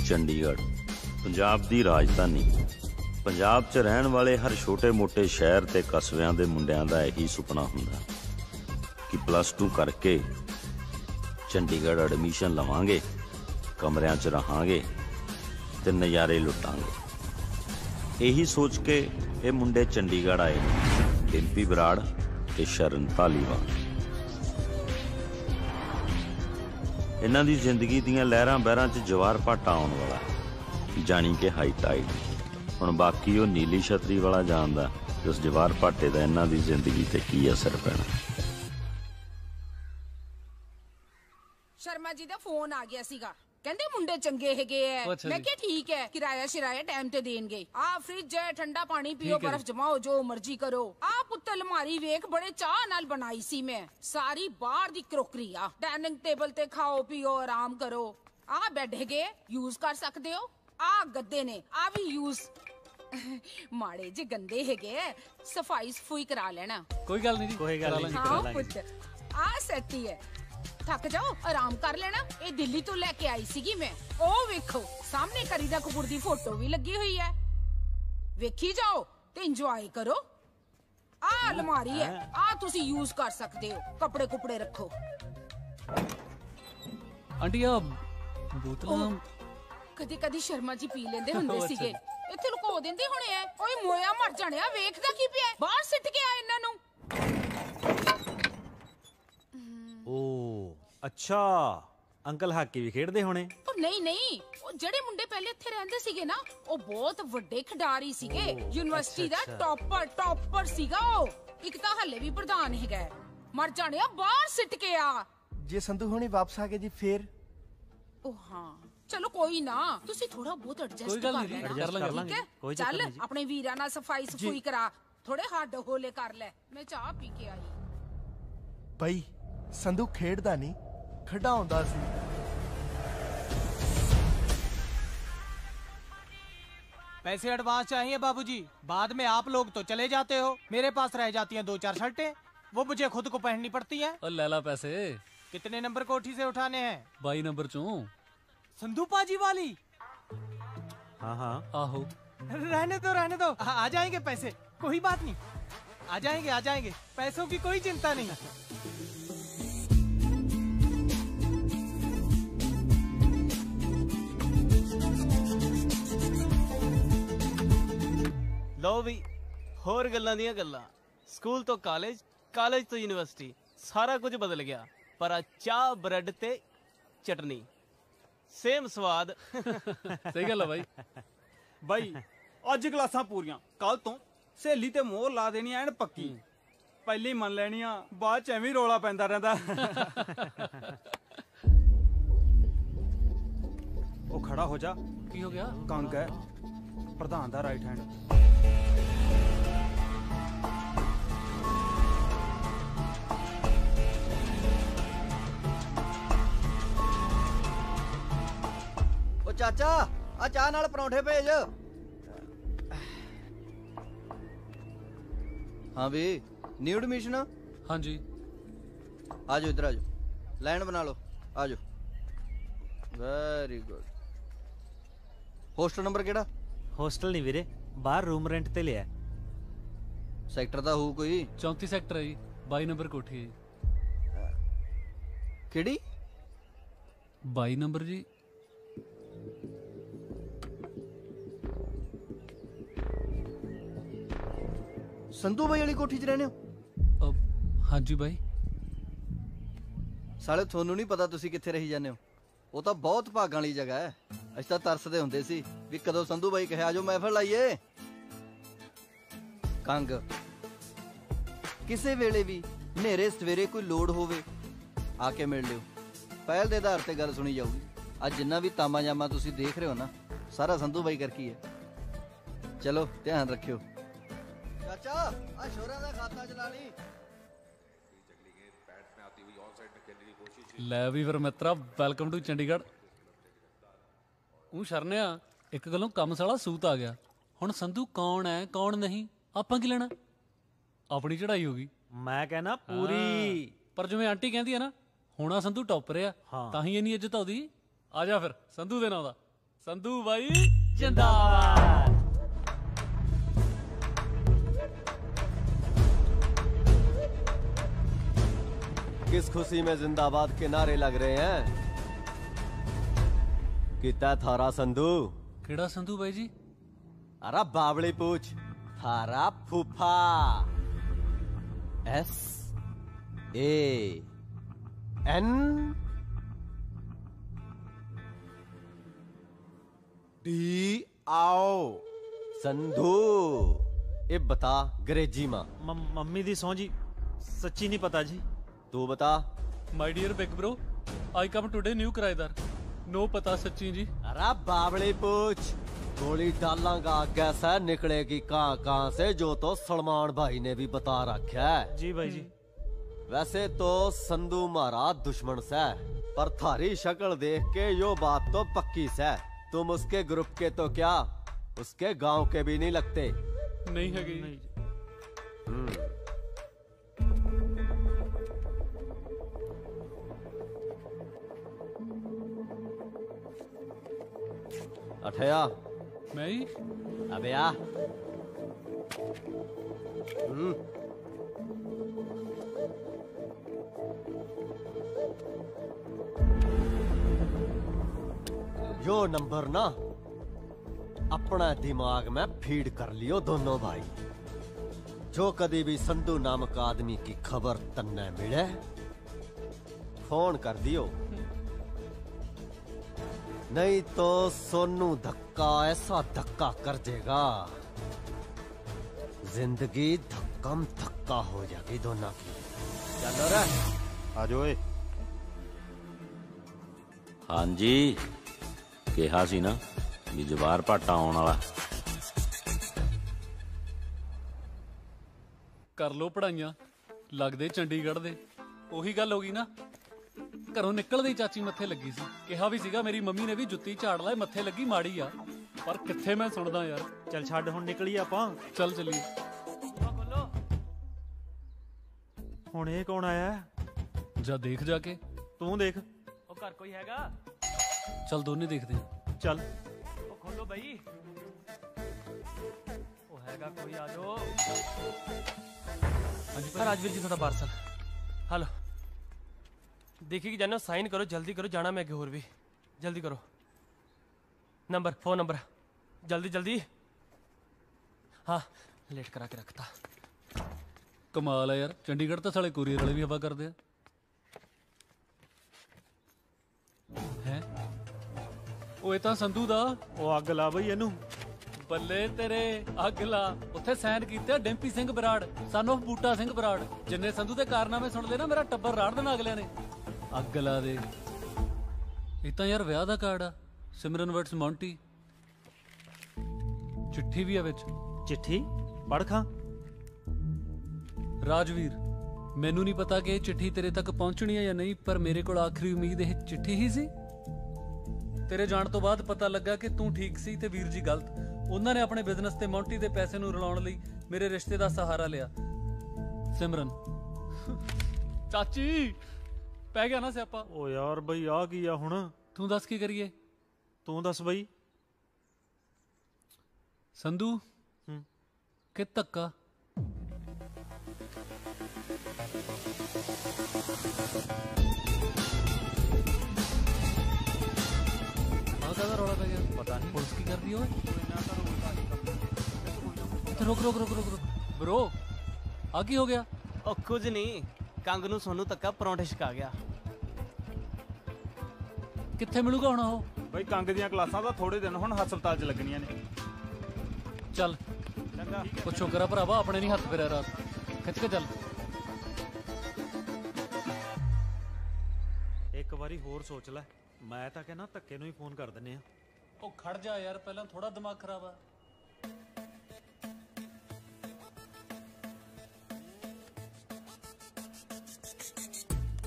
चंडीगढ़ पंजाब दी राजधानी। पंजाब च रहन वाले हर छोटे मोटे शहर ते कस्बिਆਂ ਦੇ ਮੁੰਡਿਆਂ ਦਾ ਇਹੀ ਸੁਪਨਾ ਹੁੰਦਾ कि +2 करके चंडीगढ़ एडमिशन लवांगे, कमरियां च रहांगे ते नज़ारे लुटांगे। यही सोच के ये मुंडे चंडीगढ़ आए ने, डिम्पी बराड़ ते शरण धालीवाल। इन्हां दी जिंदगी दीयां लहरां बहरां च जवार भाटा आउण वाला, जानी कि हाई टाइड। हुण बाकी वो नीली छतरी वाला जानदा कि उस जवार भाटे दा इन्हां दी जिंदगी ते की असर पैना। शर्मा जी दा फोन आ गया सीगा, कहंदे मुंडे चंगे हैगे है। मैं क्या ठीक है, किराया शिराया टाइम ते देंगे। आ फ्रिज है, ठंडा पानी पियो, बर्फ जमाओ, जो मर्जी करो। आ पुत्त अलमारी वेख बड़े चाह नाल बनाई सी मैं, सारी बाहर दी क्रोकरी आ। डाइनिंग टेबल ते खाओ पियो आराम करो। आ बेड हैगे यूज कर सकते हो। आ गद्दे ने आ भी यूज माड़े जे गंदे हैगे, सफाई सफुई करा लेना। कोई गल नहीं जी, कोई गल नहीं। हाँ पुत्त आ सैट ही है, थक जाओ आराम कर लेना। ये दिल्ली तो लेके आई सीगी मैं। ओ वेखो सामने करीना कपूर दी फोटो भी लगी हुई है, वेखी जाओ ते इंजॉय करो। आ अलमारी है, आ तुसी यूज कर सकते हो, कपड़े कुपड़े रखो। आंटी आ बोतलां कदी कदी शर्मा जी पी लेंदे हुंदे सीगे, इत्थे लुको दिंदे होने ऐ। ओए मोया मर जाणिया, वेखदा की पिया, बाहर सिट के आ इन्हां नूं। अच्छा अंकल हाकी भी खेडदे होने। नहीं नहीं, ਉਹ ਜਿਹੜੇ ਮੁੰਡੇ ਪਹਿਲੇ ਇੱਥੇ ਰਹਿੰਦੇ ਸੀਗੇ ਨਾ, ਉਹ ਬਹੁਤ ਵੱਡੇ ਖਿਡਾਰੀ ਸੀਗੇ। ਯੂਨੀਵਰਸਿਟੀ ਦਾ ਟੌਪਰ ਸੀਗਾ ਉਹ। ਇੱਕ ਤਾਂ ਹੱਲੇ ਵੀ ਪ੍ਰਧਾਨ ਹੈਗਾ। ਮਰ ਜਾਣਿਆ, ਬਾਹਰ ਸਿੱਟ ਕੇ ਆ। ਜੇ ਸੰਧੂ ਹੁਣੀ ਵਾਪਸ ਆ ਗਏ ਜੀ ਫੇਰ? ਉਹ ਹਾਂ ਚਲੋ ਕੋਈ ਨਾ, ਤੁਸੀਂ ਥੋੜਾ ਬਹੁਤ ਐਡਜਸਟ ਕਰ ਲੈਣਾ, ਠੀਕ ਹੈ? ਚੱਲ ਆਪਣੇ ਵੀਰਾਂ ਨਾਲ ਸਫਾਈ ਸਫੂਈ ਕਰਾ, ਥੋੜੇ ਹੱਡ ਹੋਲੇ ਕਰ ਲੈ। ਮੈਂ ਚਾਹ ਪੀ ਕੇ ਆਈ। ਭਾਈ ਸੰਧੂ ਖੇਡਦਾ ਨਹੀਂ, ਖਿਡਾਉਂਦਾ ਸੀ। पैसे एडवांस चाहिए बाबूजी, बाद में आप लोग तो चले जाते हो, मेरे पास रह जाती हैं 2-4 शर्टें, वो मुझे खुद को पहननी पड़ती हैं। और ले ला पैसे। कितने नंबर कोठी से उठाने हैं? 22 नंबर चों। संधू पाजी वाली? हाँ आहो। रहने दो, आ जाएंगे पैसे, कोई बात नहीं, आ जाएंगे, पैसों की कोई चिंता नहीं। लो भी होर गल्लां दियां गल्लां, स्कूल तो कॉलेज, कॉलेज तो यूनिवर्सिटी, सारा कुछ बदल गया, पर चाह ब्रेड ते चटनी सेम स्वाद। सही गल है भाई। भाई अज क्लासां पूरियां, कल तो सहेली ते मोहर ला देनी ऐन पक्की। पहले ही मन लेनी, बाद च एवें रौला पैंदा रहिंदा। ओ खड़ा हो जा। की हो गया? कंग है प्रधान दा राइट हैंड। चाचा आ चाह नाल परौंठे भेज। हाँ भी न्यू एडमिशन? हाँ जी। आ जाओ इधर, आ जाओ, लाइन बना लो, आ जाओ। Very good. होस्टल नंबर केड़ा? होस्टल नहीं वीरे, बाहर रूम रेंट ते लिया। सैक्टर दा हो कोई? 34 सैक्टर है जी, 22 नंबर कोठी है। केड़ी? 22 नंबर जी। संधू भाई वाली कोठी च रहने हो? हाँ जी भाई। साले थोनू नहीं पता तुसी कित्थे रही जाने हो? वो तो बहुत भागां वाली जगह है। असीं तां तरसदे हुंदे सी भी कदों संधू भाई कहे आजो महफिल लाइए। कंग किसे वेले भी नेरे सवेरे कोई लोड़ होवे आके मिल लियो, पहल दे आधार ते गल सुनी जाऊगी। अज जिन्ना भी तामा जामा तुसी देख रहे हो ना, सारा संधू भाई करके है। चलो ध्यान रखियो। चाचा आ शोरा दा खाता चला ली। ले भी फिर मित्रा, वेलकम टू चंडीगढ़। शरनिया एक गलों कम साला सूत आ गया, हुण संधू कौन है कौन नहीं आपां की लेना, अपनी चढ़ाई होगी। मैं कहना पूरी। पर जिवें आंटी कहती है ना, हुणा संधू टॉपर आ, तां ही इन्नी इज्जत आउदी। आ जा फिर संधू दे नां दा। ਸੰਧੂ ਬਾਈ ਜਿੰਦਾਬਾਦ। किस खुशी में जिंदाबाद के नारे लग रहे हैं? कितना थारा संधू? ਕਿਹੜਾ ਸੰਧੂ ਬਾਈ ਜੀ? अरे बावली पूछ। थारा फूफा। SANDO। संधू। ये बता अंग्रेजी मां। मम्मी दी सौं जी सच्ची नहीं पता जी। तू बता। My dear big bro I come today new ਕਿਰਾਏਦਾਰ। नो पता सच्ची जी। अरे बावली पूछ। गोली डालांगा आगे से निकलेगी कहां से, जो तो सलमान भाई ने भी बता रखा है। जी भाई जी। वैसे तो संधू मारा दुश्मन से, पर थारी शक्ल देख के यो बात तो पक्की से तुम उसके ग्रुप के तो क्या उसके गांव के भी नहीं लगते। नहीं है गई। अठया मैं ही। अबे आ। यो नंबर ना अपना दिमाग में फीड कर लियो दोनों भाई। जो कभी भी संधू नामक आदमी की खबर तन्ने मिले फोन कर दियो, नहीं तो सोनू धक्का ऐसा धक्का कर देगा जिंदगी धक्कम धक्का हो जाएगी दोनों की। चलो रे आ जाओ। हाँ जी कहा सी ना भी जवार भाटा आने वाला। कर लो पढ़ाइयां लगदे चंडीगढ़ दे। ਉਹੀ ਗੱਲ ਹੋ ਗਈ ਨਾ। ਘਰੋਂ ਨਿਕਲਦੇ ਹੀ ਚਾਚੀ ਮੱਥੇ ਲੱਗੀ ਸੀ। ਕਿਹਾ ਵੀ ਸੀਗਾ ਮੇਰੀ ਮੰਮੀ ਨੇ ਵੀ ਜੁੱਤੀ ਝਾੜ ਲੈ, ਮੱਥੇ ਲੱਗੀ ਮਾੜੀ ਆ, ਪਰ ਕਿੱਥੇ ਮੈਂ ਸੁਣਦਾ ਯਾਰ। ਚੱਲ ਛੱਡ ਹੁਣ ਨਿਕਲੀਏ ਆਪਾਂ। ਚੱਲ ਚੱਲੀਏ। ਹੁਣ ਇਹ ਕੌਣ ਆਇਆ? ਜਾ ਦੇਖ ਜਾ ਕੇ। ਤੂੰ ਦੇਖ। ਉਹ ਘਰ ਕੋਈ ਹੈਗਾ? ਚੱਲ ਦੋਨੇ ਦੇਖਦੇ ਹਾਂ। ਚੱਲ। ਉਹ ਖੋਲੋ ਬਈ। ਉਹ ਹੈਗਾ ਕੋਈ? ਆ ਜਾਓ। ਹਾਂਜੀ ਰਾਜਵੀਰ ਜੀ ਤੁਹਾਡਾ ਪਾਰਸਲ। हेलो देखिए कि जानो, साइन करो, जल्दी करो, जाना मैं होर भी। जल्दी करो। नंबर, फोन नंबर जल्दी जल्दी। हाँ लेट करा के रखता। कमाल है यार, चंडीगढ़ तो साले कुरियर वाले भी हवा करते हैं। ओए तां संधू दा ਉਹ ਅੱਗ ਲਾ ਬਈ ਇਹਨੂੰ। ਬੱਲੇ ਤੇਰੇ ਅੱਗ ਲਾ। ਉੱਥੇ ਸਾਈਨ ਕੀਤੇ ਡਿੰਪੀ ਸਿੰਘ ਬਰਾੜ, ਸਨ ਆਫ ਬੂਟਾ ਸਿੰਘ ਬਰਾੜ। ਜਿੰਨੇ ਸੰਧੂ ਦੇ ਕਾਰਨਾਮੇ ਸੁਣ ਲਏ ਨਾ, ਮੇਰਾ ਟੱਬਰ ਰਾੜ ਦੇਣਾ ਅਗਲਿਆਂ ਨੇ। ਅੱਗ ਲਾ ਦੇ। ਇਹ ਤਾਂ ਯਾਰ ਵਿਆਹ ਦਾ ਕਾਰਡ ਆ, ਸਿਮਰਨ ਵਰਡਸ ਮੌਂਟੀ। ਚਿੱਠੀ ਵੀ ਆ ਵਿੱਚ। ਚਿੱਠੀ ਪੜ੍ਹ ਖਾਂ। ਰਾਜਵੀਰ ਮੈਨੂੰ ਨਹੀਂ ਪਤਾ ਕਿ ਇਹ ਚਿੱਠੀ ਤੇਰੇ ਤੱਕ ਪਹੁੰਚਣੀ ਹੈ ਜਾਂ ਨਹੀਂ, ਪਰ ਮੇਰੇ ਕੋਲ ਆਖਰੀ ਉਮੀਦ ਇਹ ਚਿੱਠੀ ਹੀ ਸੀ। ਤੇਰੇ ਜਾਣ ਤੋਂ ਬਾਅਦ ਪਤਾ ਲੱਗਾ ਕਿ ਤੂੰ ਠੀਕ ਸੀ ਤੇ ਵੀਰ ਜੀ ਗਲਤ। ਉਹਨਾਂ ਨੇ ਆਪਣੇ ਬਿਜ਼ਨਸ ਤੇ ਮੌਂਟੀ ਦੇ ਪੈਸੇ ਨੂੰ ਰਲਾਉਣ ਲਈ ਮੇਰੇ ਰਿਸ਼ਤੇ ਦਾ ਸਹਾਰਾ ਲਿਆ। ਸਿਮਰਨ ਚਾਚੀ ਪੈ ਗਿਆ ਨਾ ਸਿਆਪਾ। ਓ ਯਾਰ ਬਈ ਆ ਕੀ ਆ ਹੁਣ? ਤੂੰ ਦੱਸ ਕੀ ਕਰੀਏ? ਤੂੰ ਦੱਸ ਬਈ। ਸੰਧੂ ਕਿ ਧੱਕਾ? ਕਾਹਦਾ ਰੌਲਾ ਪੈ ਗਿਆ? ਪਤਾ ਨਹੀਂ ਪੁਲਿਸ ਕੀ ਕਰਦੀ ਓਏ। ਰੁਕ ਰੁਕ ਰੁਕ ਰੁਕ ਬ్రో ਆ ਕੀ ਹੋ ਗਿਆ? ਉਹ ਕੁਝ ਨਹੀਂ, ਕੰਗ ਨੂੰ ਸੋਨੂੰ ਧੱਕਾ ਪਰੌਂਠੇ ਛਕਾ ਗਿਆ। ਕਿੱਥੇ ਮਿਲੂਗਾ ਹੁਣ ਉਹ? ਬਈ ਕੰਗ ਦੀਆਂ ਕਲਾਸਾਂ ਤਾਂ ਥੋੜੇ ਦਿਨ ਹੁਣ ਹਸਪਤਾਲ 'ਚ ਲੱਗਣੀਆਂ ਨੇ। ਚੱਲ ਚੰਗਾ। ਉਹ ਛੋਕਰਾ ਭਰਾਵਾ ਆਪਣੇ ਨਹੀਂ ਹੱਥ ਫੇਰਿਆ ਰਾਤ। ਖਿੱਚ ਕੇ ਚੱਲ। ਇੱਕ ਵਾਰੀ ਹੋਰ ਸੋਚ ਲੈ। ਮੈਂ ਤਾਂ ਕਹਿੰਦਾ ਧੱਕੇ ਨੂੰ ਹੀ ਫੋਨ ਕਰ ਦਿੰਨੇ ਆ। ਉਹ ਖੜ ਜਾ ਯਾਰ, ਪਹਿਲਾਂ ਥੋੜਾ ਦਿਮਾਗ ਖਰਾਬ ਆ।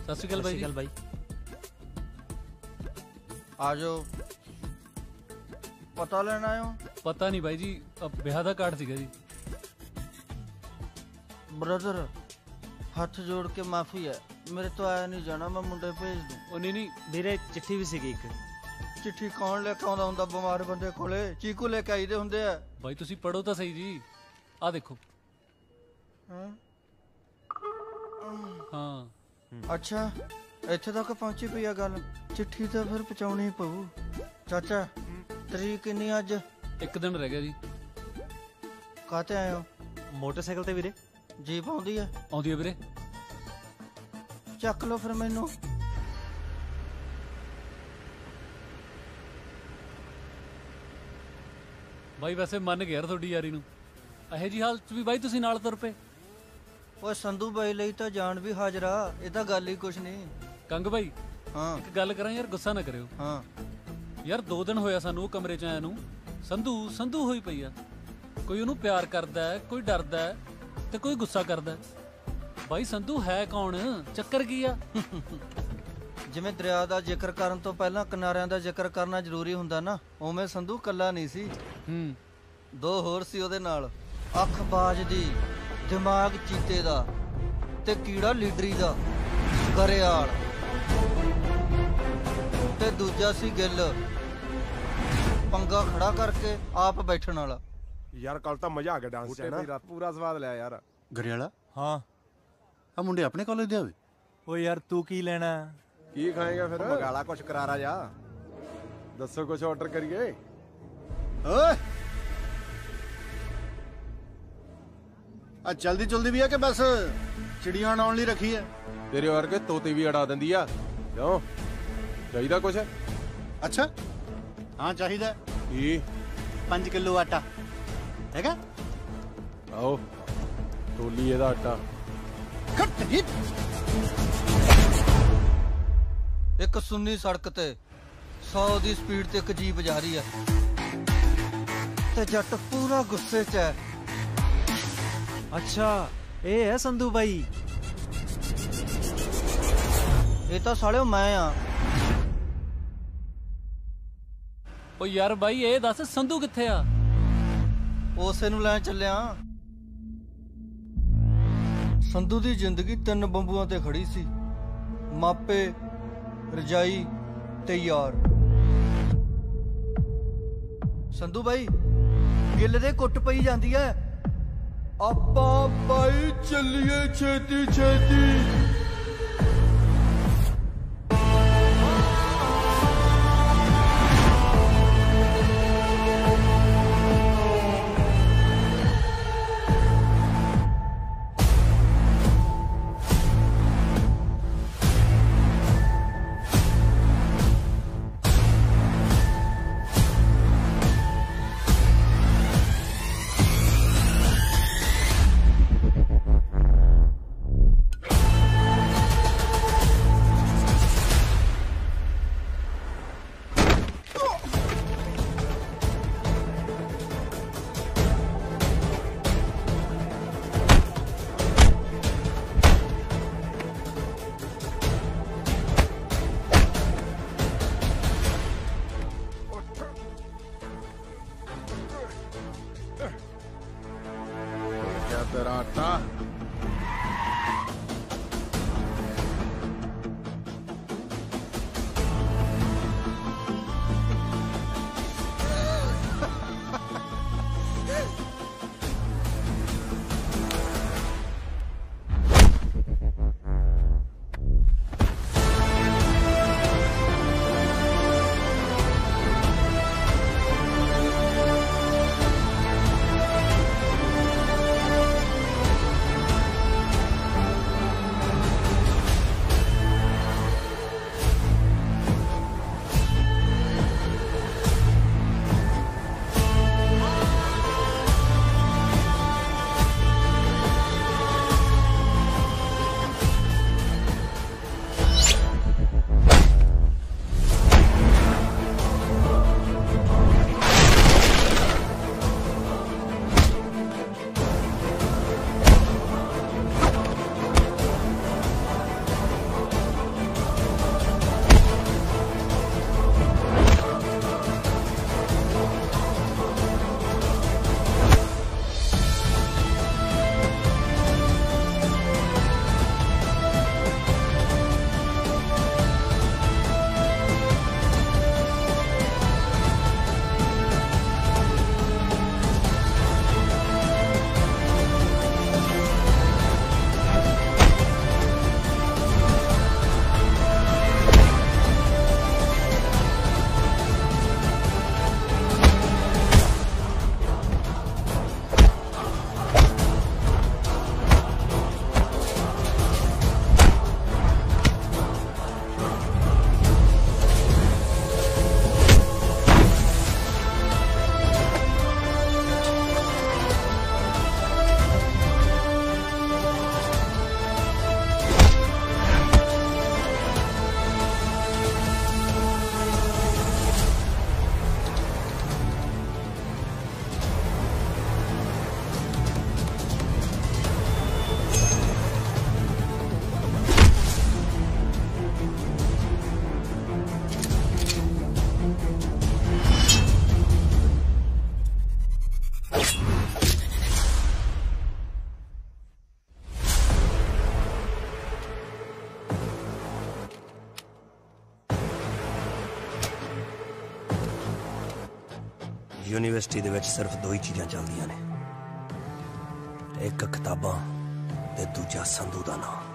ਸਤਿ ਸ਼੍ਰੀ ਅਕਾਲ ਬਾਈ। ਸਤਿ ਸ਼੍ਰੀ ਅਕਾਲ ਬਾਈ। आ जाओ। पता लेना आयो? ਪਤਾ ਨਹੀਂ ਬਾਈ ਜੀ, ਵਿਆਹ ਦਾ ਕਾਰਡ ਸੀਗਾ ਜੀ। ब्रदर हाथ जोड़ के माफी है, मेरे तो आया नहीं जाना, मैं मुंडे भेज दूं। ਉਹ ਨਹੀਂ ਵੀਰੇ ਚਿੱਠੀ ਵੀ ਸੀਗੀ ਇੱਕ। चिट्ठी कौन लेके आਉਂਦਾ ਹੁੰਦਾ ਬਿਮਾਰ ਬੰਦੇ ਕੋਲੇ ਚੀਕੂ ਲੈ ਕੇ ਆਈਦੇ ਹੁੰਦੇ ਆ ਬਾਈ ਤੁਸੀਂ ਪੜੋ ਤਾਂ ਸਹੀ ਜੀ ਆ ਦੇਖੋ ਹਾਂ ਅੱਛਾ ਇੱਥੇ ਤੱਕ ਪਹੁੰਚੀ ਪਈ ਆ ਗੱਲ ਚਿੱਠੀ ਤਾਂ ਫਿਰ ਪਹੁੰਚਾਉਣੀ ਪਊ ਚਾਚਾ ਤਰੀਕ ਕਿੰਨੀ ਅੱਜ ਇੱਕ ਦਿਨ ਰਹਿ ਗਿਆ ਜੀ ਕਾਹਤੇ ਆਏ ਹੋ ਮੋਟਰਸਾਈਕਲ ਤੇ ਵੀਰੇ ਜੀਪ ਆਉਂਦੀ ਆ ਆਉਂਦੀ ਹੈ ਵੀਰੇ ਚੱਕ ਲਓ ਫਿਰ ਮੈਨੂੰ ਬਾਈ ਵੈਸੇ ਮੰਨ ਗਿਆ ਤੁਹਾਡੀ ਯਾਰੀ ਨੂੰ ਇਹੋ ਜੀ ਹਾਲਤ 'ਚ ਵੀ ਬਾਈ ਤੁਸੀਂ ਨਾਲ ਤੁਰ ਪਏ ਓਏ ਸੰਧੂ ਬਾਈ ਲਈ ਤਾਂ ਜਾਨ ਵੀ ਹਾਜ਼ਰਾ ਇਹ ਤਾਂ ਗੱਲ ਹੀ ਕੁਛ ਨਹੀਂ ਕੰਗ ਬਾਈ ਹਾਂ ਇੱਕ ਗੱਲ ਕਰਾਂ ਯਾਰ ਗੁੱਸਾ ਨਾ ਕਰਿਓ ਹਾਂ ਯਾਰ 2 ਦਿਨ ਹੋਇਆ ਸਾਨੂੰ ਉਹ ਕਮਰੇ 'ਚ ਆਇਆ ਨੂੰ ਸੰਧੂ ਹੋਈ ਪਈ ਆ ਕੋਈ ਉਹਨੂੰ ਪਿਆਰ ਕਰਦਾ ਹੈ ਕੋਈ ਡਰਦਾ ਹੈ ਤੇ ਕੋਈ ਗੁੱਸਾ ਕਰਦਾ ਬਾਈ ਸੰਧੂ ਹੈ ਕੌਣ ਚੱਕਰ ਕੀ ਆ ਜਿਵੇਂ ਦਰਿਆ ਦਾ ਜ਼ਿਕਰ ਕਰਨ ਤੋਂ ਪਹਿਲਾਂ ਕਿਨਾਰਿਆਂ ਦਾ ਜ਼ਿਕਰ ਕਰਨਾ ਜ਼ਰੂਰੀ ਹੁੰਦਾ ਨਾ ਉਵੇਂ ਸੰਧੂ ਕੱਲਾ ਨਹੀਂ ਸੀ ਦੋ ਹੋਰ ਸੀ ਉਹਦੇ ਨਾਲ ਅੱਖ ਬਾਜ ਦੀ ਦਿਮਾਗ ਚੀਤੇ ਦਾ ਤੇ ਕੀੜਾ ਲੀਡਰੀ ਦਾ ਗਰੇਵਾਲ ਤੇ ਦੂਜਾ ਸੀ ਗਿੱਲ ਪੰਗਾ ਖੜਾ ਕਰਕੇ ਆਪ ਬੈਠਣ ਵਾਲਾ ਯਾਰ ਕੱਲ ਤਾਂ ਮਜ਼ਾ ਆ ਗਿਆ ਡਾਂਸ 'ਚ ਨਾ ਪੂਰਾ ਸਵਾਦ ਲਿਆ ਯਾਰ ਗਰੇਵਾਲਾ ਹਾਂ ਆ ਮੁੰਡੇ ਆਪਣੇ ਕਾਲਜ ਦੇ ਆਵੇ ਓ ਯਾਰ ਤੂੰ ਕੀ ਲੈਣਾ ਕੀ ਖਾਏਗਾ ਫਿਰ ਮਗਾਲਾ ਕੁਛ ਕਰਾਰਾ ਜਾ ਦੱਸੋ ਕੁਛ ਆਰਡਰ ਕਰੀਏ ਓਏ ਆ ਜਲਦੀ ਵੀ ਆ ਕਿ ਬਸ ਚਿੜੀਆਂ ਆਉਣ ਲਈ ਰੱਖੀ ਐ ਤੇਰੇ ਵਰਗੇ ਤੋਤੇ ਵੀ ਅੜਾ ਦਿੰਦੀ ਆ ਕਿਉਂ ਚਾਹੀਦਾ ਕੁਛ ਅੱਛਾ ਹਾਂ ਚਾਹੀਦਾ ਕੀ 5 ਕਿਲੋ ਆਟਾ ਹੈਗਾ ਆਓ ਤੋਲੀ ਇਹਦਾ ਆਟਾ ਖੱਟ ਜੀ ਇੱਕ ਸੁੰਨੀ ਸੜਕ ਤੇ 100 ਦੀ ਸਪੀਡ ਤੇ ਇੱਕ ਜੀਪ ਜਾ ਰਹੀ ਹੈ ਤੇ ਜੱਟ ਪੂਰਾ ਗੁੱਸੇ 'ਚ ਹੈ ਅੱਛਾ ਇਹ ਹੈ ਸੰਧੂ ਬਾਈ ਇਹ ਤਾਂ ਸਾਲਿਓ ਮੈਂ ਆ ਓ ਯਾਰ ਬਾਈ ਇਹ ਦੱਸ ਸੰਧੂ ਕਿੱਥੇ ਆ ਉਸੇ ਨੂੰ ਲੈਣ ਚੱਲਿਆ ਸੰਧੂ ਦੀ ਜ਼ਿੰਦਗੀ 3 ਬੰਬੂਆਂ ਤੇ ਖੜੀ ਸੀ ਮਾਪੇ ਰਜਾਈ ਤੇ ਯਾਰ ਸੰਧੂ ਬਾਈ ਗਿੱਲ ਦੇ ਕੁੱਟ ਪਈ ਜਾਂਦੀ ਐ ਆਪਾਂ ਬਾਈ ਚੱਲੀਏ ਛੇਤੀ ਤੇਰਾ ਆਟਾ यूनिवर्सिटी दे विच सिर्फ दो ही चीज़ां चलदियां ने, एक किताबां ते दूजा संधू दा नाम।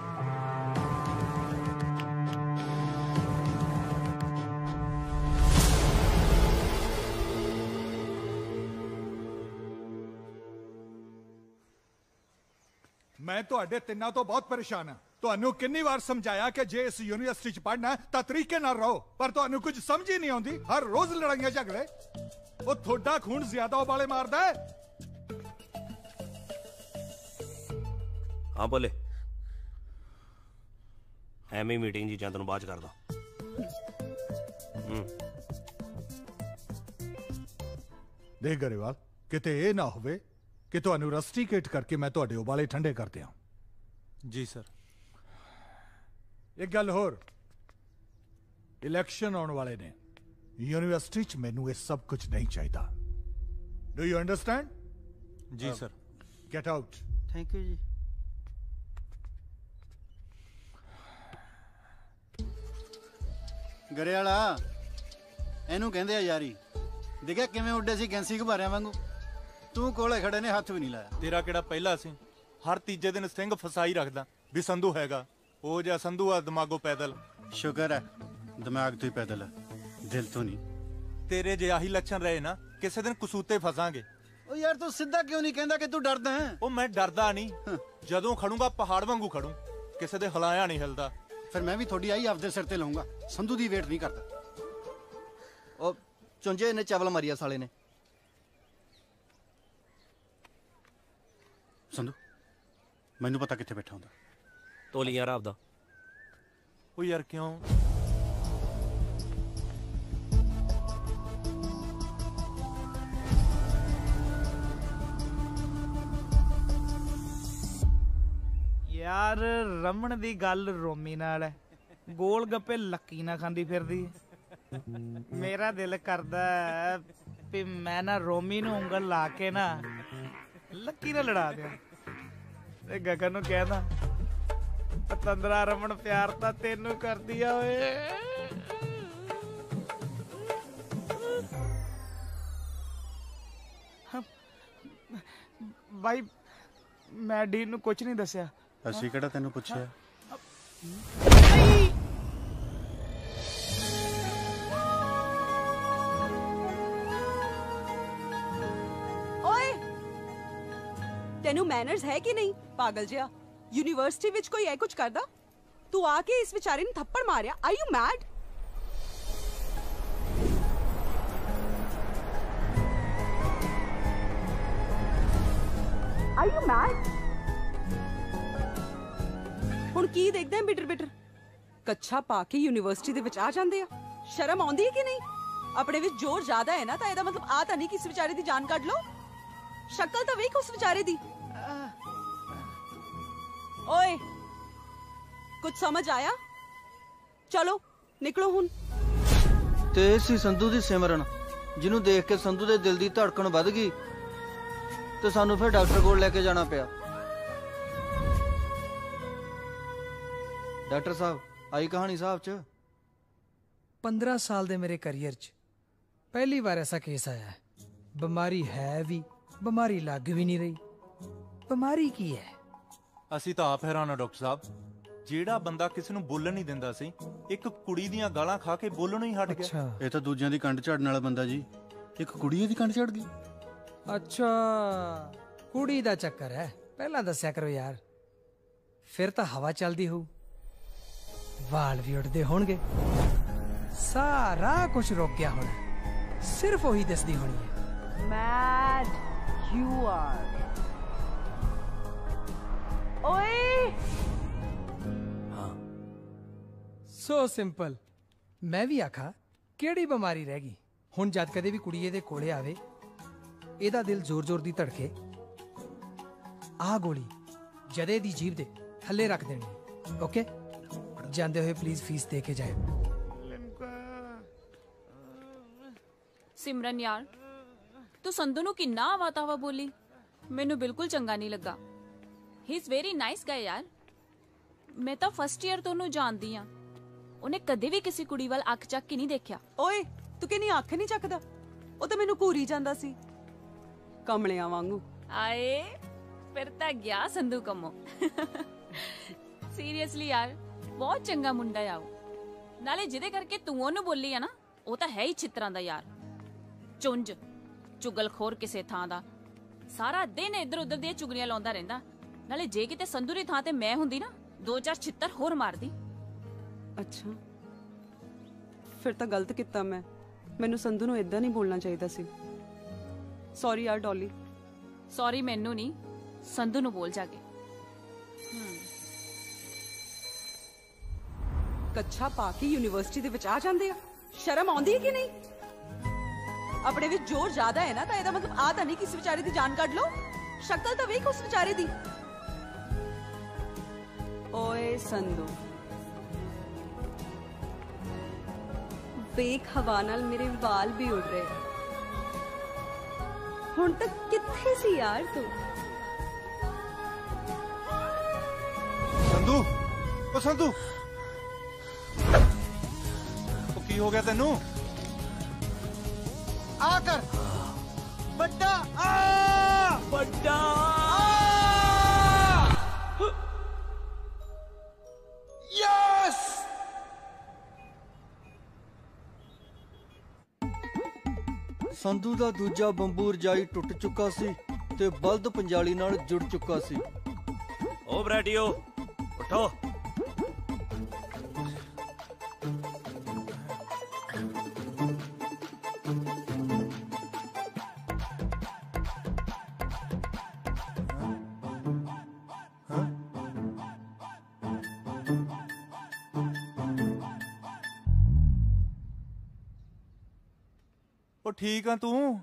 मैं ਤੁਹਾਡੇ ਤਿੰਨਾਂ ਤੋਂ ਬਹੁਤ ਪਰੇਸ਼ਾਨ ਹਾਂ। ਤੁਹਾਨੂੰ ਕਿੰਨੀ ਵਾਰ ਸਮਝਾਇਆ ਕਿ ਜੇ ਇਸ ਯੂਨੀਵਰਸਿਟੀ 'ਚ ਪੜ੍ਹਨਾ ਤਾਂ ਤਰੀਕੇ ਨਾਲ ਰਹੋ, ਪਰ ਤੁਹਾਨੂੰ ਕੁਝ ਸਮਝ ਹੀ ਨਹੀਂ ਆਉਂਦੀ। ਹਰ ਰੋਜ਼ ਲੜਾਈਆਂ ਝਗੜੇ। ਉਹ ਤੁਹਾਡਾ ਖੂਨ ਜ਼ਿਆਦਾ ਉਬਾਲੇ ਮਾਰਦਾ ਹੈ। हाँ बोले ਐਵੇਂ ਮੀਟਿੰਗ ਜੀ ਚੰਦ ਨੂੰ ਬਾਅਦ ਚ ਕਰਦਾ। ਦੇਖ ਗਰੇਵਾਲ, ਕਿਤੇ ਇਹ ਨਾ ਹੋਵੇ ਕਿ ਤੁਹਾਨੂੰ ਰਸਟੀਕੇਟ ਕਰਕੇ ਮੈਂ ਤੁਹਾਡੇ ਉਬਾਲੇ ਠੰਡੇ ਕਰ ਦਿਆਂ। ਜੀ ਸਰ। ਇੱਕ ਗੱਲ ਹੋਰ, ਇਲੈਕਸ਼ਨ ਆਉਣ ਵਾਲੇ ਨੇ। ਯੂਨੀਵਰਸਿਟੀ 'ਚ ਮੈਨੂੰ ਇਹ ਸਭ ਕੁਝ ਨਹੀਂ ਚਾਹੀਦਾ। Do you understand? ਜੀ sir. Get out. Thank you ਜੀ। ਗਰੇਵਾਲਾ, ਇਹਨੂੰ ਕਹਿੰਦੇ ਆ ਯਾਰੀ। ਦੇਖਿਆ ਕਿਵੇਂ ਉੱਡੇ ਸੀ ਗੈਂਸੀ ਘਬਾਰਿਆਂ ਵਾਂਗੂ। ਤੂੰ ਕੋਲੇ ਖੜੇ ਨੇ ਹੱਥ ਵੀ ਨਹੀਂ ਲਾਇਆ। ਤੇਰਾ ਕਿਹੜਾ ਪਹਿਲਾ ਸੀ? ਹਰ ਤੀਜੇ ਦਿਨ ਸਿੰਘ ਫਸਾਈ ਰੱਖਦਾ ਵੀ ਸੰਧੂ ਹੈਗਾ। ਉਹ ਜਿਹਾ ਸੰਧੂ ਆ ਦਿਮਾਗੋਂ ਪੈਦਲ। ਸ਼ੁਕਰ ਹੈ ਦਿਮਾਗ ਤੋਂ ਹੀ ਪੈਦਲ ਹੈ, ਦਿਲ ਤੋਂ ਨਹੀਂ। ਤੇਰੇ ਜੇ ਆਹੀ ਲੱਛਣ ਰਹੇ ਨਾ, ਕਿਸੇ ਦਿਨ ਕਸੂਤੇ ਫਸਾਂਗੇ। ਉਹ ਯਾਰ ਤੂੰ ਸਿੱਧਾ ਕਿਉਂ ਨਹੀਂ ਕਹਿੰਦਾ ਕਿ ਤੂੰ ਡਰਦਾ ਹੈ? ਉਹ ਮੈਂ ਡਰਦਾ ਨਹੀਂ, ਜਦੋਂ ਖੜੂੰਗਾ ਪਹਾੜ ਵਾਂਗੂ ਖੜੂ, ਕਿਸੇ ਦੇ ਹਲਾਇਆ ਨਹੀਂ ਹਿਲਦਾ। ਫਿਰ ਮੈਂ ਵੀ ਤੁਹਾਡੀ ਆਈ ਆਪਦੇ ਸਿਰ ਤੇ ਲਾਉਂਗਾ। ਸੰਧੂ ਦੀ ਵੇਟ ਨਹੀਂ ਕਰਦਾ। ਉਹ ਚੁੰਝੇ ਨੇ ਚਾਵਲ ਮਾਰੀਆ ਸਾਲੇ ਨੇ। ਸੰਧੂ ਮੈਨੂੰ ਪਤਾ ਕਿੱਥੇ ਬੈਠਾ ਹੁੰਦਾ। ਤੋਲੀਆਂ ਰਾਬ ਦਾ। ਉਹ ਯਾਰ ਕਿਉਂ? यार रमन दी गल रोमी नाल है, गोल गप्पे लक्की ना खांदी फिरदी। मेरा दिल करदा है भी मैं ना रोमी नूं उंगल ला के ना लक्की नाल लड़ा दियां ते गगन नूं कहदा पतंदरा रमन प्यार तां तैनूं करदी आ ओए। भाई मैं डी नूं कुछ नहीं दस्या। ਅਸੀਂ ਕਿਹੜਾ ਤੈਨੂੰ ਪੁੱਛਿਆ? ਓਏ ਤੈਨੂੰ ਮੈਨਰਸ ਹੈ ਕਿ ਨਹੀਂ ਪਾਗਲ ਜਿਹਾ? ਯੂਨੀਵਰਸਿਟੀ ਵਿੱਚ ਕੋਈ ਇਹ ਕੁਝ ਕਰਦਾ? ਤੂੰ ਆ ਕੇ ਇਸ ਵਿਚਾਰੇ ਨੂੰ ਥੱਪੜ ਮਾਰਿਆ। Are you mad? Are you mad? ਹੁਣ ਕੀ ਦੇਖਦੇ ਆ ਬਿਟਰ ਬਿਟਰ? ਕੱਛਾ ਪਾ ਕੇ ਯੂਨੀਵਰਸਿਟੀ ਦੇ ਵਿੱਚ ਆ ਜਾਂਦੇ ਆ। ਸ਼ਰਮ ਆਉਂਦੀ ਹੈ ਕਿ ਨਹੀਂ? ਆਪਣੇ ਵਿੱਚ ਜ਼ੋਰ ਜ਼ਿਆਦਾ ਹੈ ਨਾ, ਤਾਂ ਇਹਦਾ ਮਤਲਬ ਆ ਤਾਂ ਨਹੀਂ ਕਿ ਇਸ ਵਿਚਾਰੇ ਦੀ ਜਾਨ ਕੱਢ ਲਓ। ਸ਼ਕਲ ਤਾਂ ਵੇਖ ਉਸ ਵਿਚਾਰੇ ਦੀ। ਓਏ ਕੁਝ ਸਮਝ ਆਇਆ? ਚਲੋ ਨਿਕਲੋ ਹੁਣ। ਤੇ ਸੀ ਸੰਧੂ ਦੀ ਸਿਮਰਨ, ਜਿਹਨੂੰ ਦੇਖ ਕੇ ਸੰਧੂ ਦੇ ਦਿਲ ਦੀ ਧੜਕਣ ਵੱਧ ਗਈ ਤੇ ਸਾਨੂੰ ਫਿਰ ਡਾਕਟਰ ਕੋਲ ਲੈ ਕੇ ਜਾਣਾ ਪਿਆ। ਡਾਕਟਰ ਸਾਹਿਬ ਆਈ ਕਹਾਣੀ ਸਾਹਿਬ ਚ 15 साल ਦੇ ਮੇਰੇ ਕੈਰੀਅਰ ਚ ਪਹਿਲੀ ਵਾਰ ਐਸਾ ਕੇਸ ਆਇਆ ਹੈ। ਬਿਮਾਰੀ ਹੈ ਵੀ, ਬਿਮਾਰੀ ਲੱਗ ਵੀ ਨਹੀਂ ਰਹੀ। ਬਿਮਾਰੀ ਕੀ ਹੈ? ਅਸੀਂ ਤਾਂ ਆਪ ਹੈਰਾਨ ਆ ਡਾਕਟਰ ਸਾਹਿਬ। ਜਿਹੜਾ ਬੰਦਾ ਕਿਸੇ ਨੂੰ ਬੋਲਣ ਨਹੀਂ ਦਿੰਦਾ ਸੀ, ਇੱਕ ਕੁੜੀ ਦੀਆਂ ਗਾਲਾਂ ਖਾ ਕੇ ਬੋਲਣੋਂ ਹੀ ਹਟ ਗਿਆ। ਇਹ ਤਾਂ ਦੂਜਿਆਂ ਦੀ ਕੰਡ ਝਾੜਨ ਵਾਲਾ ਬੰਦਾ ਜੀ। ਇੱਕ ਕੁੜੀ ਇਹਦੀ ਕੰਡ ਝਾੜ ਗਈ। ਅੱਛਾ ਕੁੜੀ ਦਾ ਚੱਕਰ ਹੈ। ਪਹਿਲਾਂ ਦੱਸਿਆ ਕਰੋ ਯਾਰ, ਫਿਰ ਤਾਂ ਹਵਾ ਚੱਲਦੀ ਹੋਊ, ਵਾਲ ਵੀ ਉੱਡਦੇ ਹੋਣਗੇ, ਸਾਰਾ ਕੁਝ ਰੁਕ ਗਿਆ ਹੋਣਾ, ਸਿਰਫ ਉਹੀ ਦੱਸਦੀ ਹੋਣੀ ਹੈ। Mad you are. ਓਏ ਸੋ ਸਿੰਪਲ। ਮੈਂ ਵੀ ਆਖਾ ਕਿਹੜੀ ਬਿਮਾਰੀ ਰਹਿ ਗਈ ਹੁਣ? ਜਦ ਕਦੇ ਵੀ ਕੁੜੀ ਇਹਦੇ ਕੋਲੇ ਆਵੇ, ਇਹਦਾ ਦਿਲ ਜ਼ੋਰ ਜ਼ੋਰ ਦੀ ਧੜਕੇ, ਆਹ ਗੋਲੀ ਜਦੇ ਦੀ ਜੀਭ ਦੇ ਥੱਲੇ ਰੱਖ ਦੇਣੀ। ਓਕੇ, ਜਾਂਦੇ ਹੋਏ ਪਲੀਜ਼ ਫੀਸ ਦੇ ਕੇ ਜਾਏ। ਸਿਮਰਨ ਯਾਰ, ਤੂੰ ਸੰਧੂ ਨੂੰ ਕਿੰਨਾ ਆਵਾ-ਤਾਵਾ ਬੋਲੀ, ਮੈਨੂੰ ਬਿਲਕੁਲ ਚੰਗਾ ਨਹੀਂ ਲੱਗਾ। ਹੀ ਇਜ਼ ਵੈਰੀ ਨਾਈਸ ਗਾਇ ਯਾਰ। ਮੈਂ ਤਾਂ ਫਸਟ ਈਅਰ ਤੋਂ ਉਹਨੂੰ ਜਾਣਦੀ ਆ। ਉਹਨੇ ਕਦੇ ਵੀ ਕਿਸੇ ਕੁੜੀ ਵੱਲ ਅੱਖ ਚੱਕ ਕੇ ਨਹੀਂ ਦੇਖਿਆ। ਓਏ ਤੂੰ ਕਿੰਨੀ ਅੱਖ ਨਹੀਂ ਚੱਕਦਾ? ਉਹ ਤਾਂ ਮੈਨੂੰ ਘੂਰੀ ਜਾਂਦਾ ਸੀ ਕਮਲਿਆਂ ਵਾਂਗੂ। ਆਏ ਫਿਰ ਤਾਂ ਗਿਆ ਸੰਧੂ ਕੰਮੋ। ਸੀਰੀਅਸਲੀ ਯਾਰ ਬਹੁਤ ਚੰਗਾ ਮੁੰਡਾ ਆ ਉਹ। ਨਾਲੇ ਜਿਹਦੇ ਕਰਕੇ ਤੂੰ ਉਹਨੂੰ ਬੋਲੀ ਆ ਨਾ, ਉਹ ਤਾਂ ਹੈ ਹੀ ਛਿੱਤਰਾਂ ਦਾ ਯਾਰ, ਚੁੰਝ ਚੁਗਲਖੋਰ ਕਿਸੇ ਥਾਂ ਦਾ। ਸਾਰਾ ਦਿਨ ਇੱਧਰ ਉੱਧਰ ਦੀਆਂ ਚੁਗਲੀਆਂ ਲਾਉਂਦਾ ਰਹਿੰਦਾ। ਨਾਲੇ ਜੇ ਕਿਤੇ ਸੰਧੂ ਦੀ ਥਾਂ ਤੇ ਮੈਂ ਹੁੰਦੀ ਨਾ, 2-4 ਛਿੱਤਰ ਹੋਰ ਮਾਰਦੀ। ਅੱਛਾ ਫਿਰ ਤਾਂ ਗਲਤ ਕੀਤਾ ਮੈਂ। ਮੈਨੂੰ ਸੰਧੂ ਨੂੰ ਇਦਾਂ ਨਹੀਂ ਬੋਲਣਾ ਚਾਹੀਦਾ ਸੀ। ਸੌਰੀ ਯਾਰ ਡੋਲੀ। ਸੌਰੀ ਮੈਨੂੰ ਨਹੀਂ, ਸੰਧੂ ਨੂੰ ਬੋਲ ਜਾ ਕੇ। ਕੱਛਾ ਪਾ ਕੇ ਯੂਨੀਵਰਸਿਟੀ ਦੇ ਵਿੱਚ ਆ ਜਾਂਦੇ ਆ, ਸ਼ਰਮ ਆਉਂਦੀ ਹੈ ਕਿ ਨਹੀਂ? ਆਪਣੇ ਵਿੱਚ ਜ਼ੋਰ ਜ਼ਿਆਦਾ ਹੈ ਨਾ, ਤਾਂ ਇਹਦਾ ਮਤਲਬ ਆ ਤਾਂ ਨਹੀਂ ਕਿ ਇਸ ਵਿਚਾਰੇ ਦੀ ਜਾਨ ਕੱਢ ਲਓ। ਸ਼ਕਲ ਤਾਂ ਵੇਖ ਉਸ ਵਿਚਾਰੇ ਦੀ। ਓਏ ਸੰਧੂ ਵੇਖ, ਹਵਾ ਨਾਲ ਮੇਰੇ ਵਾਲ ਵੀ ਉੱਡ ਰਹੇ। ਹੁਣ ਤੱਕ ਕਿੱਥੇ ਸੀ ਯਾਰ ਤੂੰ? ਸੰਧੂ, ਓ ਸੰਧੂ, ਉਹ ਕੀ ਹੋ ਗਿਆ ਤੈਨੂੰ? ਆ ਕਰ ਵੱਡਾ, ਆ ਵੱਡਾ, ਯੈਸ। ਸੰਧੂ ਦਾ ਦੂਜਾ ਬੰਬੂ ਰਜਾਈ ਟੁੱਟ ਚੁੱਕਾ ਸੀ ਤੇ ਬਲਦ ਪੰਜਾਲੀ ਨਾਲ ਜੁੜ ਚੁੱਕਾ ਸੀ। ਓ ਬਰੈਟੀਓ ਉਠੋ। ਉਹ ਠੀਕ ਆ ਤੂੰ?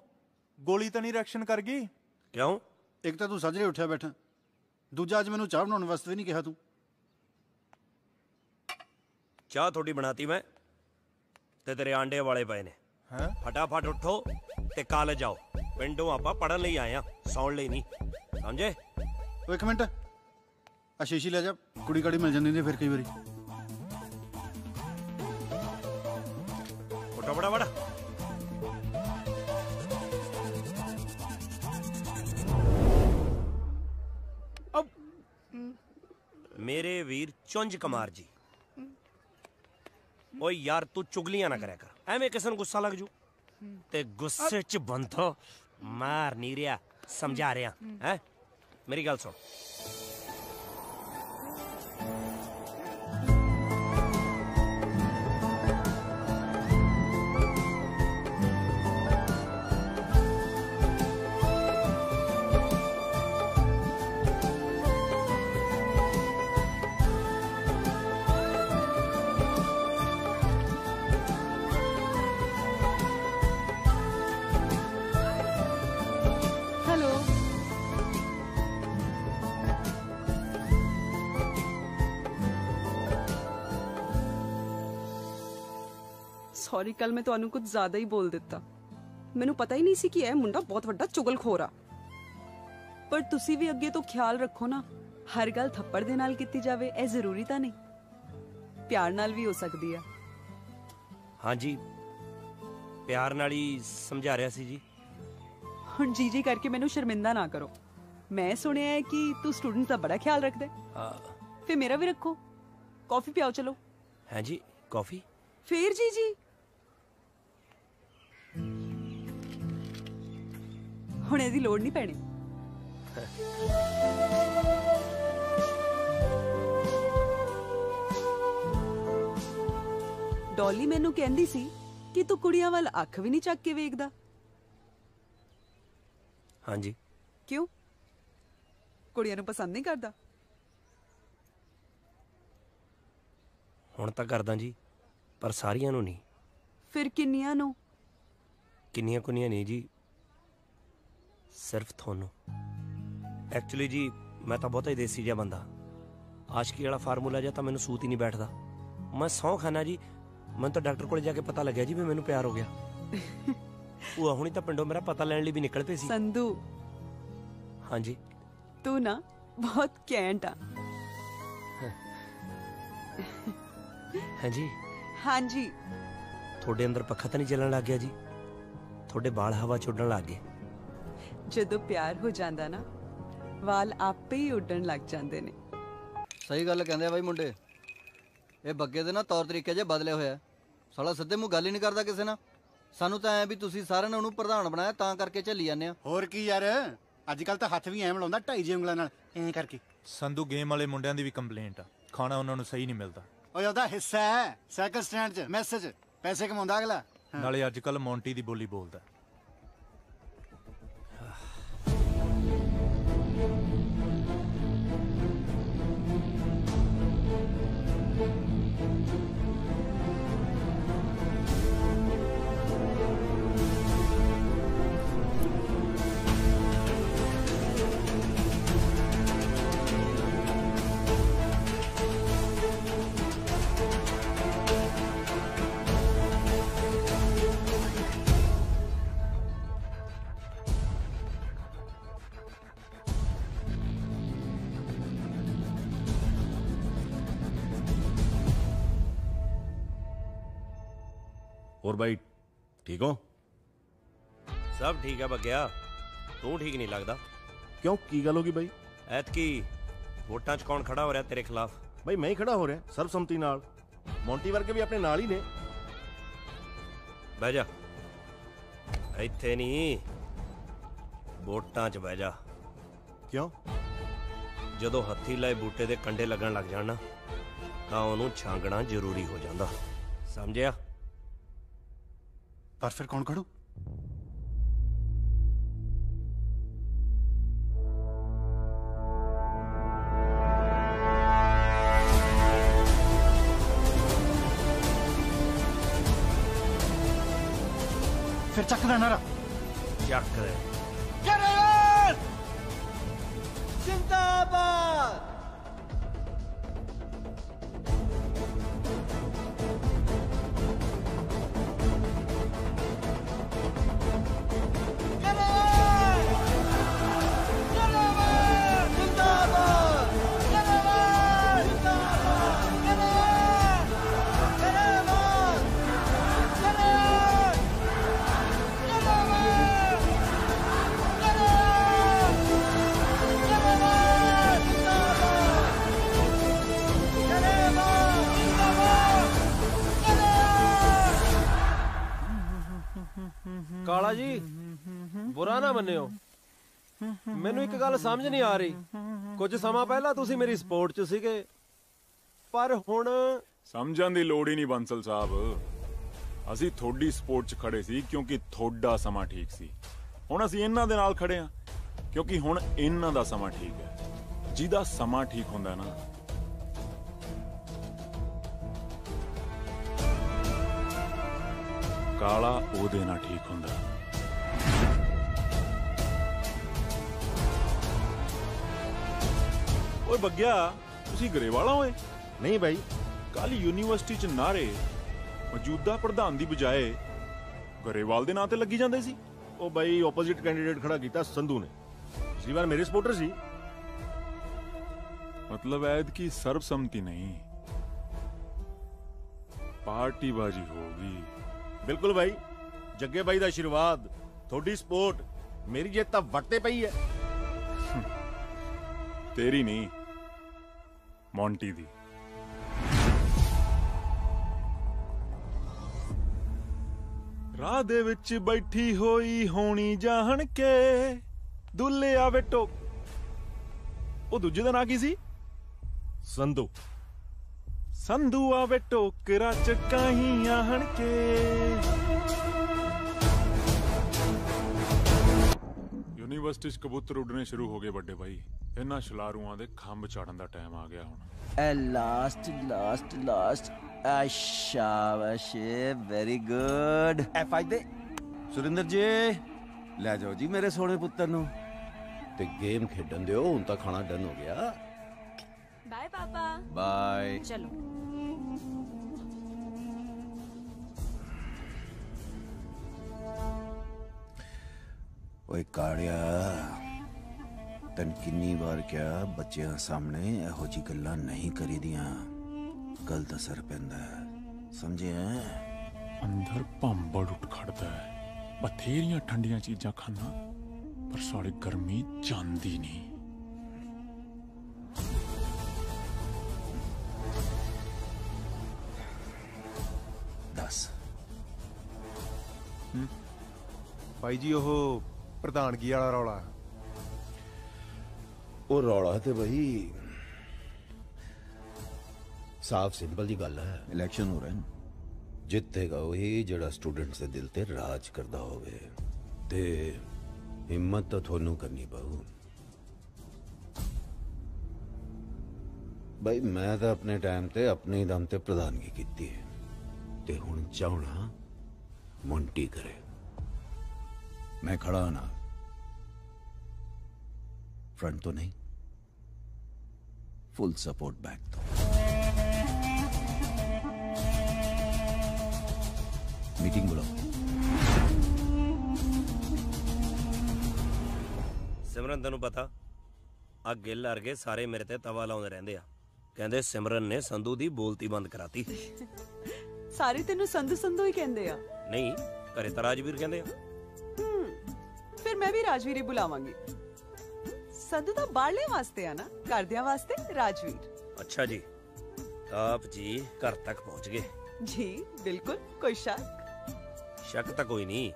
ਗੋਲੀ ਤਾਂ ਨਹੀਂ ਰਿਐਕਸ਼ਨ ਕਰ ਗਈ? ਕਿਉਂ? ਇੱਕ ਤਾਂ ਤੂੰ ਸਾਜਰੇ ਉੱਠਿਆ ਬੈਠਾ, ਦੂਜਾ ਅੱਜ ਮੈਨੂੰ ਚਾਹ ਬਣਾਉਣ ਵਾਸਤੇ ਵੀ ਨਹੀਂ ਕਿਹਾ ਤੂੰ। ਚਾਹ ਥੋੜੀ ਬਣਾਤੀ ਮੈਂ, ਤੇ ਤੇਰੇ ਆਂਡੇ ਵਾਲੇ ਪਏ ਨੇ। ਫਟਾਫਟ ਉੱਠੋ ਤੇ ਕਾਲਜ ਜਾਓ। ਪਿੰਡੋਂ ਆਪਾਂ ਪੜਨ ਲਈ ਆਏ ਆ, ਸੌਣ ਲਈ ਨਹੀਂ, ਸਮਝੇ? ਉਹ ਇੱਕ ਮਿੰਟ, ਆ ਸ਼ੀਸ਼ੀ ਲੈ ਜਾ, ਕੁੜੀ ਕਾੜੀ ਮਿਲ ਜਾਂਦੀ ਹੁੰਦੀ ਫਿਰ ਕਈ ਵਾਰੀ। ਉੱਠੋ ਫਟਾਫਟ। ਮੇਰੇ ਵੀਰ ਚੁੰਝ ਕੁਮਾਰ ਜੀ, ਓਏ ਯਾਰ ਤੂੰ ਚੁਗਲੀਆਂ ਨਾ ਕਰਿਆ ਕਰ, ਐਵੇਂ ਕਿਸੇ ਨੂੰ ਗੁੱਸਾ ਲੱਗ ਜੂ। ਤੇ ਗੁੱਸੇ 'ਚ ਬੰਦੋ ਮਾਰ ਨਹੀਂ ਰਿਹਾ, ਸਮਝਾ ਰਿਹਾ ਹੈ। ਮੇਰੀ ਗੱਲ ਸੁਣ, ਸੌਰੀ, ਕੱਲ ਮੈਂ ਤੁਹਾਨੂੰ ਕੁਝ ਜ਼ਿਆਦਾ ਹੀ ਬੋਲ ਦਿੱਤਾ। ਮੈਨੂੰ ਪਤਾ ਹੀ ਨਹੀਂ ਸੀ ਕਿ ਇਹ ਮੁੰਡਾ ਬਹੁਤ ਵੱਡਾ ਚੁਗਲਖੋਰ ਆ। ਪਰ ਤੁਸੀਂ ਵੀ ਅੱਗੇ ਤੋਂ ਖਿਆਲ ਰੱਖੋ ਨਾ, ਹਰ ਗੱਲ ਥੱਪੜ ਦੇ ਨਾਲ ਕੀਤੀ ਜਾਵੇ ਇਹ ਜ਼ਰੂਰੀ ਤਾਂ ਨਹੀਂ, ਪਿਆਰ ਨਾਲ ਵੀ ਹੋ ਸਕਦੀ ਆ। ਹਾਂਜੀ ਪਿਆਰ ਨਾਲ ਹੀ ਸਮਝਾ ਰਿਹਾ ਸੀ ਜੀ। ਹੁਣ ਜੀ ਕਰਕੇ ਮੈਨੂੰ ਸ਼ਰਮਿੰਦਾ ਨਾ ਕਰੋ। ਮੈਂ ਸੁਣਿਆ ਹੈ ਕਿ ਤੂੰ ਸਟੂਡੈਂਟ ਦਾ ਬੜਾ ਖਿਆਲ ਰੱਖਦਾ ਹੈ, ਫਿਰ ਮੇਰਾ ਵੀ ਰੱਖੋ। ਕਾਫੀ ਪਿਆਓ ਚਲੋ। ਹੈ ਜੀ ਕਾਫੀ? ਫੇਰ ਜੀ ਹੁਣ ਇਹਦੀ ਲੋੜ ਨਹੀਂ ਪੈਣੀ। ਡੋਲੀ ਮੈਨੂੰ ਕਹਿੰਦੀ ਸੀ ਕਿ ਤੂੰ ਕੁੜੀਆਂ ਵੱਲ ਅੱਖ ਵੀ ਨਹੀਂ ਚੱਕ ਕੇ ਵੇਖਦਾ। ਹਾਂਜੀ। ਕਿਉਂ? ਕੁੜੀਆਂ ਨੂੰ ਪਸੰਦ ਨਹੀਂ ਕਰਦਾ? ਹੁਣ ਤਾਂ ਕਰਦਾ ਜੀ, ਪਰ ਸਾਰੀਆਂ ਨੂੰ ਨਹੀਂ। ਫਿਰ ਕਿੰਨੀਆਂ ਨੂੰ? ਕਿੰਨੀਆਂ ਕੁਨੀਆਂ ਨਹੀਂ ਜੀ, ਸਿਰਫ ਤੁਹਾਨੂੰ। ਐਕਚੁਅਲੀ ਜੀ ਮੈਂ ਤਾਂ ਬਹੁਤਾ ਹੀ ਦੇਸੀ ਜਿਹਾ ਬੰਦਾ, ਆਸ਼ਕੀ ਵਾਲਾ ਫਾਰਮੂਲਾ ਜਿਹਾ ਤਾਂ ਮੈਨੂੰ ਸੂਤ ਹੀ ਨਹੀਂ ਬੈਠਦਾ। ਮੈਂ ਸਹੁੰ ਖਾਨਾ ਜੀ, ਮੈਨੂੰ ਤਾਂ ਡਾਕਟਰ ਕੋਲ ਜਾ ਕੇ ਪਤਾ ਲੱਗਿਆ ਜੀ ਵੀ ਮੈਨੂੰ ਪਿਆਰ ਹੋ ਗਿਆ। ਉਹ ਹੁਣੀ ਤਾਂ ਪਿੰਡੋਂ ਮੇਰਾ ਪਤਾ ਲੈਣ ਲਈ ਵੀ ਨਿਕਲ ਪਏ ਸੀ। ਸੰਧੂ। ਹਾਂਜੀ। ਤੂੰ ਨਾ ਬਹੁਤ ਕੈਂਟ ਆ। ਹਾਂਜੀ। ਹਾਂਜੀ। ਤੁਹਾਡੇ ਅੰਦਰ ਪੱਖਾ ਤਾਂ ਨਹੀਂ ਚੱਲਣ ਲੱਗ ਗਿਆ ਜੀ? ਤੁਹਾਡੇ ਵਾਲ ਹਵਾ ਚ ਉੱਡਣ ਲੱਗ ਗਏ। ਜਦੋਂ ਪਿਆਰ ਹੋ ਜਾਂਦਾ ਨਾ ਵਾਲ ਆਪੇ ਹੀ ਉੱਡਣ ਲੱਗ ਜਾਂਦੇ ਨੇ। ਸਹੀ ਗੱਲ ਕਹਿੰਦੇ ਆ ਬਾਈ ਮੁੰਡੇ, ਇਹ ਬੱਗੇ ਦੇ ਨਾ ਤੌਰ ਤਰੀਕੇ ਜੇ ਬਦਲੇ ਹੋਇਆ। ਸਾਲਾ ਸਿੱਧੇ ਮੂੰਹ ਗੱਲ ਹੀ ਨਹੀਂ ਕਰਦਾ ਕਿਸੇ ਨਾਲ। ਸਾਨੂੰ ਤਾਂ ਐ ਵੀ ਤੁਸੀਂ ਸਾਰਿਆਂ ਨੇ ਉਹਨੂੰ ਪ੍ਰਧਾਨ ਬਣਾਇਆ ਤਾਂ ਕਰਕੇ ਝੱਲੀ ਜਾਂਦੇ ਆ। ਹੋਰ ਕੀ ਯਾਰ, ਅੱਜ ਕੱਲ ਤਾਂ ਹੱਥ ਵੀ ਐਂ ਮਿਲਾਉਂਦਾ 2.5 ਉਂਗਲਾਂ ਨਾਲ ਐਂ ਕਰਕੇ। ਸੰਧੂ ਗੇਮ ਵਾਲੇ ਮੁੰਡਿਆਂ ਦੀ ਵੀ ਕੰਪਲੇਂਟ ਆ, ਖਾਣਾ ਉਹਨਾਂ ਨੂੰ ਸਹੀ ਨਹੀਂ ਮਿਲਦਾ। ਓਏ ਉਹਦਾ ਹਿੱਸਾ ਹੈ ਸਾਈਕਲ ਸਟੈਂਡ 'ਚ ਮੈਸੇਜ, ਪੈਸੇ ਕਮਾਉਂਦਾ ਅਗਲਾ। ਨਾਲੇ ਅੱਜ ਕੱਲ ਮੌਂਟੀ ਦੀ ਬੋਲੀ ਬੋਲਦਾ। और भाई ठीक हो? सब ठीक है बग्या, तू ठीक नहीं लगता। क्यों की गल होगी भाई? ऐतकी वोटां च कौन खड़ा हो रहा तेरे खिलाफ? भाई मैं ही खड़ा हो रहा सर्वसम्मति नाल। मोंटी वर्गे भी अपने नाल ही ने। बह जा, इत्थे नहीं वोटां च बह जा। क्यों? जदों हत्थी लाए बूटे दे कंडे लगन लग जाण तां ओनू छांगना जरूरी हो जांदा, समझिया? पर फिर कौन खड़ू? फिर चक दे नारा। चक दे। जिंदाबाद। ਕਾਲਾ ਜੀ ਬੁਰਾ ਨਾ ਮੰਨਿਓ, ਮੈਨੂੰ ਇੱਕ ਗੱਲ ਸਮਝ ਨਹੀਂ ਆ ਰਹੀ। ਕੁਝ ਸਮਾਂ ਪਹਿਲਾਂ ਤੁਸੀਂ ਮੇਰੀ ਸਪੋਰਟ 'ਚ ਸੀਗੇ, ਪਰ ਹੁਣ ਸਮਝਣ ਦੀ ਲੋੜ ਹੀ ਨਹੀਂ ਬੰਸਲ ਸਾਹਿਬ। ਅਸੀਂ ਤੁਹਾਡੀ ਸਪੋਰਟ 'ਚ ਖੜੇ ਸੀ ਕਿਉਂਕਿ ਤੁਹਾਡਾ ਸਮਾਂ ਠੀਕ ਸੀ। ਹੁਣ ਅਸੀਂ ਇਹਨਾਂ ਦੇ ਨਾਲ ਖੜੇ ਹਾਂ ਕਿਉਂਕਿ ਹੁਣ ਇਹਨਾਂ ਦਾ ਸਮਾਂ ਠੀਕ ਹੈ। ਜਿਹਦਾ ਸਮਾਂ ਠੀਕ ਹੁੰਦਾ ਨਾ, ਕਾਲਾ ਉਹਦੇ ਨਾਲ ਠੀਕ ਹੁੰਦਾ। ਓਏ ਬੱਗਿਆ, ਤੁਸੀਂ ਗਰੇਵਾਲਾ ਹੋਏ? नहीं भाई, ਕੱਲ ਯੂਨੀਵਰਸਿਟੀ 'ਚ ਨਾਰੇ ਮੌਜੂਦਾ ਪ੍ਰਧਾਨ ਦੀ ਬਜਾਏ ਗਰੇਵਾਲ ਦੇ ਨਾਂ ਤੇ ਲੱਗੀ ਜਾਂਦੇ ਸੀ। ਉਹ ਬਾਈ ਆਪੋਜ਼ਿਟ ਕੈਂਡੀਡੇਟ ਖੜਾ ਕੀਤਾ ਸੰਧੂ ਨੇ। ਪਿਛਲੀ ਵਾਰ ਮੇਰੇ ਸਪੋਰਟਰ ਸੀ। मतलब ऐद की सर्वसम्मति नहीं, पार्टीबाजी होगी। बिल्कुल भाई, जग्गे भाई दा आशीर्वाद, थोड़ी सपोर्ट, मेरी जित तां वट ते पई है। तेरी नहीं, मोंटी दी। राह दे विच बैठी होई होनी जाहन के दुल्ले आवे टोक। ओ दूजे दा नां की सी? संधू। संधू आवे टोकरा चकाही आहन के। यूनिवर्सिटी च कबूतर उड़ने शुरू हो गए बड़े भाई। इन्हां छलारूआं दे खंभ चाड़न दा टाइम आ गया हुण। लास्ट लास्ट लास्ट शाबाश, वेरी गुड। फायदे सुरिंदर जी ले जाओ जी मेरे सोने पुत्र नु ते गेम खेडन दियो। हुण तां खाना डन हो गया। बाय पापा। बाय। चलो ओए काड़िया, तन किन्नी बार क्या बच्चों सामने एहो जी गल्लां नहीं करी दियां, गलत असर पैंदा है, समझे? अंदर भंबड़ उठ खड़दा है। ਬਥੇਰੀਆਂ ਠੰਡੀਆਂ ਚੀਜ਼ਾਂ ਖਾਣਾ ਪਰ ਸਾਡੀ ਗਰਮੀ ਜਾਂਦੀ ਨਹੀਂ। ਦੱਸ ਭਾਈ ਜੀ ਉਹ ਪ੍ਰਧਾਨਗੀ ਵਾਲਾ ਰੌਲਾ, ਉਹ ਰੌਲਾ ਤੇ ਬਈ ਸਾਫ ਸਿੰਪਲ ਜੀ ਗੱਲ ਹੈ। ਇਲੈਕਸ਼ਨ ਹੋ ਰਹੇ ਨੇ, ਜਿੱਤੇਗਾ ਉਹੀ ਜਿਹੜਾ ਸਟੂਡੈਂਟਸ ਦੇ ਦਿਲ ਤੇ ਰਾਜ ਕਰਦਾ ਹੋਵੇ, ਤੇ ਹਿੰਮਤ ਤਾਂ ਤੁਹਾਨੂੰ ਕਰਨੀ ਪਊ। ਬਈ ਮੈਂ ਤਾਂ ਆਪਣੇ ਟਾਈਮ ਤੇ ਆਪਣੇ ਦਮ ਤੇ ਪ੍ਰਧਾਨਗੀ ਕੀਤੀ ਹੈ, ਤੇ ਹੁਣ ਚਾਹਣਾ ਮੌਂਟੀ ਕਰੇ। ਮੈਂ ਖੜਾ ਨਾ, फ्रंट तो नहीं, फुल सपोर्ट बैक तो। मीटिंग बुलाओ। ਸਿਮਰਨ ਤੈਨੂੰ ਪਤਾ ਆ ਗਿੱਲ ਵਰਗੇ ਸਾਰੇ ਮੇਰੇ ਤੇ ਤਵਾ ਲਾਉਂਦੇ ਰਹਿੰਦੇ ਆ, ਕਹਿੰਦੇ ਸਿਮਰਨ ਨੇ ਸੰਧੂ ਦੀ ਬੋਲਤੀ ਬੰਦ ਕਰਾਤੀ। ਸਾਰੇ ਤੈਨੂੰ ਸੰਧੂ ਸੰਧੂ ਹੀ ਕਹਿੰਦੇ ਆ? ਨਹੀਂ, ਘਰੇ ਤਾਂ ਰਾਜਵੀਰ ਕਹਿੰਦੇ ਆ। ਫਿਰ ਮੈਂ ਵੀ ਰਾਜਵੀਰ ਹੀ ਬੁਲਾਵਾਂਗੀ। ਸੰਧੂ ਤਾਂ ਬਾਹਰਲੇ ਵਾਸਤੇ ਆ ਨਾ, ਘਰਦਿਆਂ ਵਾਸਤੇ ਰਾਜਵੀਰ। ਅੱਛਾ ਜੀ, ਆਪ ਜੀ ਘਰ ਤੱਕ ਪਹੁੰਚ ਗਏ? ਜੀ ਬਿਲਕੁਲ, ਕੋਈ ਸ਼ੱਕ ਤਾਂ ਕੋਈ ਨਹੀਂ,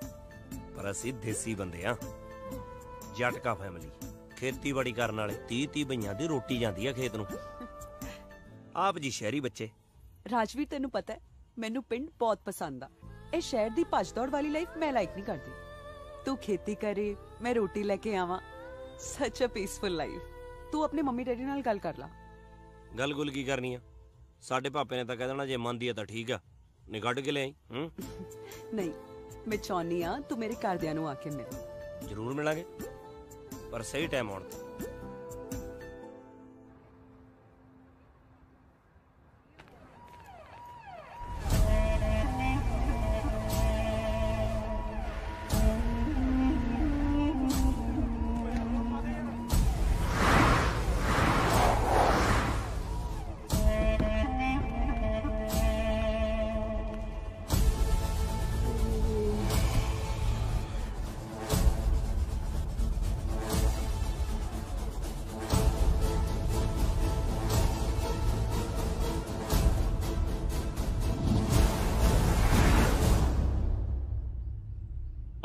ਪਰ ਅਸੀਂ ਦੇਸੀ ਬੰਦੇ ਆ, ਜਟਕਾ ਫੈਮਿਲੀ, ਖੇਤੀਬਾੜੀ ਕਰਨ ਵਾਲੇ। 30-30 ਬਈਆਂ ਦੀ ਰੋਟੀ ਜਾਂਦੀ ਆ ਖੇਤ ਨੂੰ। ਆਪ ਜੀ ਸ਼ਹਿਰੀ ਬੱਚੇ। ਰਾਜਵੀਰ ਤੈਨੂੰ ਪਤਾ ਹੈ ਮੈਨੂੰ ਪਿੰਡ ਬਹੁਤ ਪਸੰਦ ਆ। ਇਹ ਸ਼ਹਿਰ ਦੀ ਭੱਜ-ਦੌੜ ਵਾਲੀ ਲਾਈਫ ਮੈਂ ਲਾਈਕ ਨਹੀਂ ਕਰਦੀ। ਤੂੰ ਖੇਤੀ ਕਰੇ, ਮੈਂ ਰੋਟੀ ਲੈ ਕੇ ਆਵਾਂ, ਸੱਚ ਅ ਪੀਸਫੁਲ ਲਾਈਫ। ਤੂੰ ਆਪਣੇ ਮੰਮੀ ਡੈਡੀ ਨਾਲ ਗੱਲ ਕਰ ਲਾ। ਗੱਲ ਗੁੱਲ ਕੀ ਕਰਨੀ ਆ? ਸਾਡੇ ਪਾਪੇ ਨੇ ਤਾਂ ਕਹਿ ਦੇਣਾ ਜੇ ਮੰਨਦੀ ਆ ਤਾਂ ਠੀਕ ਆ, ਨਹੀਂ ਕੱਢ ਕੇ ਲਿਆਈ। ਨਹੀਂ, ਮੈਂ ਚਾਹੁੰਦੀ ਆ ਤੂੰ ਮੇਰੇ ਘਰਦਿਆਂ ਨੂੰ ਆ ਕੇ ਮਿਲ। ਜ਼ਰੂਰ ਮਿਲਾਂਗੇ, ਪਰ ਸਹੀ ਟਾਈਮ ਆਉਣ ਤੇ।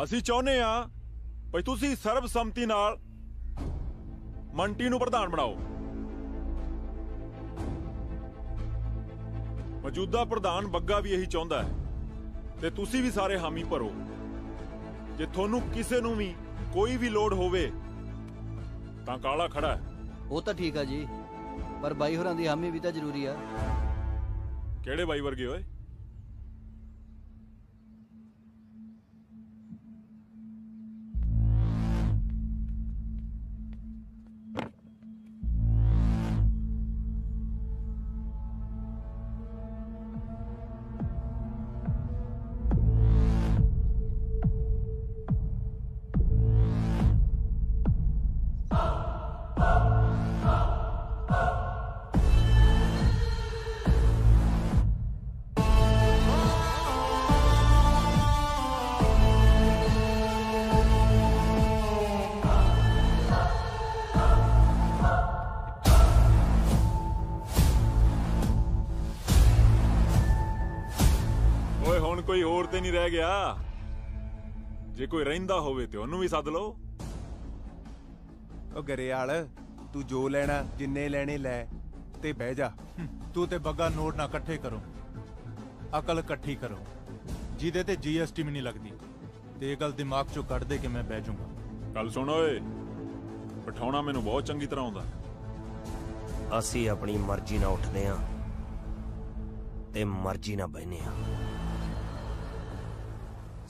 ਅਸੀਂ ਚਾਹੁੰਦੇ ਆ ਭਈ ਤੁਸੀਂ ਸਰਬਸੰਮਤੀ ਨਾਲ ਮੰਟੀ ਨੂੰ ਪ੍ਰਧਾਨ ਬਣਾਓ। ਮੌਜੂਦਾ ਪ੍ਰਧਾਨ ਬੱਗਾ ਵੀ ਇਹੀ ਚਾਹੁੰਦਾ ਹੈ, ਤੇ ਤੁਸੀਂ ਵੀ ਸਾਰੇ ਹਾਮੀ ਭਰੋ। ਜੇ ਤੁਹਾਨੂੰ ਕਿਸੇ ਨੂੰ ਵੀ ਕੋਈ ਵੀ ਲੋੜ ਹੋਵੇ ਤਾਂ ਕਾਲਾ ਖੜਾ ਹੈ। ਉਹ ਤਾਂ ਠੀਕ ਆ ਜੀ, ਪਰ ਬਾਈ ਹੋਰਾਂ ਦੀ ਹਾਮੀ ਵੀ ਤਾਂ ਜ਼ਰੂਰੀ ਆ। ਕਿਹੜੇ ਬਾਈ ਵਰਗੇ ਓਏ? ਕੋਈ ਹੋਰ ਤੇ ਨਹੀਂ ਰਹਿ ਗਿਆ। ਜੇ ਕੋਈ ਰਹਿੰਦਾ ਹੋਵੇ ਤੇ ਉਹਨੂੰ ਵੀ ਸੱਦ ਲਓ। ਉਹ ਗਰੇਵਾਲ, ਤੂੰ ਜੋ ਲੈਣਾ, ਜਿੰਨੇ ਲੈਣੇ ਲੈ ਤੇ ਬਹਿ ਜਾ। ਤੂੰ ਤੇ ਬੱਗਾ ਨੋਟ ਨਾ ਇਕੱਠੇ ਕਰੋ, ਅਕਲ ਇਕੱਠੀ ਕਰੋ, ਜਿਹਦੇ ਤੇ GST ਵੀ ਨਹੀਂ ਲੱਗਦੀ। ਤੇ ਇਹ ਗੱਲ ਦਿਮਾਗ ਚੋਂ ਕੱਢ ਦੇ ਕਿ ਮੈਂ ਬਹਿ ਜਾਊਂਗਾ। ਗੱਲ ਸੁਣ ਓਏ, ਬਿਠਾਉਣਾ ਮੈਨੂੰ ਬਹੁਤ ਚੰਗੀ ਤਰ੍ਹਾਂ ਆਉਂਦਾ। ਅਸੀਂ ਆਪਣੀ ਮਰਜ਼ੀ ਨਾਲ ਉੱਠਦੇ ਆਂ ਤੇ ਮਰਜ਼ੀ ਨਾਲ ਬਹਿਨੇ ਆਂ।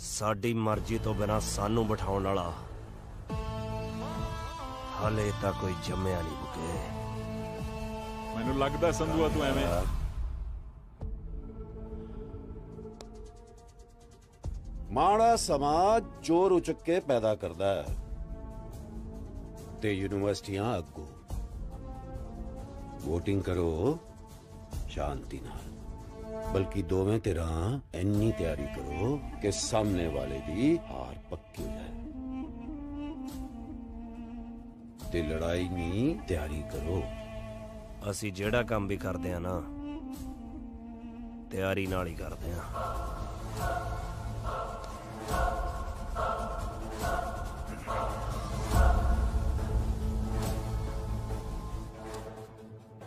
ਸਾਡੀ ਮਰਜ਼ੀ ਤੋਂ ਬਿਨਾਂ ਸਾਨੂੰ ਬਿਠਾਉਣ ਵਾਲਾ ਹਾਲੇ ਤਾਂ ਕੋਈ ਜੰਮਿਆ ਨਹੀਂ ਬੁਕੇ। ਮੈਨੂੰ ਲੱਗਦਾ ਸੰਧੂਆ ਤੂੰ ਐਵੇਂ ਮਾੜਾ ਸਮਾਜ ਚੋਰ ਉਚਕ ਕੇ ਪੈਦਾ ਕਰਦਾ ਹੈ ਤੇ ਯੂਨੀਵਰਸਿਟੀਆਂ ਅੱਗੋਂ। ਵੋਟਿੰਗ ਕਰੋ ਸ਼ਾਂਤੀ ਨਾਲ। बल्कि दोवें धिरां इन्नी तैयारी करो कि सामने वाले दी हार पक्की हो जाए। ते लड़ाई नहीं, तैयारी करो। ਅਸੀਂ ਜਿਹੜਾ ਕੰਮ ਵੀ ਕਰਦੇ ਆ ਨਾ ਤਿਆਰੀ ਨਾਲ ਹੀ ਕਰਦੇ ਆ।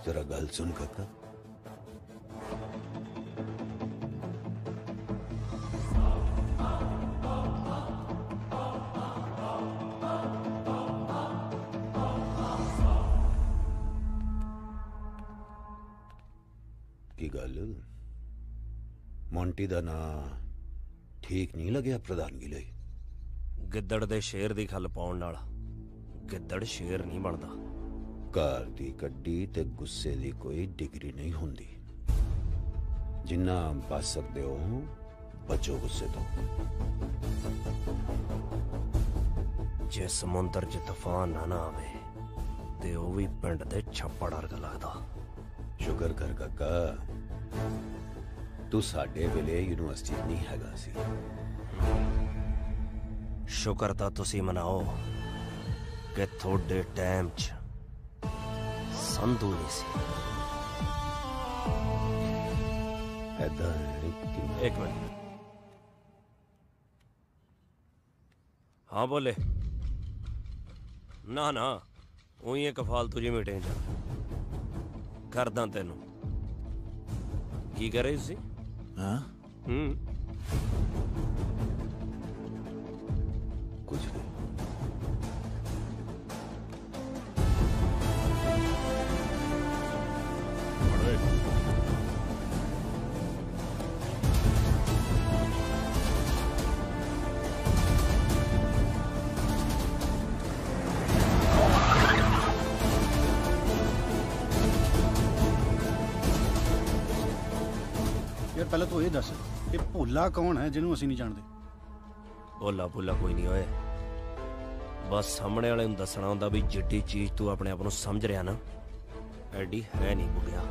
जरा गल सुन काका। की गल मोंटी दा ना ठीक नहीं लग्या प्रधानगी ਲਈ? ਗਿੱਦੜ ਦੇ ਸ਼ੇਰ ਦੀ ਖੱਲ ਪਾਉਣ ਨਾਲ ਗਿੱਦੜ ਸ਼ੇਰ ਨਹੀਂ ਬਣਦਾ। ਘਰ ਦੀ ਕੱਢੀ ਤੇ ਗੁੱਸੇ ਦੀ ਕੋਈ ਡਿਗਰੀ ਨਹੀਂ ਹੁੰਦੀ। ਜਿੰਨਾ ਬਚ ਸਕਦੇ ਹੋ ਬਚੋ ਗੁੱਸੇ ਤੋਂ। ਜੇ ਸਮੁੰਦਰ 'ਚ ਤੂਫਾਨ ਨਾ ਆਵੇ ਤੇ ਉਹ ਵੀ ਪਿੰਡ ਦੇ ਛੱਪੜ ਵਰਗਾ ਲੱਗਦਾ। ਸ਼ੁਕਰ ਕਰ ਕਾਕਾ, ਤੂੰ ਸਾਡੇ ਵੇਲੇ ਯੂਨੀਵਰਸਿਟੀ ਨਹੀਂ ਹੈਗਾ ਸੀ। ਸ਼ੁਕਰ ਤਾਂ ਤੁਸੀਂ ਮਨਾਓ ਕਿ ਤੁਹਾਡੇ ਟਾਈਮ 'ਚ ਸੰਧੂ ਨਹੀਂ ਸੀ। ਐਦਾਂ ਹੈ ਕਿ ਇੱਕ ਮਿੰਟ। ਹਾਂ ਬੋਲੇ। ਨਾ ਨਾ ਉਹੀ ਇੱਕ ਫਾਲਤੂ ਜਿਹੀ ਮੀਟਿੰਗ 'ਚ ਕਰਦਾ ਤੈਨੂੰ। ਕੀ ਕਰ ਰਹੀ ਸੀ? ਹਾਂ ਕੁਝ ਨਹੀਂ। ਯਾਰ ਪਹਿਲਾਂ ਤੂੰ ਇਹ ਦੱਸ, ਇਹ ਭੋਲਾ ਕੌਣ ਹੈ ਜਿਹਨੂੰ ਅਸੀਂ ਨਹੀਂ ਜਾਣਦੇ? ਭੋਲਾ ਭੋਲਾ ਕੋਈ ਨਹੀਂ ਓਏ। ਬਸ ਸਾਹਮਣੇ ਵਾਲੇ ਨੂੰ ਦੱਸਣਾ ਹੁੰਦਾ ਵੀ ਜਿੱਡੀ ਚੀਜ਼ ਤੂੰ ਆਪਣੇ ਆਪ ਨੂੰ ਸਮਝ ਰਿਹਾ ਨਾ ਐਡੀ ਹੈ ਨਹੀਂ ਬੁੱਢਿਆ।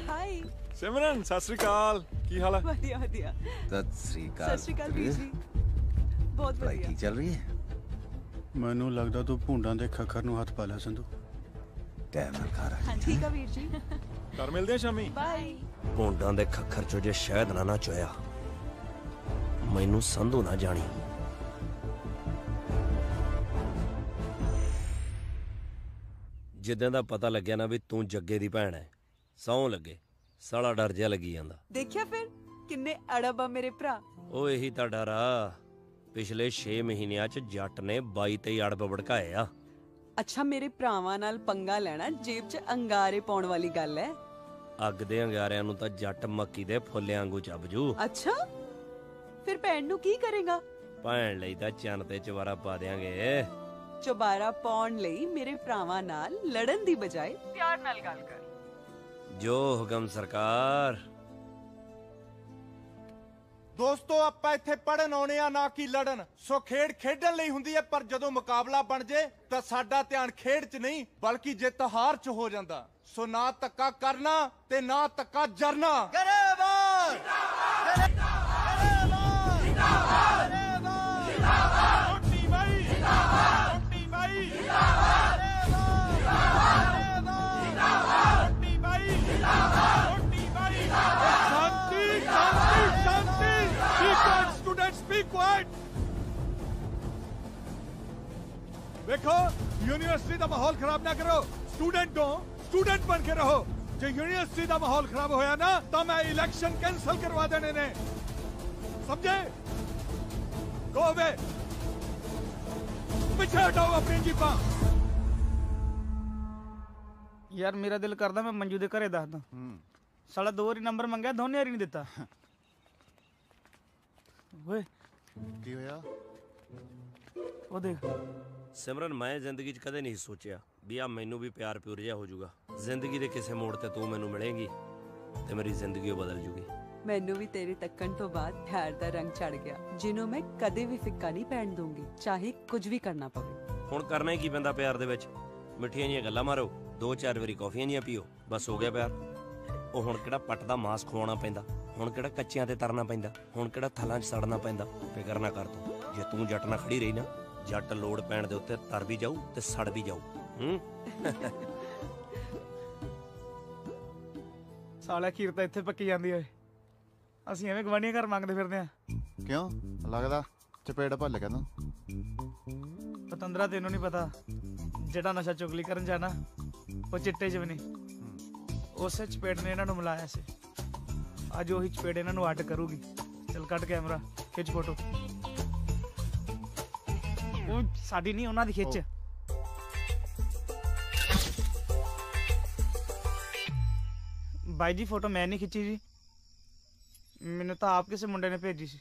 ਹਾਈ ਸਿਮਰਨ ਸਤਿ ਸ੍ਰੀ ਅਕਾਲ, ਕੀ ਹਾਲ ਹੈ? ਵਧੀਆ ਵਧੀਆ। ਸਤਿ ਸ੍ਰੀ ਅਕਾਲ। ਸਤਿ ਸ੍ਰੀ ਅਕਾਲ ਵੀਰ ਜੀ। ਬਹੁਤ ਪੜ੍ਹਾਈ ਵਧੀਆ। ਕੀ ਚੱਲ ਰਹੀ ਹੈ? ਮੈਨੂੰ ਲੱਗਦਾ ਤੂੰ ਭੁੰਡਾਂ ਦੇ ਖੱਖਰ ਨੂੰ ਹੱਥ ਪਾ ਲਿਆ ਸੰਧੂ। ਟਾਈਮ ਨਾਲ ਖਾ ਹਾਂ ਠੀਕ ਆ ਵੀਰ ਜੀ। ਕਰ ਮਿਲਦੇ ਆ ਸ਼ਾਮੀ। ਬਾਏ। ਭੋਂਡਾਂ ਦੇ ਖੱਖਰ ਚੋਂ ਜੇ ਸ਼ਹਿਦ ਨਾ ਚੋਇਆ ਮੈਨੂੰ ਸੰਧੂ ਨਾ ਜਾਣੀ। ਜਿੱਦਾਂ ਦਾ ਪਤਾ ਲੱਗਿਆ ਨਾ ਵੀ ਤੂੰ ਜੱਗੇ ਦੀ ਭੈਣ ਹੈ, ਸਹੁੰ ਲੱਗੇ ਸਾਲਾ ਡਰ ਜਿਹਾ ਲੱਗੀ ਜਾਂਦਾ। ਦੇਖਿਆ ਫਿਰ ਕਿੰਨੇ ਅੜਬ ਆ ਮੇਰੇ ਭਰਾ। ਉਹ ਇਹੀ ਤਾਂ ਡਰ ਆ। ਪਿਛਲੇ 6 ਮਹੀਨਿਆਂ 'ਚ ਜੱਟ ਨੇ 22-23 ਅੜਬ ਭੜਕਾਏ ਆ। ਅੱਛਾ ਮੇਰੇ ਭਰਾਵਾਂ ਨਾਲ ਪੰਗਾ ਲੈਣਾ ਜੇਬ 'ਚ ਅੰਗਾਰੇ ਪਾਉਣ ਵਾਲੀ ਗੱਲ ਹੈ। ਅੱਗ ਦੇ ਅੰਗਾਰਿਆਂ ਨੂੰ ਤਾਂ ਜੱਟ ਮੱਕੀ ਦੇ ਫੁੱਲਿਆਂ ਵਾਂਗੂ ਚੱਬਜੂ। ਅੱਛਾ ਫਿਰ ਭੈਣ ਨੂੰ ਕੀ ਕਰੇਗਾ? ਭੈਣ ਲਈ ਤਾਂ ਚੰਨ ਤੇ ਚਵਾਰਾ ਪਾ ਦਿਆਂਗੇ। ਚੁਬਾਰਾ ਪਾਉਣ ਲਈ ਮੇਰੇ ਭਰਾਵਾਂ ਨਾਲ ਲੜਨ ਦੀ ਬਜਾਏ ਪਿਆਰ ਨਾਲ ਗੱਲ ਕਰ। ਜੋ ਹੁਕਮ ਸਰਕਾਰ। ਦੋਸਤੋ ਆਪਾਂ ਇੱਥੇ ਪੜਨ ਆਉਣੇ ਆ ਨਾ ਕਿ ਲੜਨ। ਸੋ ਖੇਡ ਖੇਡਣ ਲਈ ਹੁੰਦੀ ਹੈ, ਪਰ ਜਦੋਂ ਮੁਕਾਬਲਾ ਬਣ ਜੇ ਤਾਂ ਸਾਡਾ ਧਿਆਨ ਖੇਡ 'ਚ ਨਹੀਂ ਬਲਕਿ ਜਿੱਤ ਹਾਰ 'ਚ ਹੋ ਜਾਂਦਾ। ਸੋ ਨਾ ਧੱਕਾ ਕਰਨਾ ਤੇ ਨਾ ਧੱਕਾ ਜਰਨਾ। ਗਰੇਵਾਲ ਗਰੇਵਾਲ ਜਿੰਦਾਬਾਦ ਜਿੰਦਾਬਾਦ ਰੋਟੀ ਬਾਈ ਜਿੰਦਾਬਾਦ ਰੋਟੀ ਬਾਈ ਜਿੰਦਾਬਾਦ ਗਰੇਵਾਲ ਜਿੰਦਾਬਾਦ ਰੋਟੀ ਬਾਈ ਜਿੰਦਾਬਾਦ ਰੋਟੀ ਬਾਈ ਸ਼ਾਂਤੀ ਸ਼ਾਂਤੀ ਸ਼ਾਂਤੀ। Be quiet, students, be quiet. देखो यूनिवर्सिटी का माहौल खराब ना करो। स्टूडेंट हो, स्टूडेंट बन के रहो। जो यूनिवर्सिटी का माहौल खराब होया ना तो मैं इलेक्शन कैंसिल करवा देने ने, समझे? गो अवे, पीछे हटाओ अपनी जीपा। ਯਾਰ ਮੇਰਾ ਦਿਲ ਕਰਦਾ ਮੈਂ ਮੰਜੂ ਦੇ ਘਰੇ ਦੱਸਦਾ। ਸਾਲਾ 2 ਵਾਰੀ ਨੰਬਰ ਮੰਗਿਆ, ਦੋਨੇ ਵਾਰੀ ਨਹੀਂ ਦਿੱਤਾ। ਓਏ ਕੀ ਹੋਇਆ? ਉਹ ਦੇਖ ਸਿਮਰਨ, ਮੈਂ ਜ਼ਿੰਦਗੀ 'ਚ ਕਦੇ ਨਹੀਂ ਸੋਚਿਆ ਵੀ ਆ ਮੈਨੂੰ ਵੀ ਪਿਆਰ ਪਿਉਰ ਜਿਹਾ ਹੋ ਜਾਊਗਾ। ਜ਼ਿੰਦਗੀ ਦੇ ਕਿਸੇ ਮੋੜ ਤੇ ਤੂੰ ਮੈਨੂੰ ਮਿਲੇਂਗੀ ਤੇ ਮੇਰੀ ਜ਼ਿੰਦਗੀ ਬਦਲ ਜੂਗੀ। ਮੈਨੂੰ ਵੀ ਤੇਰੇ ਤੱਕਣ ਤੋਂ ਬਾਅਦ ਪਿਆਰ ਦਾ ਰੰਗ ਚੜ ਗਿਆ, ਜਿਹਨੂੰ ਮੈਂ ਕਦੇ ਵੀ ਫਿੱਕਾ ਨਹੀਂ ਪੈਣ ਦੂੰਗੀ, ਚਾਹੇ ਕੁਝ ਵੀ ਕਰਨਾ ਪਵੇ। ਹੁਣ ਕਰਨਾ ਹੀ ਕੀ ਪੈਂਦਾ ਪਿਆਰ ਦੇ ਵਿੱਚ? ਮਿੱਠੀਆਂ ਜੀਆਂ ਗੱਲਾਂ ਮਾਰੋ, 2-4 ਵਾਰੀ ਕੌਫੀਆਂ ਜੀਆਂ ਪੀਓ, ਬਸ ਹੋ ਗਿਆ ਪਿਆਰ। ਉਹ ਹੁਣ ਕਿਹੜਾ ਪੱਟ ਦਾ ਮਾਸ ਖਵਾਉਣਾ ਪੈਂਦਾ, ਹੁਣ ਕਿਹੜਾ ਕੱਚਿਆਂ ਤੇ ਤਰਨਾ ਪੈਂਦਾ, ਹੁਣ ਕਿਹੜਾ ਥਲਾਂ 'ਚ ਸੜਨਾ ਪੈਂਦਾ। ਫਿਕਰ ਨਾ ਕਰ ਤੂੰ, ਜੇ ਤੂੰ ਜੱਟ ਨਾਲ ਖੜੀ ਰਹੀ ਨਾ, ਜੱਟ ਲੋੜ ਪੈਣ ਦੇ ਉੱਤੇ ਤਰ ਵੀ ਜਾਊ ਤੇ ਸੜ ਵੀ ਜਾਊ। ਸਾਲਿਆ ਖੀਰ ਤਾਂ ਇੱਥੇ ਪੱਕੀ ਜਾਂਦੀ ਓਏ, ਅਸੀਂ ਐਵੇਂ ਗਵਾਂਢੀਆਂ ਘਰ ਮੰਗਦੇ ਫਿਰਦੇ ਆ। ਕਿਉਂ ਲੱਗਦਾ ਚਪੇੜ ਭੱਲ ਗਿਆ ਤੂੰ? ਪਤੰਦਰਾ ਤੈਨੂੰ ਨਹੀਂ ਪਤਾ, ਜਿਹੜਾ ਨਸ਼ਾ ਚੁਗਲੀ ਕਰਨ ਜਾਣਾ ਉਹ ਚਿੱਟੇ 'ਚ ਵੀ ਨਹੀਂ। ਉਸੇ ਚਪੇੜ ਨੇ ਇਹਨਾਂ ਨੂੰ ਮਿਲਾਇਆ ਸੀ, ਅੱਜ ਉਹੀ ਚਪੇੜ ਇਹਨਾਂ ਨੂੰ ਅੱਡ ਕਰੂਗੀ। ਚੱਲ ਕੱਢ ਕੈਮਰਾ, ਖਿੱਚ ਫੋਟੋ। ਉਹ ਸਾਡੀ ਨਹੀਂ, ਉਹਨਾਂ ਦੀ ਖਿੱਚ। ਬਾਈ ਜੀ ਫੋਟੋ ਮੈਂ ਨਹੀਂ ਖਿੱਚੀ ਜੀ, ਮੈਨੂੰ ਤਾਂ ਆਪ ਕਿਸੇ ਮੁੰਡੇ ਨੇ ਭੇਜੀ ਸੀ।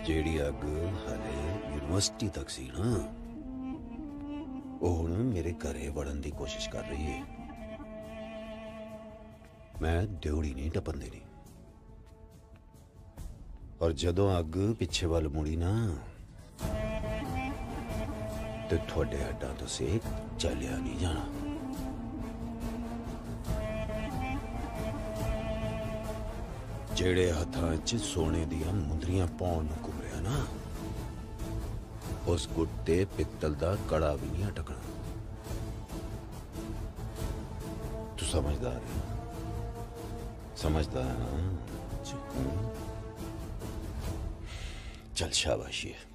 ਜਿਹੜੀ ਅੱਗ ਹਾਲੇ ਯੂਨੀਵਰਸਿਟੀ ਤੱਕ ਸੀ ਨਾ, ਉਹ ਹੁਣ ਮੇਰੇ ਘਰੇ ਵੜਨ ਦੀ ਕੋਸ਼ਿਸ਼ ਕਰ ਰਹੀ ਹੈ। ਮੈਂ ਡਿਉੜੀ ਨਹੀਂ ਟੱਪਣ ਦੇਣੀ, ਔਰ ਜਦੋਂ ਅੱਗ ਪਿੱਛੇ ਵੱਲ ਮੁੜੀ ਨਾ, ਤੇ ਤੁਹਾਡੇ ਹੱਡਾਂ ਤੋਂ ਸੇਕ ਚੱਲਿਆ ਨਹੀਂ ਜਾਣਾ। ਜਿਹੜੇ ਹੱਥਾਂ 'ਚ ਸੋਨੇ ਦੀਆਂ ਮੁੰਦਰੀਆਂ ਪਾਉਣ ਨੂੰ ਘੁੰਮ ਰਿਹਾ ਨਾ, ਉਸ ਗੁੱਟ ਤੇ ਪਿੱਤਲ ਦਾ ਕੜਾ ਵੀ ਨਹੀਂ ਅਟਕਣਾ। ਤੂੰ ਸਮਝਦਾਰ ਹੈ, समझता है ना? चल शाबाशी है।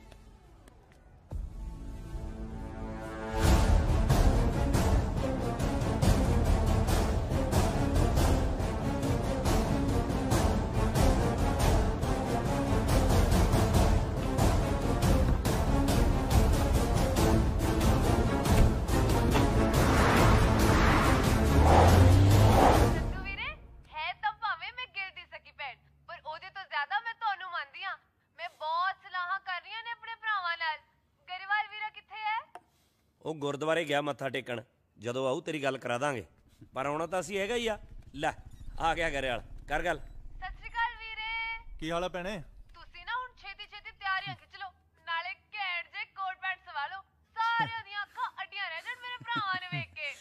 ਉਹ ਗੁਰਦੁਆਰੇ ਗਿਆ ਮੱਥਾ ਟੇਕਣ, ਜਦੋਂ ਆਊ ਤੇਰੀ ਗੱਲ ਕਰਾ ਦਾਂਗੇ, ਪਰ ਆਉਣਾ ਤਾਂ ਅਸੀਂ ਹੈਗਾ ਹੀ ਆ। ਲੈ ਆ ਗਿਆ ਘਰੇ ਵਾਲ, ਕਰ ਗੱਲ। ਸਤਿ ਸ਼੍ਰੀ ਅਕਾਲ ਵੀਰੇ। ਕੀ ਹਾਲ ਆ ਭੈਣੇ? ਤੁਸੀਂ ਨਾ ਹੁਣ ਛੇਤੀ ਛੇਤੀ ਤਿਆਰੀਆਂ ਖਿੱਚ ਲਓ, ਨਾਲੇ ਘੈਂਟ ਜੇ ਕੋਟ ਪੈਂਟ ਸਵਾ ਲਓ, ਸਾਰਿਆਂ ਦੀਆਂ ਅੱਖਾਂ ਅੱਡੀਆਂ ਰਹਿ ਜਾਣ ਮੇਰੇ ਭਰਾਵਾਂ ਨੂੰ ਵੇਖ ਕੇ।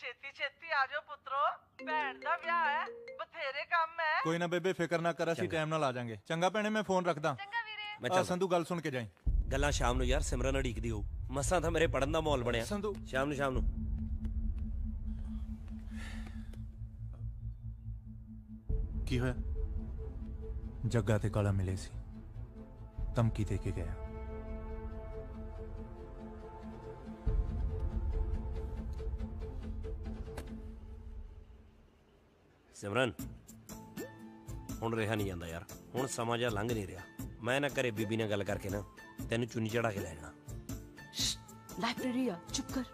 ਛੇਤੀ ਛੇਤੀ ਆ ਜਾਓ ਪੁੱਤਰੋ, ਭੈਣ ਦਾ ਵਿਆਹ ਹੈ, ਬਥੇਰੇ ਕੰਮ ਹੈ। ਕੋਈ ਨਾ ਬੇਬੇ, ਫਿਕਰ ਨਾ ਕਰ, ਅਸੀਂ ਟਾਈਮ ਨਾਲ ਆ ਜਾਾਂਗੇ। ਚੰਗਾ ਭੈਣੇ, ਮੈਂ ਫੋਨ ਰੱਖਦਾ। ਚੰਗਾ ਵੀਰੇ। ਮੈਂ ਸੰਧੂ ਗੱਲ ਸੁਣ ਕੇ ਜਾਈਂ। ਗੱਲਾਂ ਸ਼ਾਮ ਨੂੰ ਯਾਰ, ਸਿਮਰਨ ਅੜੀਕਦੀ ਹੋਊ। ਮਸਾਂ ਤਾਂ ਮੇਰੇ ਪੜਨ ਦਾ ਮਾਹੌਲ ਬਣਿਆ। ਸੰਧੂ ਸ਼ਾਮ ਨੂੰ ਕੀ ਹੋਇਆ? ਜੱਗਾ ਤੇ ਕਾਲਾ ਮਿਲੇ ਸੀ, ਧਮਕੀ ਦੇ ਕੇ ਗਿਆ। ਸਿਮਰਨ ਹੁਣ ਰਿਹਾ ਨਹੀਂ ਜਾਂਦਾ ਯਾਰ, ਹੁਣ ਸਮਾਂ ਜਿਹਾ ਲੰਘ ਨਹੀਂ ਰਿਹਾ। ਮੈਂ ਨਾ ਘਰੇ ਬੀਬੀ ਨਾਲ ਗੱਲ ਕਰਕੇ ਨਾ ਤੈਨੂੰ ਚੁੰਨੀ ਚੜਾ ਕੇ ਲੈ ਜਾਣਾ। ਲਾਇਬ੍ਰੇਰੀ ਆ, ਚੁੱਪ ਕਰ।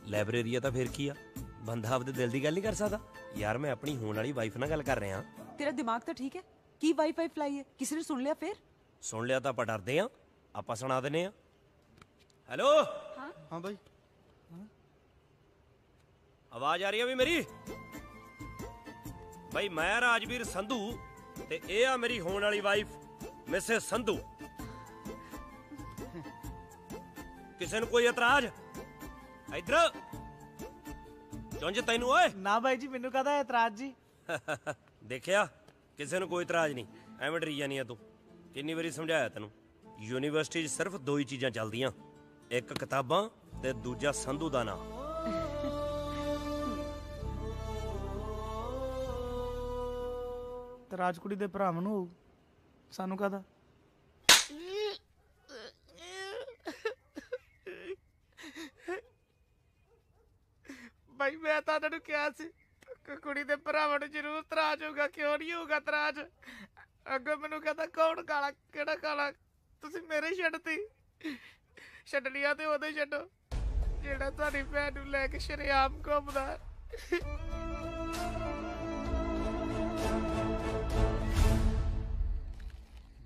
ਲਾਇਬ੍ਰੇਰੀ ਆ ਤਾਂ ਫੇਰ ਕੀ ਆ, ਬੰਦਾ ਆਪਦੇ ਦਿਲ ਦੀ ਗੱਲ ਨਹੀਂ ਕਰ ਸਕਦਾ ਯਾਰ। ਮੈਂ ਆਪਣੀ ਹੋਣ ਵਾਲੀ ਵਾਈਫ ਨਾਲ ਗੱਲ ਕਰ ਰਿਹਾ। ਤੇਰਾ ਦਿਮਾਗ ਤਾਂ ਠੀਕ ਹੈ? ਕੀ ਵਾਈਫਾਈ ਫਲਾਈ ਹੈ? ਕਿਸੇ ਨੇ ਸੁਣ ਲਿਆ ਫੇਰ? ਸੁਣ ਲਿਆ ਤਾਂ ਆਪਾਂ ਡਰਦੇ ਆ, ਆਪਾਂ ਸੁਣਾ ਦਿੰਨੇ ਆ। ਹੈਲੋ ਹਾਂ ਬਾਈ, ਆਵਾਜ਼ ਆ ਰਹੀ ਆ ਵੀ ਮੇਰੀ? ਬਾਈ ਮੈਂ ਰਾਜਵੀਰ ਸੰਧੂ ਤੇ ਇਹ ਆ ਮੇਰੀ ਹੋਣ ਵਾਲੀ ਵਾਈਫ ਮਿਸੇਸ ਸੰਧੂ। ਕਿਸੇ ਨੂੰ ਕੋਈ ਇਤਰਾਜ਼? ਇੱਧਰ ਚੁੰਝ ਤੈਨੂੰ ਓਏ। ਨਾ ਬਾਈ ਜੀ, ਮੈਨੂੰ ਕਾਹਦਾ ਇਤਰਾਜ਼ ਜੀ। ਦੇਖਿਆ, ਕਿਸੇ ਨੂੰ ਕੋਈ ਇਤਰਾਜ਼ ਨਹੀਂ, ਐਵੇਂ ਡਰੀ ਜਾਨੀ ਆ ਤੂੰ। ਕਿੰਨੀ ਵਾਰੀ ਸਮਝਾਇਆ ਤੈਨੂੰ, ਯੂਨੀਵਰਸਿਟੀ 'ਚ ਸਿਰਫ ਦੋ ਹੀ ਚੀਜ਼ਾਂ ਚੱਲਦੀਆਂ, ਇੱਕ ਕਿਤਾਬਾਂ ਤੇ ਦੂਜਾ ਸੰਧੂ ਦਾ ਨਾਂ। ਤੇ ਰਾਜਕੁੜੀ ਦੇ ਭਰਾਵਾਂ ਨੂੰ ਹੋਊ, ਸਾਨੂੰ ਕਾਹਦਾ? ਬਾਈ ਮੈਂ ਤਾਂ ਉਹਨਾਂ ਨੂੰ ਕਿਹਾ ਸੀ ਕੁੜੀ ਦੇ ਭਰਾਵਾਂ ਨੂੰ ਜ਼ਰੂਰ ਤਰਾਜ ਹੋਊਗਾ, ਕਿਉਂ ਨਹੀਂ ਹੋਊਗਾ ਤਰਾਜ? ਅੱਗੋਂ ਮੈਨੂੰ ਕਹਿੰਦਾ ਕੌਣ ਕਾਲਾ, ਕਿਹੜਾ ਕਾਲਾ? ਤੁਸੀਂ ਮੇਰੇ ਛੱਡਤੀ। ਛੱਡਣੀਆਂ ਤੇ ਉਦੋਂ ਹੀ ਛੱਡੋ ਜਿਹੜਾ ਤੁਹਾਡੀ ਭੈਣ ਨੂੰ ਲੈ ਕੇ ਸ਼ਰੇਆਮ ਘੁੰਮਦਾ।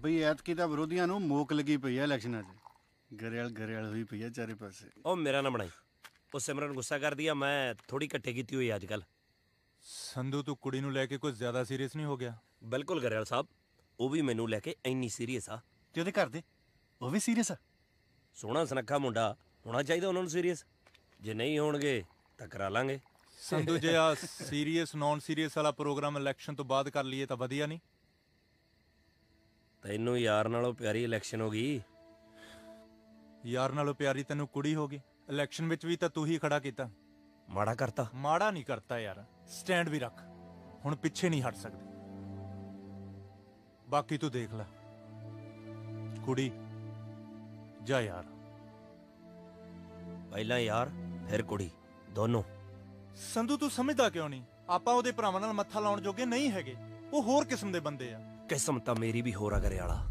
ਬਈ ਐਤਕੀ ਤਾਂ ਵਿਰੋਧੀਆਂ ਨੂੰ ਮੋਕ ਲੱਗੀ ਪਈ ਆ ਇਲੈਕਸ਼ਨਾਂ 'ਚ। ਗਰੇਲ ਹੋਈ ਪਈ ਆ ਚਾਰੇ ਪਾਸੇ। ਉਹ ਮੇਰਾ ਨਾ ਬਣਾਈ, ਉਹ ਸਿਮਰਨ ਗੁੱਸਾ ਕਰਦੀ ਆ, ਮੈਂ ਥੋੜੀ ਘੱਟੇ ਕੀਤੀ ਹੋਈ ਅੱਜ ਕੱਲ। ਸੰਧੂ ਤੂੰ ਕੁੜੀ ਨੂੰ ਲੈ ਕੇ ਕੁਝ ਜ਼ਿਆਦਾ ਸੀਰੀਅਸ ਨਹੀਂ ਹੋ ਗਿਆ? ਬਿਲਕੁਲ ਗਰੇਵਾਲ ਸਾਹਿਬ, ਉਹ ਵੀ ਮੈਨੂੰ ਲੈ ਕੇ ਇੰਨੀ ਸੀਰੀਅਸ ਆ। ਤੇ ਉਹਦੇ ਘਰ ਦੇ ਉਹ ਵੀ ਸੀਰੀਅਸ ਆ? ਸੋਹਣਾ ਸੁਨੱਖਾ ਮੁੰਡਾ ਹੋਣਾ ਚਾਹੀਦਾ ਉਹਨਾਂ ਨੂੰ ਸੀਰੀਅਸ। ਜੇ ਨਹੀਂ ਹੋਣਗੇ ਤਾਂ ਕਰਾ ਲਾਂਗੇ। ਸੰਧੂ ਜੇ ਆ ਸੀਰੀਅਸ ਨੌਨ ਸੀਰੀਅਸ ਵਾਲਾ ਪ੍ਰੋਗਰਾਮ ਇਲੈਕਸ਼ਨ ਤੋਂ ਬਾਅਦ ਕਰ ਲਈਏ ਤਾਂ ਵਧੀਆ ਨਹੀਂ? ਤੈਨੂੰ ਯਾਰ ਨਾਲੋਂ ਪਿਆਰੀ ਇਲੈਕਸ਼ਨ ਹੋ ਗਈ। ਯਾਰ ਨਾਲੋਂ ਪਿਆਰੀ ਤੈਨੂੰ ਕੁੜੀ ਹੋ ਗਈ। ਇਲੈਕਸ਼ਨ ਵਿੱਚ ਵੀ ਤਾਂ ਤੂੰ ਹੀ ਖੜਾ ਕੀਤਾ। ਮਾੜਾ ਕਰਤਾ? ਮਾੜਾ ਨਹੀਂ ਕਰਤਾ ਯਾਰ, ਸਟੈਂਡ ਵੀ ਰੱਖ। ਹੁਣ ਪਿੱਛੇ ਨਹੀਂ ਹਟ ਸਕਦੇ। ਬਾਕੀ ਤੂੰ ਦੇਖ ਲੈ। ਕੁੜੀ ਜਾਂ ਯਾਰ? ਪਹਿਲਾਂ ਯਾਰ ਫਿਰ ਕੁੜੀ, ਦੋਨੋਂ। ਸੰਧੂ ਤੂੰ ਸਮਝਦਾ ਕਿਉਂ ਨਹੀਂ? ਆਪਾਂ ਉਹਦੇ ਭਰਾਵਾਂ ਨਾਲ ਮੱਥਾ ਲਾਉਣ ਜੋਗੇ ਨਹੀਂ ਹੈਗੇ। ਉਹ ਹੋਰ ਕਿਸਮ ਦੇ ਬੰਦੇ ਆ। ਕਿਸਮ ਤਾਂ ਮੇਰੀ ਵੀ ਹੋਰ ਆ ਗਰੇਵਾਲਾ,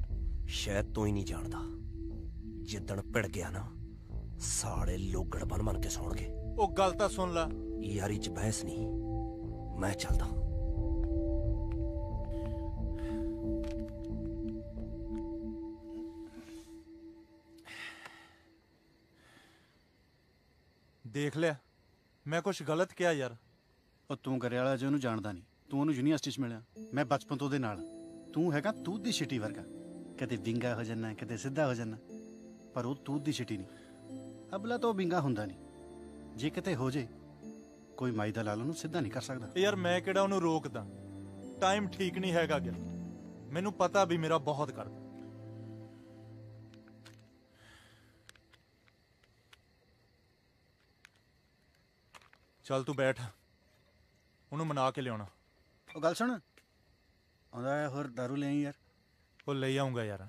ਸ਼ਾਇਦ ਤੂੰ ਹੀ ਨਹੀਂ ਜਾਣਦਾ। ਜਿੱਦਣ ਭਿੜ ਗਿਆ ਨਾ, ਸਾਲੇ ਲੋਗੜ ਬਣ ਕੇ ਸੌਣਗੇ। ਉਹ ਗੱਲ ਤਾਂ ਸੁਣ ਲੈ। ਯਾਰੀ ਚ ਬਹਿਸ ਨਹੀਂ, ਮੈਂ ਚੱਲਦਾ। ਦੇਖ ਲਿਆ, ਮੈਂ ਕੁਝ ਗਲਤ ਕਿਹਾ ਯਾਰ? ਉਹ ਤੂੰ ਗਰੇਵਾਲਾ ਜੇ ਉਹਨੂੰ ਜਾਣਦਾ ਨਹੀਂ। ਤੂੰ ਉਹਨੂੰ ਯੂਨੀਵਰਸਿਟੀ 'ਚ ਮਿਲਿਆ, ਮੈਂ ਬਚਪਨ ਤੋਂ ਉਹਦੇ ਨਾਲ। ਤੂੰ ਹੈਗਾ ਤੂਤ ਦੀ ਛਿੱਟੀ ਵਰਗਾ, ਕਦੇ ਵਿੰਗਾ ਹੋ ਜਾਣਾ, ਕਦੇ ਸਿੱਧਾ ਹੋ ਜਾਣਾ, ਪਰ ਉਹ ਤੂਤ ਦੀ ਛਿੱਟੀ ਨਹੀਂ। ਅਬਲਾ ਤਾਂ ਉਹ ਵਿੰਗਾ ਹੁੰਦਾ ਨਹੀਂ। ਜੇ ਕਿਤੇ ਹੋ ਜੇ, ਕੋਈ ਮਾਈ ਦਾ ਲਾਲ ਉਹਨੂੰ ਸਿੱਧਾ ਨਹੀਂ ਕਰ ਸਕਦਾ। ਯਾਰ ਮੈਂ ਕਿਹੜਾ ਉਹਨੂੰ ਰੋਕਦਾ? ਟਾਈਮ ਠੀਕ ਨਹੀਂ ਹੈਗਾ ਗਿਆ। ਮੈਨੂੰ ਪਤਾ ਵੀ ਮੇਰਾ ਬਹੁਤ ਕਰਦਾ। ਚੱਲ ਤੂੰ ਬੈਠ, ਉਹਨੂੰ ਮਨਾ ਕੇ ਲਿਆਉਣਾ। ਉਹ ਗੱਲ ਸੁਣ, ਆਉਂਦਾ ਹੋਰ ਦਾਰੂ ਲੈ ਆਈ ਯਾਰ। ਉਹ ਲੈ ਆਉਂਗਾ ਯਾਰ।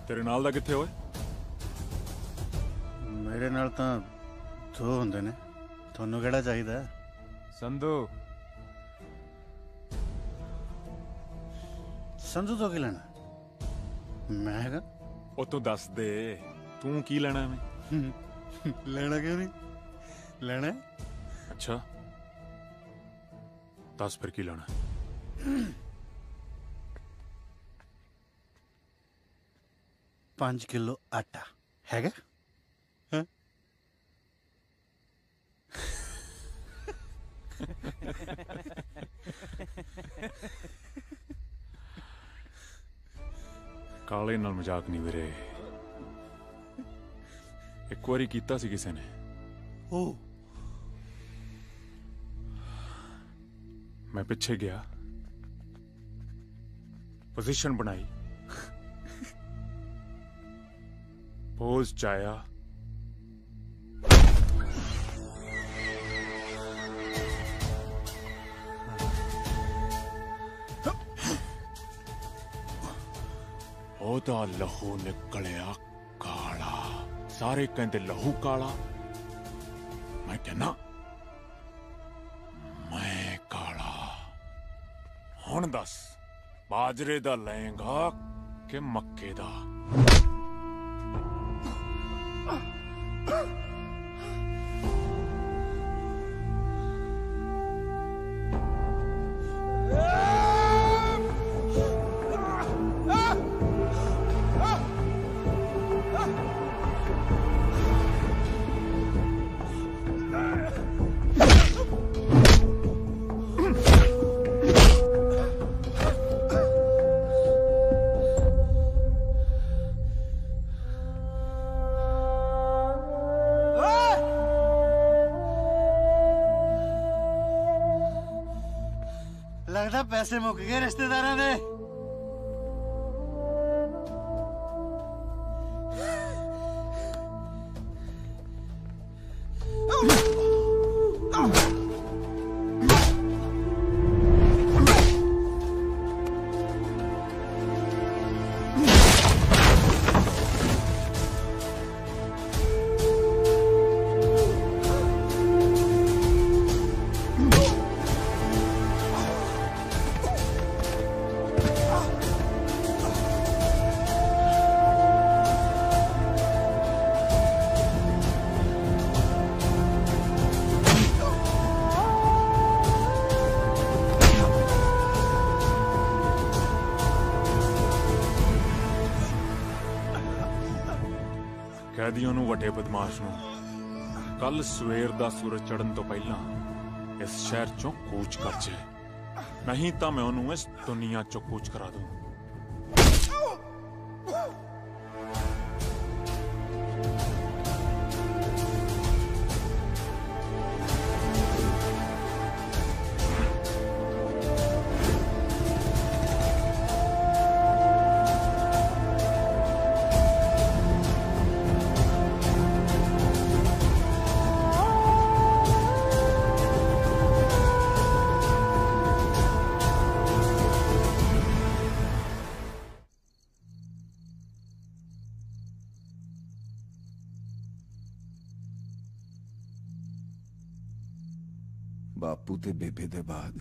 ਤੇਰੇ ਨਾਲ ਦਾ ਕਿੱਥੇ ਓਏ? ਮੇਰੇ ਨਾਲ ਤਾਂ ਦੋ ਹੁੰਦੇ ਨੇ, ਤੁਹਾਨੂੰ ਕਿਹੜਾ ਚਾਹੀਦਾ? ਸੰਧੂ। ਸੰਧੂ ਤੋਂ ਕੀ ਲੈਣਾ? ਮੈਂ ਹੈਗਾ। ਉਹ ਤੂੰ ਦੱਸ ਦੇ, ਤੂੰ ਕੀ ਲੈਣਾ ਐਵੇਂ? ਲੈਣਾ ਕਿਉਂ ਨਹੀਂ? ਲੈਣਾ। ਅੱਛਾ ਦੱਸ ਫਿਰ ਕੀ ਲੈਣਾ? 5 ਕਿਲੋ ਆਟਾ ਹੈਗਾ? ਕਾਲੇ ਨਾਲ ਮਜ਼ਾਕ ਨਹੀਂ ਵੀਰੇ। ਇੱਕ ਵਾਰੀ ਕੀਤਾ ਸੀ ਕਿਸੇ ਨੇ। ਉਹ ਮੈਂ ਪਿੱਛੇ ਗਿਆ, ਪੋਜੀਸ਼ਨ ਬਣਾਈ, ਪੋਜ਼ ਚ ਆਇਆ, ਉਹਦਾ ਲਹੂ ਨਿਕਲਿਆ ਕਾਲਾ। ਸਾਰੇ ਕਹਿੰਦੇ ਲਹੂ ਕਾਲਾ, ਮੈਂ ਕਹਿੰਦਾ ਮੈਂ ਕਾਲਾ। ਹੁਣ ਦੱਸ, ਬਾਜਰੇ ਦਾ ਲਏਗਾ ਕਿ ਮੱਕੇ ਦਾ? ਲੱਗਦਾ ਪੈਸੇ ਮੁੱਕ ਗਏ ਰਿਸ਼ਤੇਦਾਰਾਂ ਦੇ। कैदियों ਨੂੰ ਵੱਡੇ ਬਦਮਾਸ਼ ਨੂੰ ਕੱਲ ਸਵੇਰ ਦਾ ਸੂਰਜ ਚੜ੍ਹਨ ਤੋਂ ਪਹਿਲਾਂ ਇਸ ਸ਼ਹਿਰ ਚੋਂ ਕੂਚ ਕਰ ਜੇ, ਨਹੀਂ ਤਾਂ ਮੈਂ ਉਹਨੂੰ ਇਸ ਦੁਨੀਆ ਚੋਂ ਕੂਚ ਕਰਾ ਦੂੰ। ਬਾਪੂ ਤੇ ਬੇਬੇ ਦੇ ਬਾਅਦ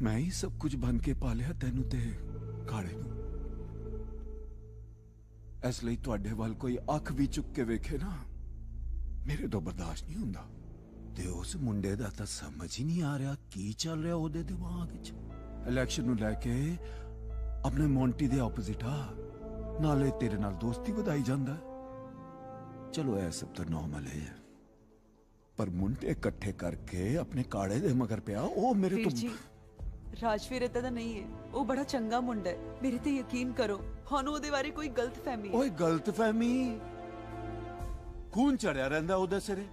ਮੈਂ ਹੀ ਸਭ ਕੁਝ ਬਣ ਕੇ ਪਾਲਿਆ ਤੈਨੂੰ ਤੇ ਕਾਲੇ ਨੂੰ। ਇਸ ਲਈ ਤੁਹਾਡੇ ਵੱਲ ਕੋਈ ਅੱਖ ਵੀ ਚੁੱਕ ਕੇ ਵੇਖੇ ਨਾ, ਮੇਰੇ ਤੋਂ ਬਰਦਾਸ਼ਤ ਨਹੀਂ ਹੁੰਦਾ। ਤੇ ਉਸ ਮੁੰਡੇ ਦਾ ਤਾਂ ਸਮਝ ਹੀ ਨਹੀਂ ਆ ਰਿਹਾ ਕੀ ਚੱਲ ਰਿਹਾ ਉਹਦੇ ਦਿਮਾਗ ਵਿੱਚ। ਇਲੈਕਸ਼ਨ ਨੂੰ ਲੈ ਕੇ ਆਪਣੇ ਮੌਂਟੀ ਦੇ ਆਪੋਜ਼ਿਟ ਆ, ਨਾਲੇ ਤੇਰੇ ਨਾਲ ਦੋਸਤੀ ਵਧਾਈ ਜਾਂਦਾ। ਚਲੋ ਇਹ ਸਭ ਤਾਂ ਨਾਰਮਲ ਹੈ, ਪਰ ਮੁੰਡੇ ਇਕੱਠੇ ਕਰਕੇ ਆਪਣੇ ਕਾਲੇ ਦੇ ਮਗਰ ਪਿਆ, ਉਹ ਮੇਰੇ ਤੋਂ। ਜੀ ਰਾਜਵੀਰ ਇਦਾਂ ਦਾ ਨਹੀਂ ਹੈ, ਉਹ ਬੜਾ ਚੰਗਾ ਮੁੰਡਾ ਹੈ, ਮੇਰੇ ਤੇ ਯਕੀਨ ਕਰੋ। ਸਾਨੂੰ ਉਹਦੇ ਬਾਰੇ ਕੋਈ ਗਲਤਫਹਿਮੀ ਹੈ। ਓਏ ਗਲਤਫਹਿਮੀ? ਖੂਨ ਚੜਿਆ ਰਹਿੰਦਾ ਉਹਦੇ ਸਿਰੇ,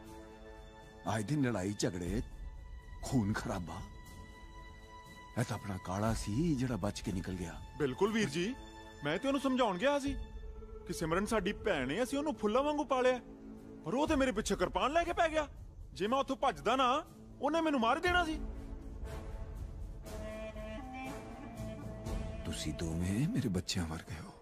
ਅੱਜ ਦੀ ਲੜਾਈ ਝਗੜੇ, ਖੂਨ ਖਰਾਬਾ। ਇਹ ਤਾਂ ਆਪਣਾ ਕਾਲਾ ਸੀ ਜਿਹੜਾ ਬਚ ਕੇ ਨਿਕਲ ਗਿਆ। ਬਿਲਕੁਲ ਵੀਰ ਜੀ, ਮੈਂ ਤੇ ਉਹਨੂੰ ਸਮਝਾਉਣ ਗਿਆ ਸੀ ਕਿ ਸਿਮਰਨ ਸਾਡੀ ਭੈਣ ਹੈ, ਅਸੀਂ ਉਹਨੂੰ ਫੁੱਲਾਂ ਵਾਂਗੂ ਪਾਲਿਆ, ਪਰ ਉਹ ਤੇ ਮੇਰੇ ਪਿੱਛੇ ਕਿਰਪਾਨ ਲੈ ਕੇ ਪੈ ਗਿਆ। ਜੇ ਮੈਂ ਉੱਥੋਂ ਭੱਜਦਾ ਨਾ, ਉਹਨੇ ਮੈਨੂੰ ਮਾਰ ਦੇਣਾ ਸੀ। ਤੁਸੀਂ ਦੋਵੇਂ ਮੇਰੇ ਬੱਚਿਆਂ ਵਰਗੇ ਹੋ,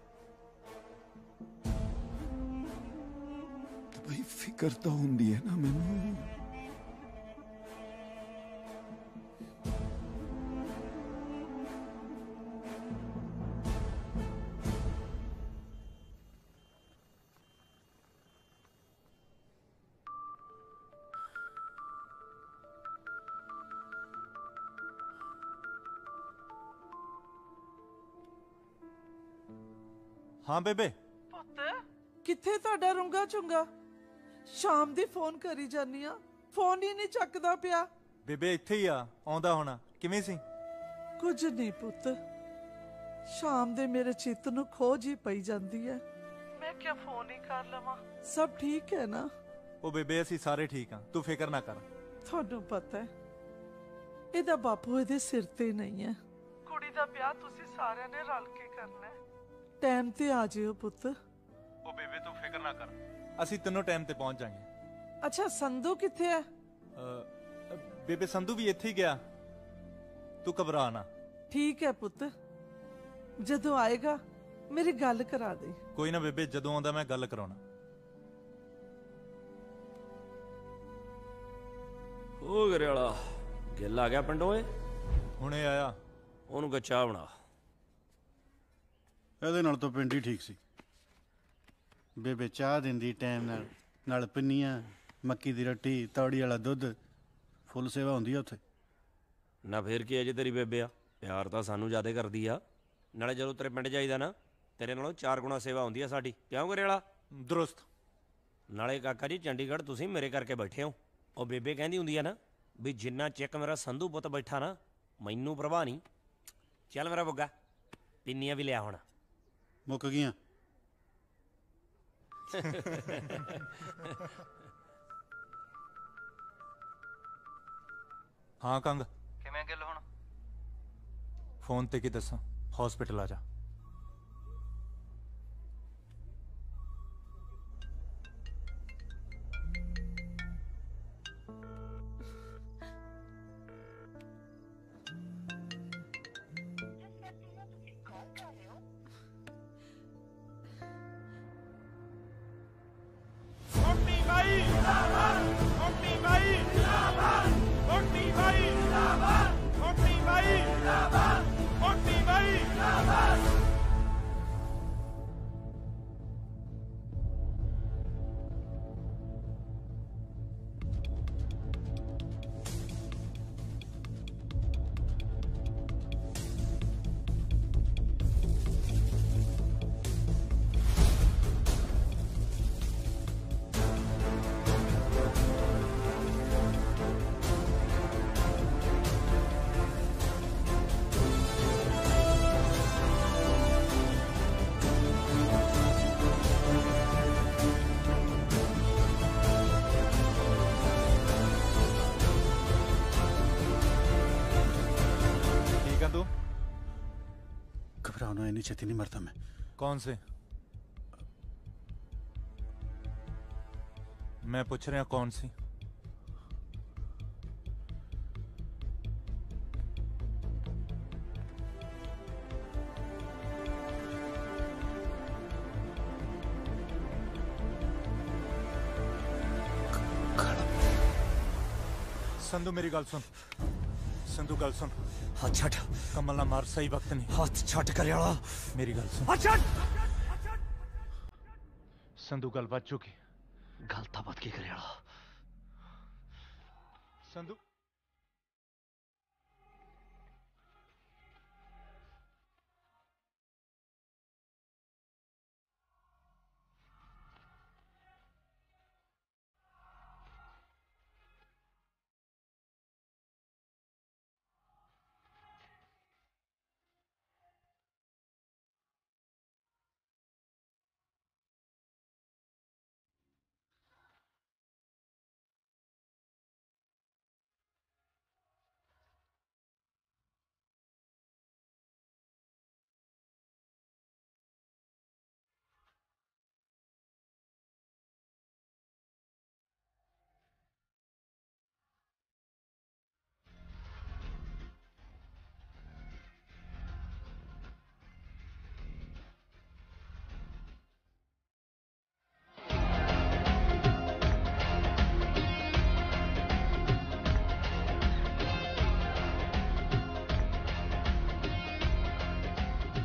ਤੇ ਬਈ ਫਿਕਰ ਤਾਂ ਹੁੰਦੀ ਹੈ ਨਾ ਮੈਨੂੰ। हाँ बेबे। ਪੁੱਤ ਕਿੱਥੇ ਤੁਹਾਡਾ ਰੁੰਗਾ ਚੁੰਗਾ? ਸ਼ਾਮ ਦੀ ਫੋਨ ਕਰੀ ਜਾਨੀ ਆ, ਫੋਨ ਹੀ ਨਹੀਂ ਚੱਕਦਾ ਪਿਆ। ਬੇਬੇ ਇੱਥੇ ਹੀ ਆ, ਆਉਂਦਾ ਹੋਣਾ। ਕਿਵੇਂ ਸੀ? ਕੁਝ ਨਹੀਂ ਪੁੱਤ, ਸ਼ਾਮ ਦੇ ਮੇਰੇ ਚਿੱਤ ਨੂੰ ਖੋਜ ਹੀ ਪਈ ਜਾਂਦੀ ਹੈ। ਮੈਂ ਕਿਹਾ ਫੋਨ ਹੀ ਕਰ ਲਵਾਂ। ਸਭ ਠੀਕ ਹੈ ਨਾ? ਉਹ ਬੇਬੇ ਅਸੀਂ ਸਾਰੇ ਠੀਕ ਹਾਂ, ਤੂੰ ਫਿਕਰ ਨਾ ਕਰ। ਤੁਹਾਨੂੰ ਪਤਾ ਹੈ ਇਹਦਾ ਬਾਪੂ ਇਹਦੇ ਸਿਰ ਤੇ ਨਹੀਂ ਹੈ। ਕੁੜੀ ਦਾ ਵਿਆਹ ਤੁਸੀਂ ਸਾਰਿਆਂ ਨੇ ਰਲ ਕੇ ਕਰਨਾ ਹੈ। ਟਾਈਮ ਤੇ ਆ ਜਿਓ ਪੁੱਤ। ਉਹ ਬੇਬੇ ਤੂੰ ਫਿਕਰ ਨਾ ਕਰ, ਅਸੀਂ ਤਿੰਨੋਂ ਟਾਈਮ ਤੇ ਪਹੁੰਚ ਜਾਾਂਗੇ। ਅੱਛਾ ਸੰਧੂ ਕਿੱਥੇ ਹੈ? ਬੇਬੇ ਸੰਧੂ ਵੀ ਇੱਥੇ ਹੀ ਗਿਆ, ਤੂੰ ਘਬਰਾ ਨਾ। ਠੀਕ ਹੈ ਪੁੱਤ, ਜਦੋਂ ਆਏਗਾ ਮੇਰੀ ਗੱਲ ਕਰਾ ਦੇ। ਕੋਈ ਨਾ ਬੇਬੇ, ਜਦੋਂ ਆਉਂਦਾ ਮੈਂ ਗੱਲ ਕਰਾਉਣਾ। ਉਹ ਗਰੇ ਵਾਲਾ ਗਿੱਲ ਆ ਗਿਆ ਪਿੰਡੋਂ? ਏ ਹੁਣੇ ਆਇਆ। ਉਹਨੂੰ ਚਾਹ ਬਣਾ। ਇਹਦੇ ਨਾਲ ਤਾਂ ਪਿੰਡ ਹੀ ਠੀਕ ਸੀ। ਬੇਬੇ ਚਾਹ ਦਿੰਦੀ ਟਾਈਮ ਨਾਲ, ਨਾਲ ਪਿੰਨੀਆਂ, ਮੱਕੀ ਦੀ ਰੋਟੀ, ਤੌੜੀ ਵਾਲਾ ਦੁੱਧ, ਫੁੱਲ ਸੇਵਾ ਹੁੰਦੀ ਆ ਉੱਥੇ। ਨਾ ਫੇਰ ਕੀ ਅਜੇ ਤੇਰੀ ਬੇਬੇ ਆ, ਪਿਆਰ ਤਾਂ ਸਾਨੂੰ ਜ਼ਿਆਦਾ ਕਰਦੀ ਆ। ਨਾਲੇ ਜਦੋਂ ਤੇਰੇ ਪਿੰਡ ਜਾਈਦਾ ਨਾ, ਤੇਰੇ ਨਾਲੋਂ 4 ਗੁਣਾ ਸੇਵਾ ਹੁੰਦੀ ਆ ਸਾਡੀ। ਕਿਉਂ ਗਰੇ ਵਾਲਾ? ਦਰੁਸਤ। ਨਾਲੇ ਕਾਕਾ ਜੀ, ਚੰਡੀਗੜ੍ਹ ਤੁਸੀਂ ਮੇਰੇ ਕਰਕੇ ਬੈਠੇ ਹੋ। ਉਹ ਬੇਬੇ ਕਹਿੰਦੀ ਹੁੰਦੀ ਆ ਨਾ ਵੀ ਜਿੰਨਾ ਚਿਕ ਮੇਰਾ ਸੰਧੂ ਪੁੱਤ ਬੈਠਾ ਨਾ, ਮੈਨੂੰ ਪ੍ਰਵਾਹ ਨਹੀਂ। ਚੱਲ ਮੇਰਾ ਬੁੱਗਾ, ਪਿੰਨੀਆਂ ਵੀ ਲਿਆ ਹੁਣ। ਮੁੱਕ ਗਈਆਂ। ਹਾਂ ਕੰਗ, ਕਿਵੇਂ ਗੱਲ ਹੁਣ? ਫੋਨ ਤੇ ਕੀ ਦੱਸਾਂ, ਹਸਪੀਟਲ ਆ ਜਾ। जिंदाबाद। होना, इतनी छेती नहीं मरता मैं। कौन से? मैं पूछ रहा कौन सी? संधू मेरी गल सुन, संधू गल सुन। हाथ छट। कमल ना मार, सही वक्त नहीं। हाथ छट करियाला। मेरी गल सुन। हाथ छट। संधू गल बच चुकी। गल तो बच की करियाला। संधू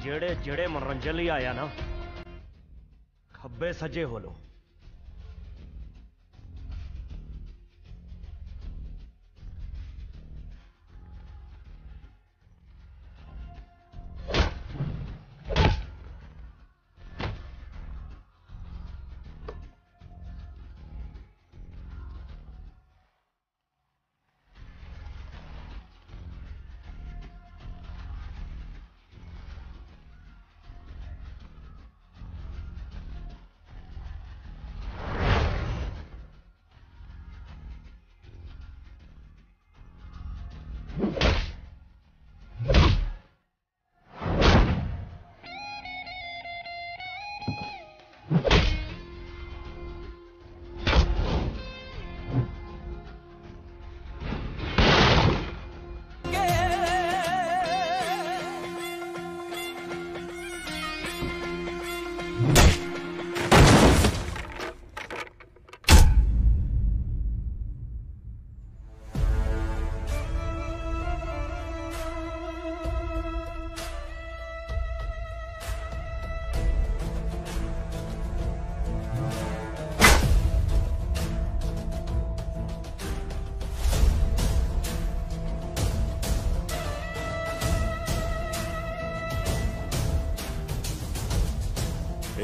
जेड़े जेड़े मनोरंजन लिए आया ना, खब्बे सजे हो लो।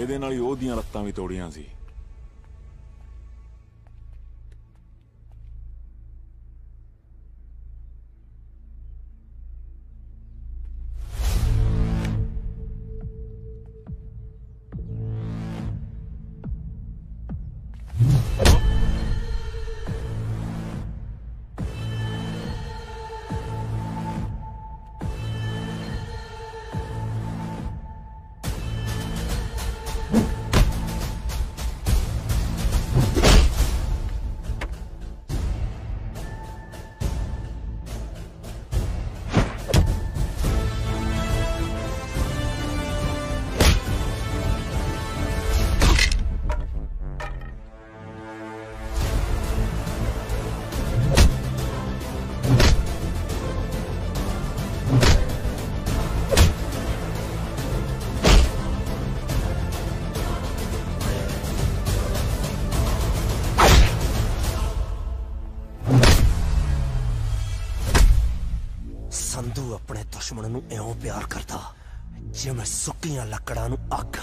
ਇਹਦੇ ਨਾਲ ਹੀ ਉਹਦੀਆਂ ਲੱਤਾਂ ਵੀ ਤੋੜੀਆਂ ਸੀ। संधू अपने दुश्मन नूं इउं प्यार करदा जिवें सुक्कियां लकड़ां नूं अग।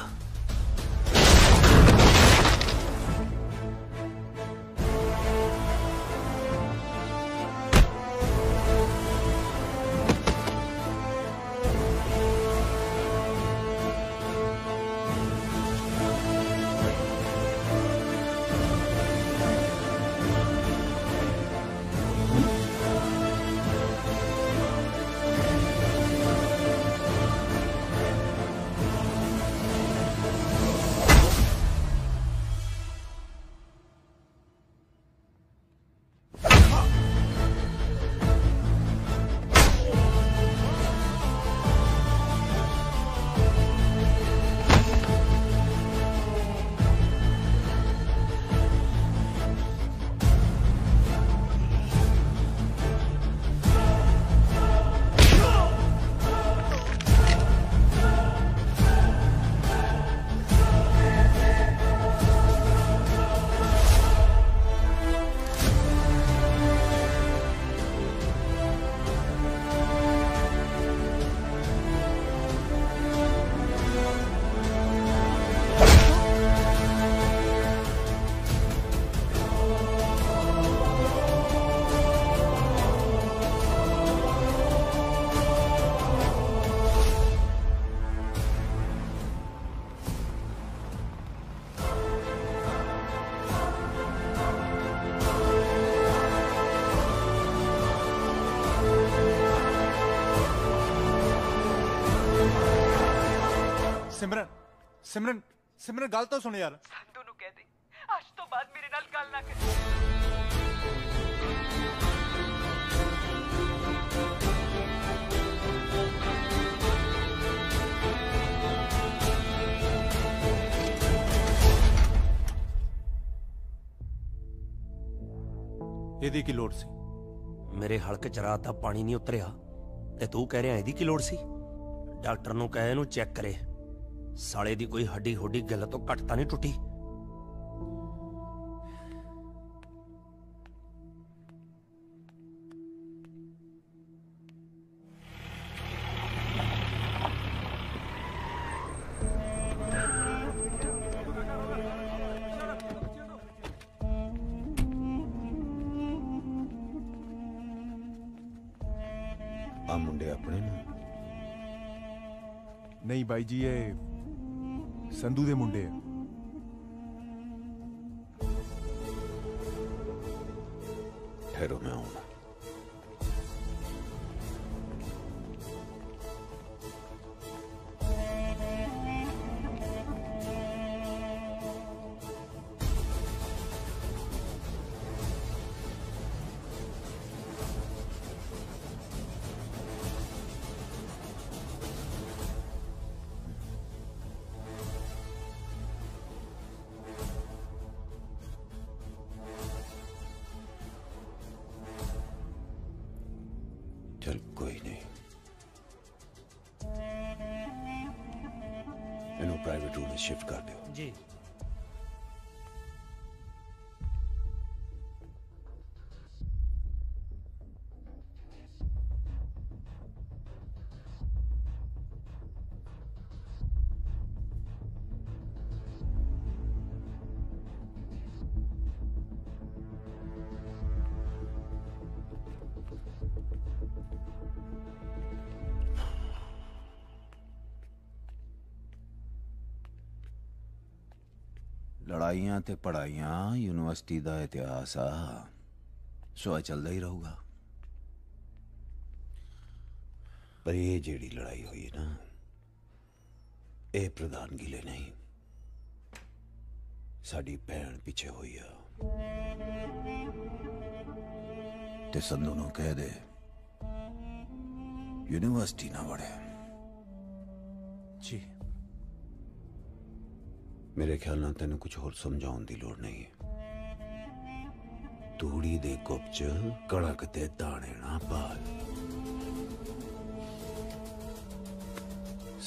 ਸਿਮਰਨ ਸਿਮਰਨ ਸਿਮਰਨ ਗੱਲ ਤਾਂ ਸੁਣ ਯਾਰ। ਸੰਧੂ ਨੂੰ ਕਹਿ ਦੇ ਅੱਜ ਤੋਂ ਬਾਅਦ ਮੇਰੇ ਨਾਲ ਗੱਲ ਨਾ ਕਰੇ। ਇਹਦੀ ਕੀ ਲੋੜ ਸੀ? ਮੇਰੇ ਹਲਕ ਚ ਰਾਤ ਦਾ ਪਾਣੀ ਨਹੀਂ ਉਤਰਿਆ ਤੇ ਤੂੰ ਕਹਿ ਰਿਹਾ ਇਹਦੀ ਕੀ ਲੋੜ ਸੀ? ਡਾਕਟਰ ਨੂੰ ਕਹੇ ਇਹਨੂੰ ਚੈੱਕ ਕਰੇ, ਸਾਲੇ ਦੀ ਕੋਈ ਹੱਡੀ ਹੁੱਡੀ ਗੱਲ ਤੋਂ ਘੱਟ ਤਾਂ ਨਹੀਂ ਟੁੱਟੀ। ਆ ਮੁੰਡੇ ਆਪਣੇ ਨੇ? ਨਹੀਂ ਬਾਈ ਜੀ, ਇਹ ਸੰਧੂ ਦੇ ਮੁੰਡੇ ਆ। ਠਹਿਰੋ ਮੈਂ ਆਉਣਾ। चल कोई नहीं, इन्हों प्राइवेट रूम में शिफ्ट कर दो। जी। लड़ाइयां ते पढ़ाइयां यूनिवर्सिटी का इतिहास आ, सो चलता ही रहूगा। पर ये जेड़ी लड़ाई हुई है ना, ये प्रधानगी ले नहीं, साड़ी भैन पीछे हुई है। ते संधू नूं कह दे यूनिवर्सिटी ना वड़े। जी। मेरे ख्याल ना तेन कुछ होर समझाउण दी लोड़ नहीं है। तूड़ी दे कुप च कड़क ते दाने ना पाल,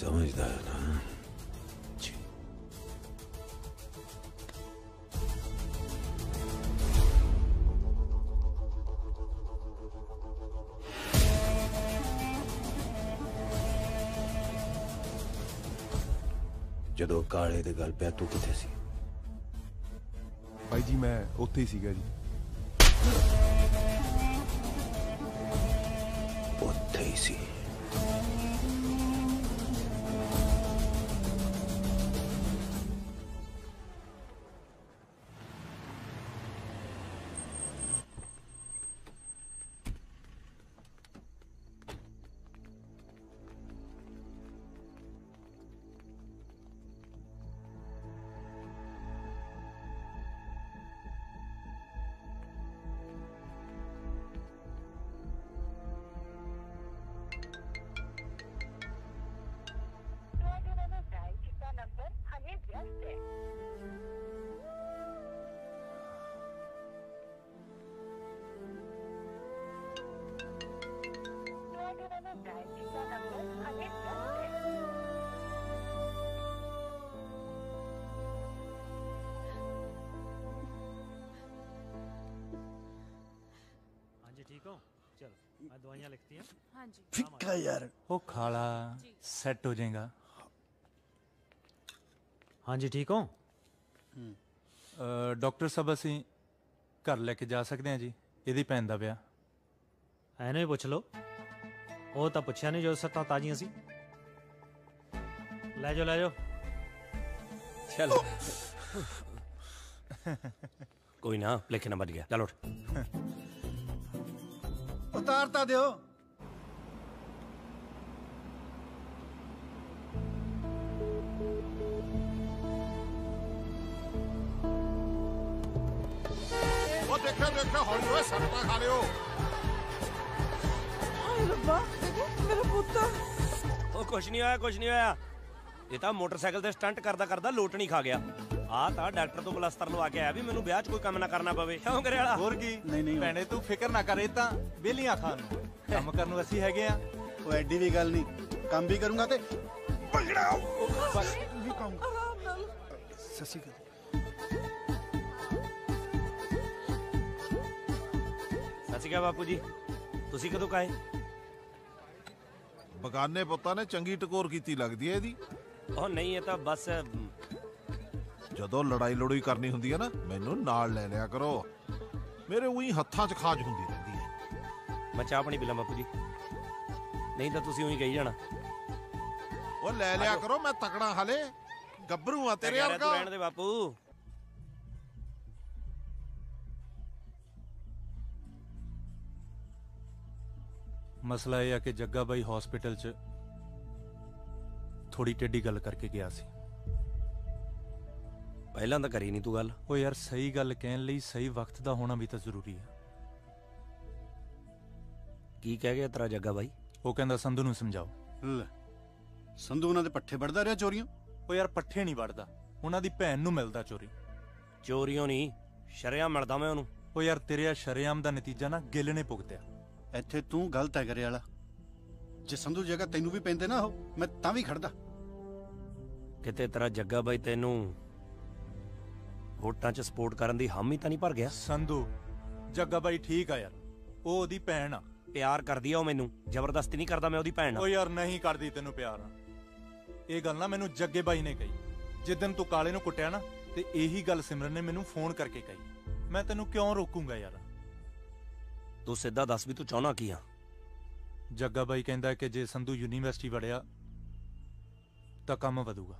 समझदा है ना? जी। ਜਦੋਂ ਕਾਲੇ ਦੇ ਗੱਲ ਪਿਆ ਤੂੰ ਕਿੱਥੇ ਸੀ? ਭਾਈ ਜੀ ਮੈਂ ਉੱਥੇ ਹੀ ਸੀਗਾ ਜੀ। ਉੱਥੇ ਹੀ ਸੀ? ठीक हो? चलो मैं दवाइयाँ लिखती हैं। हाँ जी। ਫਿੱਕਾ ਯਾਰ ਉਹ ਖਾਲਾ ਸੈੱਟ ਹੋ ਜਾਏਗਾ। हाँ जी ठीक हो? ਡਾਕਟਰ ਸਾਹਿਬ ਅਸੀਂ ਘਰ ਲੈ ਕੇ ਜਾ ਸਕਦੇ ਹਾਂ ਜੀ? ਇਹਦੀ ਭੈਣ ਦਾ ਵਿਆਹ। ਐਨੂੰ ਹੀ ਪੁੱਛ ਲਓ, ਉਹ ਤਾਂ ਪੁੱਛਿਆ ਨਹੀਂ ਜੋ ਸੱਤਾਂ ਤਾਜ਼ੀਆਂ ਸੀ। ਲੈ ਜਾਓ ਲੈ ਜਾਓ। चलो कोई ना, लेकिन बच गया। चलो उतारता दियो। ਦੇਖਿਆ ਦੇਖਿਆ ਹੌਲੀ ਹੋਏ ਸੱਟਾਂ ਖਾ ਲਿਓ। ਹਾਏ ਰੱਬਾ ਮੇਰਾ ਪੁੱਤ। ਉਹ ਕੁਛ ਨਹੀਂ ਹੋਇਆ, ਕੁਛ ਨਹੀਂ ਹੋਇਆ। ਇਹ ਤਾਂ ਮੋਟਰਸਾਈਕਲ ਤੇ ਸਟੰਟ ਕਰਦਾ ਕਰਦਾ ਲੋਟਣੀ ਖਾ ਗਿਆ। ਆ ਤਾਂ ਡਾਕਟਰ ਤੋਂ ਪਲਸਤਰ ਲਵਾ ਕੇ ਆਇਆ ਵੀ ਮੈਨੂੰ ਵਿਆਹ 'ਚ ਕੋਈ ਕੰਮ ਨਾ ਕਰਨਾ ਪਵੇ। ਕਿਉਂ ਕਰੇ ਵਾਲਾ? ਹੋਰ ਕੀ ਨਹੀਂ ਭੈਣੇ ਤੂੰ ਫਿਕਰ ਨਾ ਕਰ, ਇਹ ਤਾਂ ਵਿਹਲੀਆਂ ਖਾਣ ਨੂੰ ਕੰਮ ਕਰਨ ਨੂੰ ਅਸੀਂ ਹੈਗੇ ਆ। ਉਹ ਐਡੀ ਵੀ ਗੱਲ ਨਹੀਂ, ਕੰਮ ਵੀ ਕਰੂੰਗਾ ਤੇ ਪਕੜਾਓ ਬਸ ਵੀ ਕੰਮ। ਸਸੀ ਕਰ ਸੱਚ ਗਿਆ ਬਾਪੂ ਜੀ, ਤੁਸੀਂ ਕਦੋਂ ਕਾਏ? ਬਗਾਨੇ ਪੁੱਤਾਂ ਨੇ ਚੰਗੀ ਟਕੋਰ ਕੀਤੀ ਲੱਗਦੀ ਹੈ ਇਹਦੀ। ਉਹ ਨਹੀਂ, ਇਹ ਤਾਂ ਬਸ ਜਦੋਂ ਲੜਾਈ ਲੜੂਈ ਕਰਨੀ ਹੁੰਦੀ ਹੈ ਨਾ, ਮੈਨੂੰ ਨਾਲ ਲੈ ਲਿਆ ਕਰੋ। ਮੇਰੇ ਉਹੀ ਹੱਥਾਂ 'ਚ ਖਾਜ ਹੁੰਦੀ ਰਹਿੰਦੀ ਹੈ। ਮੈਂ ਚਾਹ ਪਾਣੀ ਪੀ ਲਾਂ ਬਾਪੂ ਜੀ, ਨਹੀਂ ਤਾਂ ਤੁਸੀਂ ਉਹੀ ਕਹੀ ਜਾਣਾ। ਉਹ ਲੈ ਲਿਆ ਕਰੋ, ਮੈਂ ਤਕੜਾ ਹਾਲੇ ਗੱਭਰੂ ਆ ਤੇਰੇ ਵਰਗਾ। ਰਹਿਣ ਦੇ ਬਾਪੂ। ਮਸਲਾ ਇਹ ਆ ਕਿ ਜੱਗਾ ਬਾਈ ਹਸਪੀਟਲ 'ਚ ਥੋੜੀ ਟੇਢੀ ਗੱਲ ਕਰਕੇ ਗਿਆ ਸੀ। ਪਹਿਲਾਂ ਤਾਂ ਕਰੀ ਨਹੀਂ ਤੂੰ ਗੱਲ। ਉਹ ਯਾਰ ਸਹੀ ਗੱਲ ਕਹਿਣ ਲਈ ਸਹੀ ਵਕਤ ਦਾ ਹੋਣਾ ਵੀ ਤਾਂ ਜ਼ਰੂਰੀ ਹੈ। ਕੀ ਕਹਿ ਗਿਆ ਤੇਰਾ ਜੱਗਾ ਬਾਈ? ਉਹ ਕਹਿੰਦਾ ਸੰਧੂ ਨੂੰ ਸਮਝਾਓ। ਲੈ ਸੰਧੂ ਉਹਨਾਂ ਦੇ ਪੱਠੇ ਵੜਦਾ ਰਿਹਾ ਚੋਰੀਆਂ? ਉਹ ਯਾਰ ਪੱਠੇ ਨਹੀਂ ਵੜਦਾ, ਉਹਨਾਂ ਦੀ ਭੈਣ ਨੂੰ ਮਿਲਦਾ ਚੋਰੀ। ਚੋਰੀਆਂ ਨਹੀਂ, ਸ਼ਰੇਆਮ ਮਿਲਦਾ ਮੈਂ ਉਹਨੂੰ। ਉਹ ਯਾਰ ਤੇਰੇ ਆ ਸ਼ਰੇਆਮ ਦਾ ਨਤੀਜਾ ਨਾ ਗਿੱਲ ਨੇ ਭੁਗਤਿਆ। ਇੱਥੇ ਤੂੰ ਗਲਤ ਹੈ ਕਰੇ ਵਾਲਾ। ਜੇ ਸੰਧੂ ਜਗ੍ਹਾ ਤੈਨੂੰ ਵੀ ਪੈਂਦੇ ਨਾ ਉਹ, ਮੈਂ ਤਾਂ ਵੀ ਖੜਦਾ। ਕਿਤੇ ਤੇਰਾ ਜੱਗਾ ਬਾਈ ਤੈਨੂੰ ਵੋਟਾਂ 'ਚ ਸਪੋਰਟ ਕਰਨ ਦੀ ਹਾਮੀ ਤਾਂ ਨਹੀਂ ਭਰ ਗਿਆ? ਸੰਧੂ ਜੱਗਾ ਬਾਈ ਠੀਕ ਆ ਯਾਰ, ਉਹ ਉਹਦੀ ਭੈਣ ਆ। ਪਿਆਰ ਕਰਦੀ ਆ ਉਹ ਮੈਨੂੰ, ਜ਼ਬਰਦਸਤੀ ਨਹੀਂ ਕਰਦਾ ਮੈਂ ਉਹਦੀ ਭੈਣ ਨਾਲ। ਉਹ ਯਾਰ ਨਹੀਂ ਕਰਦੀ ਤੈਨੂੰ ਪਿਆਰ। ਇਹ ਗੱਲ ਨਾ ਮੈਨੂੰ ਜੱਗੇ ਬਾਈ ਨੇ ਕਹੀ ਜਿੱਦਨ ਤੂੰ ਕਾਲੇ ਨੂੰ ਕੁੱਟਿਆ ਨਾ, ਤੇ ਇਹੀ ਗੱਲ ਸਿਮਰਨ ਨੇ ਮੈਨੂੰ ਫੋਨ ਕਰਕੇ ਕਹੀ। ਮੈਂ ਤੈਨੂੰ ਕਿਉਂ ਰੋਕੂੰਗਾ ਯਾਰ? ਤੂੰ ਸਿੱਧਾ ਦੱਸ ਵੀ ਤੂੰ ਚਾਹਣਾ ਕੀ ਆ? ਜੱਗਾ ਬਾਈ ਕਹਿੰਦਾ ਕਿ ਜੇ ਸੰਧੂ ਯੂਨੀਵਰਸਿਟੀ ਵੜਿਆ ਤਾਂ ਕੰਮ ਵਧੂਗਾ।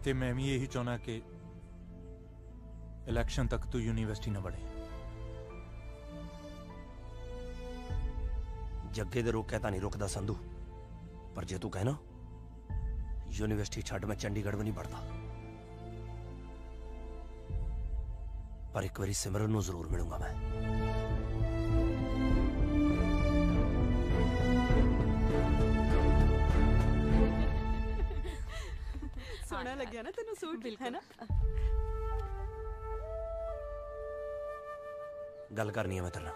ਤੇ ਮੈਂ ਵੀ ਇਹੀ ਚਾਹੁੰਦਾ ਕਿ ਇਲੈਕਸ਼ਨ ਤੱਕ ਤੂੰ ਯੂਨੀਵਰਸਿਟੀ ਨਾ ਵੜੇ। ਜੱਗੇ ਦੇ ਰੋਕਿਆ ਤਾਂ ਨਹੀਂ ਰੁਕਦਾ ਸੰਧੂ, ਪਰ ਜੇ ਤੂੰ ਕਹਿਣਾ ਯੂਨੀਵਰਸਿਟੀ ਛੱਡ, ਮੈਂ ਚੰਡੀਗੜ੍ਹ ਵੀ ਨਹੀਂ ਵੜਦਾ। ਪਰ ਇੱਕ ਵਾਰੀ ਸਿਮਰਨ ਨੂੰ ਜ਼ਰੂਰ ਮਿਲੂੰਗਾ ਮੈਂ। ਸੋਹਣਾ ਲੱਗਿਆ ਨਾ ਤੈਨੂੰ ਸੂਟ, ਹੈ ਨਾ? ਗੱਲ ਕਰਨੀ ਹੈ ਮੈਂ ਤੇਰੇ ਨਾਲ।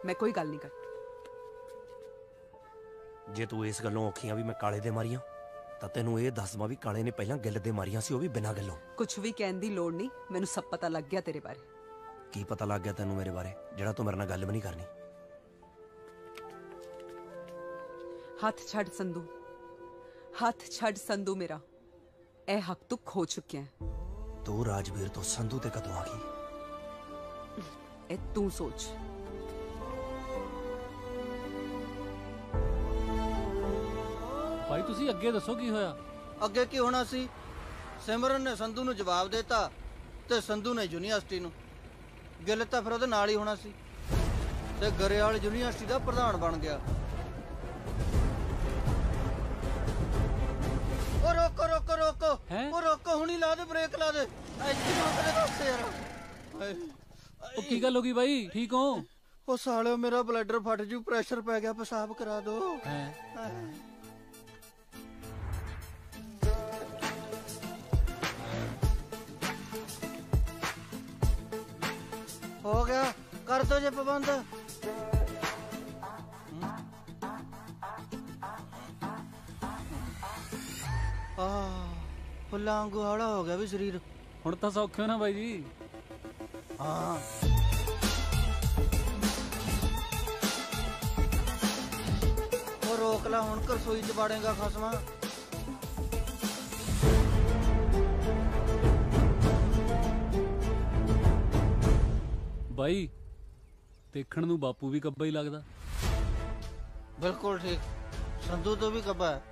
ਮੈਂ ਕੋਈ ਗੱਲ ਨਹੀਂ ਕਰ। ਜੇ ਤੂੰ ਇਸ ਗੱਲੋਂ ਔਖੀਆਂ ਵੀ ਮੈਂ ਕਾਲੇ ਦੇ ਮਾਰੀਆਂ, ਤਾਂ ਤੈਨੂੰ ਇਹ ਦੱਸ ਦਵਾਂ ਵੀ ਕਾਲੇ ਨੇ ਪਹਿਲਾਂ ਗਿੱਲ ਦੇ ਮਾਰੀਆਂ ਸੀ, ਉਹ ਵੀ ਬਿਨਾਂ ਗੱਲੋਂ। ਕੁਝ ਵੀ ਕਹਿਣ ਦੀ ਲੋੜ ਨਹੀਂ, ਮੈਨੂੰ ਸਭ ਪਤਾ ਲੱਗ ਗਿਆ ਤੇਰੇ ਬਾਰੇ। ਕੀ ਪਤਾ ਲੱਗ ਗਿਆ ਤੈਨੂੰ ਮੇਰੇ ਬਾਰੇ, ਜਿਹੜਾ ਤੂੰ ਮੇਰੇ ਨਾਲ ਗੱਲ ਵੀ ਨਹੀਂ ਕਰਨੀ? ਹੱਥ ਛੱਡ ਸੰਧੂ, ਹੱਥ ਛੱਡ ਸੰਧੂ ਮੇਰਾ। ਇਹ ਹੱਕ ਤੂੰ ਖੋ ਚੁੱਕਿਆ ਹੈ। ਤੂੰ ਰਾਜਵੀਰ ਤੋਂ ਸੰਧੂ ਤੇ ਕਦੋਂ ਆ ਗਈ? ਇਹ ਤੂੰ ਸੋਚ। ਭਾਈ ਤੁਸੀਂ ਅੱਗੇ ਦੱਸੋ ਕੀ ਹੋਇਆ? ਅੱਗੇ ਕੀ ਹੋਣਾ ਸੀ? ਸਿਮਰਨ ਨੇ ਸੰਧੂ ਨੂੰ ਜਵਾਬ ਦਿੱਤਾ ਤੇ ਸੰਧੂ ਨੇ ਯੂਨੀਵਰਸਿਟੀ ਨੂੰ। ਗਿੱਲ ਤਾਂ ਫਿਰ ਉਹਦੇ ਨਾਲ ਹੀ ਹੋਣਾ ਸੀ ਤੇ ਗਰੇਵਾਲ ਯੂਨੀਵਰਸਿਟੀ ਦਾ ਪ੍ਰਧਾਨ ਬਣ ਗਿਆ। ਉਹ ਰੋਕੋ ਰੋਕੋ ਰੋਕੋ, ਉਹ ਰੋਕੋ, ਹੁਣੀ ਲਾ ਦੇ ਬ੍ਰੇਕ, ਲਾ ਦੇ। ਇੱਥੇ ਰੋਕ ਦੇ ਦੱਸ ਯਾਰ। ਉਹ ਕੀ ਗੱਲ ਹੋ ਗਈ ਬਾਈ, ਠੀਕ ਹੋ? ਉਹ ਸਾਲਿਓ ਮੇਰਾ ਬਲੱਡਰ ਫਟ ਜੂ, ਪ੍ਰੈਸ਼ਰ ਪੈ ਗਿਆ, ਪਿਸ਼ਾਬ ਕਰਾ ਦੋ। ਹੋ ਗਿਆ, ਕਰ ਦੋ ਜੇ ਪਾਬੰਦ। ਫੁੱਲਾਂ ਵਾਂਗੂ ਹੌਲਾ ਹੋ ਗਿਆ ਵੀ ਸਰੀਰ। ਹੁਣ ਤਾਂ ਸੌਖੇ ਹੋ ਨਾ ਬਾਈ ਜੀ? ਹਾਂ। ਉਹ ਰੋਕ ਲਾ, ਹੁਣ ਰਸੋਈ ਚ ਬਾੜੇਗਾ ਖਸਮਾ। ਬਾਈ ਦੇਖਣ ਨੂੰ ਬਾਪੂ ਵੀ ਕੱਬਾ ਹੀ ਲੱਗਦਾ। ਬਿਲਕੁਲ ਠੀਕ, ਸੰਧੂ ਤੋਂ ਵੀ ਕੱਬਾ ਹੈ।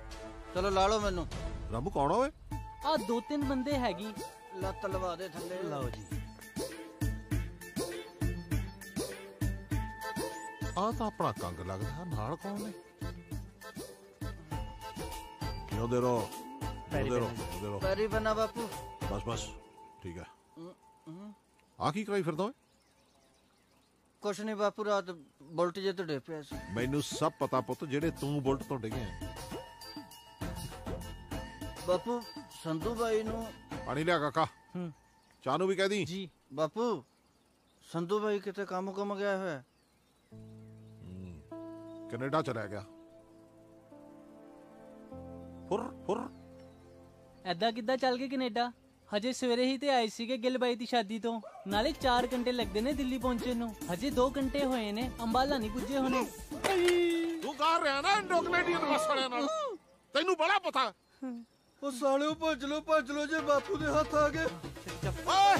ਚਲੋ ਲਾ ਲਓ ਮੈਨੂੰ। ਰੱਬ ਕੌਣ ਓਏ? ਆ ਦੋ ਤਿੰਨ ਬੰਦੇ ਹੈਗੀ। ਲੱਤ ਲਵਾ ਦੇ ਥੱਲੇ। ਲਓ ਜੀ। ਆ ਤਾਂ ਆਪਣਾ ਕੰਗ ਲੱਗਦਾ, ਨਾਲ ਕੌਣ ਨੇ? ਜਿਉਂਦੇ ਰਹੋ, ਪੈਰੀ ਬਣਾ ਬਾਪੂ। ਬਸ ਠੀਕ ਹੈ। ਆ ਕੀ ਕਰਾਈ ਫਿਰਦਾ ਓਏ? ਕੁਛ ਨਹੀਂ ਬਾਪੂ, ਰਾਤ ਬੁਲਟ ਜੇ ਤੋਂ ਡੇ ਪਿਆ ਸੀ। ਮੈਨੂੰ ਸਭ ਪਤਾ ਪੁੱਤ, ਜਿਹੜੇ ਤੂੰ ਬੁਲਟ ਤੋਂ ਡਿੱਗਿਆ। ਬਾਪੂ ਸੰਧੂ ਬਾਈ ਨੂੰ ਪਾਣੀ ਲਿਆ ਕਾਕਾ। ਚਾਹ ਨੂੰ ਵੀ ਕਹਿ ਦੀ। ਜੀ ਬਾਪੂ ਸੰਧੂ ਬਾਈ ਕਿਤੇ ਕੰਮ ਗਿਆ ਹੋਇਆ। ਕੈਨੇਡਾ ਚਲਾ ਗਿਆ। ਫੁਰ ਐਦਾਂ ਕਿੱਦਾਂ ਚੱਲ ਗਏ ਕੈਨੇਡਾ? ਹਜੇ ਸਵੇਰੇ ਹੀ ਤੇ ਆਏ ਸੀਗੇ ਗਿੱਲ ਬਾਈ ਦੀ ਸ਼ਾਦੀ ਤੋਂ। ਨਾਲੇ 4 ਘੰਟੇ ਲੱਗਦੇ ਨੇ ਦਿੱਲੀ ਪਹੁੰਚਣ ਨੂੰ, ਹਜੇ 2 ਘੰਟੇ ਹੋਏ ਨੇ, ਅੰਬਾਲਾ ਨਹੀਂ ਪੁੱਜੇ ਹੋਣੇ। ਤੂੰ ਕਰ ਰਿਹਾ ਨਾ ਇੰਡੋਕਲੇਡੀਅਨ ਮਸਲਿਆਂ ਨਾਲ, ਤੈਨੂੰ ਬੜਾ ਪਤਾ। ਉਹ ਸਾਲਿਓ ਭੱਜ ਲੋ ਜੇ ਬਾਪੂ ਦੇ ਹੱਥ ਆ ਗਏ। ਓਏ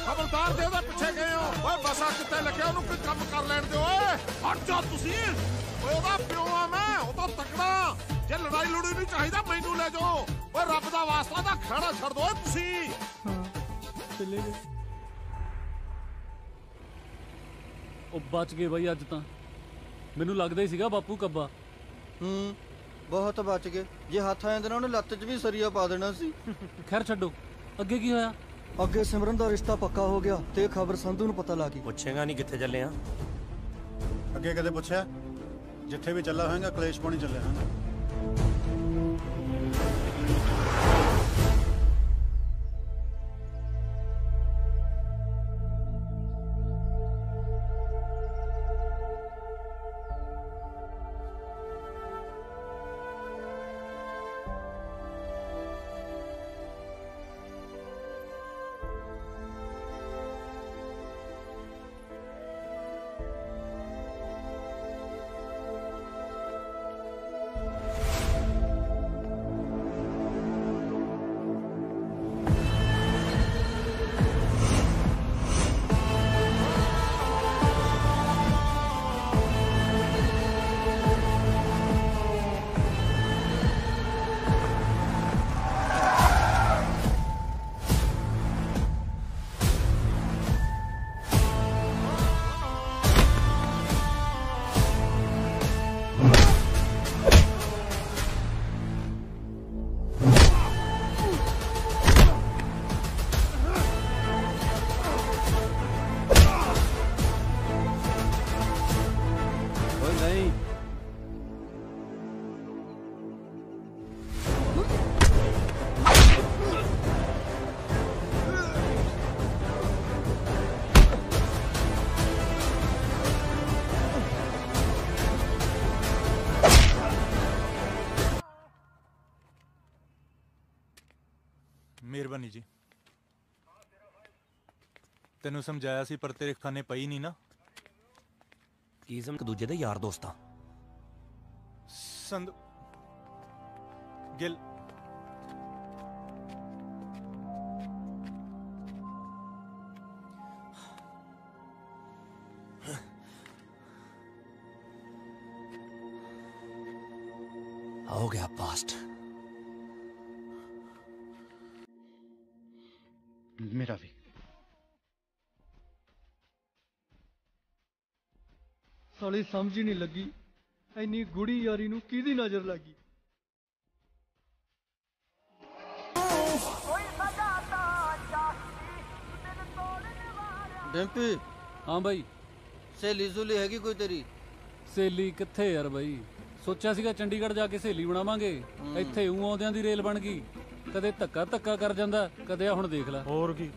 ਖਬਰਦਾਰ ਦੇ ਉਹਦੇ ਪਿੱਛੇ ਗਏ ਹੋ। ਓਏ ਬਸਾ ਕਿੱਥੇ ਲੱਗਿਆ, ਉਹਨੂੰ ਕੋਈ ਕੰਮ ਕਰ ਲੈਣ ਦਿਓ। ਓਏ ਹਟ ਜਾ ਤੁਸੀਂ। ਓਏ ਉਹਦਾ ਪਿਓ ਆ ਮੈਂ, ਉਹ ਤਾਂ ਤਕੜਾ। ਜੇ ਲੜਾਈ ਲੜੂਈ ਨਹੀਂ ਚਾਹੀਦਾ ਮੈਨੂੰ ਲੈ ਜਾਓ। ਓਏ ਰੱਬ ਦਾ ਵਾਸਤਾ ਤਾਂ ਖੜਾ ਛੱਡ ਦੋ ਤੁਸੀਂ। ਚਲੇ ਗਏ। ਉਹ ਬਚ ਗਏ ਬਾਈ ਅੱਜ ਤਾਂ। ਮੈਨੂੰ ਲੱਗਦਾ ਹੀ ਸੀਗਾ ਬਾਪੂ ਕੱਬਾ। ਬਹੁਤ ਬਚ ਗਏ। ਜੇ ਹੱਥ ਆਏ ਨਾ ਉਹਨੇ ਲੱਤ 'ਚ ਵੀ ਸਰੀਆ ਪਾ ਦੇਣਾ ਸੀ। ਖੈਰ ਛੱਡੋ, ਅੱਗੇ ਕੀ ਹੋਇਆ? ਅੱਗੇ ਸਿਮਰਨ ਦਾ ਰਿਸ਼ਤਾ ਪੱਕਾ ਹੋ ਗਿਆ ਤੇ ਖਬਰ ਸੰਧੂ ਨੂੰ ਪਤਾ ਲੱਗ ਗਈ। ਪੁੱਛੇਗਾ ਨਹੀਂ ਕਿੱਥੇ ਚੱਲੇ ਆ? ਅੱਗੇ ਕਦੇ ਪੁੱਛਿਆ? ਜਿੱਥੇ ਵੀ ਚੱਲਾ ਹੋਏਗਾ ਕਲੇਸ਼ ਪਾਉਣੀ ਚੱਲਿਆ ਹਾਂ। ਮਿਹਰਬਾਨੀ ਜੀ। ਤੈਨੂੰ ਸਮਝਾਇਆ ਸੀ ਪਰ ਤੇਰੇ ਖਾਨੇ ਪਈ ਨਹੀਂ ਨਾ। ਕੀ ਇੱਕ ਦੂਜੇ ਦੇ ਯਾਰ ਦੋਸਤਾਂ। ਸੰਧੂ ਗਿੱਲ हो गया पास्ट। मेरा भी। साली समझ ही नहीं लगी इन्नी गुड़ी यारी नू किहदी नजर लगी। ਡੈਂਪੀ। हाँ भाई। ਸਹੇਲੀ ਸੁਲੀ ਹੈਗੀ ਕੋਈ ਤੇਰੀ? ਸਹੇਲੀ ਕਿੱਥੇ ਯਾਰ ਬਾਈ, ਸੋਚਿਆ ਸੀਗਾ ਚੰਡੀਗੜ੍ਹ ਜਾ ਕੇ ਸਹੇਲੀ ਬਣਾਵਾਂਗੇ, ਇੱਥੇ ਊਂ ਆਉਂਦਿਆਂ ਦੀ ਰੇਲ ਬਣ ਗਈ। ਕਦੇ ਧੱਕਾ ਕਰ ਜਾਂਦਾ, ਕਦੇ ਆ ਹੁਣ ਦੇਖ ਲੈ। ਹੋਰ ਕੀ।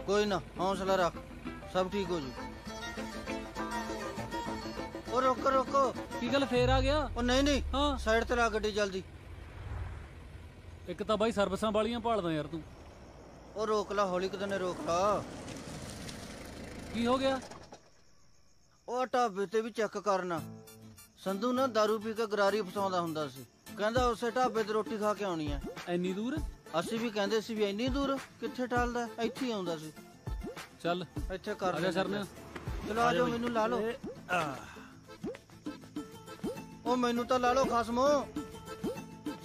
ਕੋਈ ਨਾ ਹੌਸਲਾ ਰੱਖ, ਸਭ ਠੀਕ ਹੋ ਜੂ। ਉਹ ਰੋਕੋ। ਕੀ ਗੱਲ ਫੇਰ ਆ ਗਿਆ? ਉਹ ਨਹੀਂ ਹਾਂ ਸਾਈਡ ਤੇ ਲਾ ਗੱਡੀ ਜਲਦੀ। ਇੱਕ ਤਾਂ ਬਾਈ ਸਰਵਿਸਾਂ ਵਾਲੀਆਂ ਭਾਲਦਾ ਯਾਰ ਤੂੰ। ਉਹ ਰੋਕ ਲਾ, ਹੌਲੀ ਕਿਤੇ ਨੇ ਰੋਕ ਲਾ। ਕੀ ਹੋ ਗਿਆ? ਉਹ ਢਾਬੇ ਤੇ ਵੀ ਚੈੱਕ ਕਰਨਾ। ਸੰਧੂ ਨਾ ਦਾਰੂ ਪੀ ਕੇ ਗਰਾਰੀ ਫਸਾਉਂਦਾ ਹੁੰਦਾ ਸੀ, ਕਹਿੰਦਾ ਉਸੇ ਢਾਬੇ ਤੇ ਰੋਟੀ ਖਾ ਕੇ ਆਉਣੀ ਐ। ਇੰਨੀ ਦੂਰ? ਅਸੀਂ ਵੀ ਕਹਿੰਦੇ ਸੀ ਵੀ ਇੰਨੀ ਦੂਰ ਕਿੱਥੇ ਟਾਲਦਾ, ਇੱਥੇ ਹੀ ਆਉਂਦਾ ਸੀ। ਚੱਲ ਇੱਥੇ ਕਰ ਲੈ ਸਰਨੇ। ਚਲੋ ਆ ਜਾਓ, ਮੈਨੂੰ ਲਾ ਲਓ। ਉਹ ਮੈਨੂੰ ਤਾਂ ਲਾ ਲਓ ਖਸਮੋ,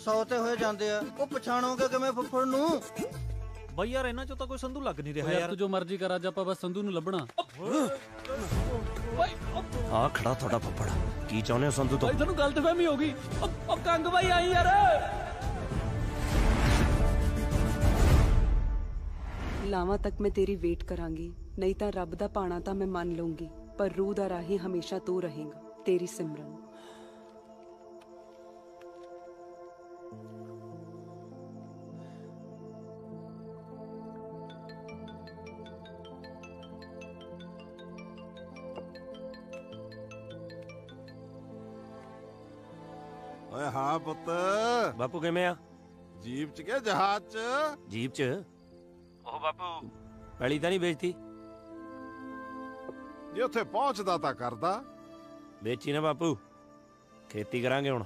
100 ਤੇ ਹੋਏ ਜਾਂਦੇ ਆ। ਉਹ ਪਛਾਣੋਗੇ ਕਿਵੇਂ ਫੁੱਫੜ ਨੂੰ? ਬਈ ਯਾਰ ਇਹਨਾਂ ਚੋਂ ਤਾਂ ਕੋਈ ਸੰਧੂ ਲੱਗ ਨਹੀਂ ਰਿਹਾ ਯਾਰ। ਤੂੰ ਜੋ ਮਰਜ਼ੀ ਕਰ, ਅੱਜ ਆਪਾਂ ਬਸ ਸੰਧੂ ਨੂੰ ਲੱਭਣਾ। ਆ ਖੜਾ ਤੁਹਾਡਾ ਫੱਫੜ, ਕੀ ਚਾਹੁੰਦੇ ਹੋ ਸੰਧੂ ਤੋਂ? ਤੁਹਾਨੂੰ ਗਲਤਫਹਿਮੀ ਹੋ ਗਈ। ਉਹ ਕੰਗ ਬਾਈ ਆਈ ਯਾਰ। ਲਾਵਾਂ ਤੱਕ ਮੈਂ ਤੇਰੀ ਵੇਟ ਕਰਾਂਗੀ, ਨਹੀਂ ਤਾਂ ਰੱਬ ਦਾ ਭਾਣਾ ਤਾਂ ਮੈਂ ਮੰਨ ਲਊਂਗੀ, ਪਰ ਰੂਹ ਦਾ ਰਾਹੀ ਹਮੇਸ਼ਾ ਤੂੰ ਰਹੇਗਾ। ਤੇਰੀ ਸਿਮਰਨ। ਓਏ ਹਾਂ ਪੁੱਤ। ਬਾਪੂ ਕਿਵੇਂ ਆ? ਜੀਪ ਚ ਕਿ ਜਹਾਜ਼ ਚ? ਜੀਪ ਚ। ਉਹ ਬਾਪੂ ਪੈਲੀ ਤਾਂ ਨਹੀਂ ਵੇਚਤੀ? ਜੇ ਉੱਥੇ ਪਹੁੰਚਦਾ ਤਾਂ ਕਰਦਾ। ਵੇਚੀ ਨਾ ਬਾਪੂ, ਖੇਤੀ ਕਰਾਂਗੇ ਹੁਣ।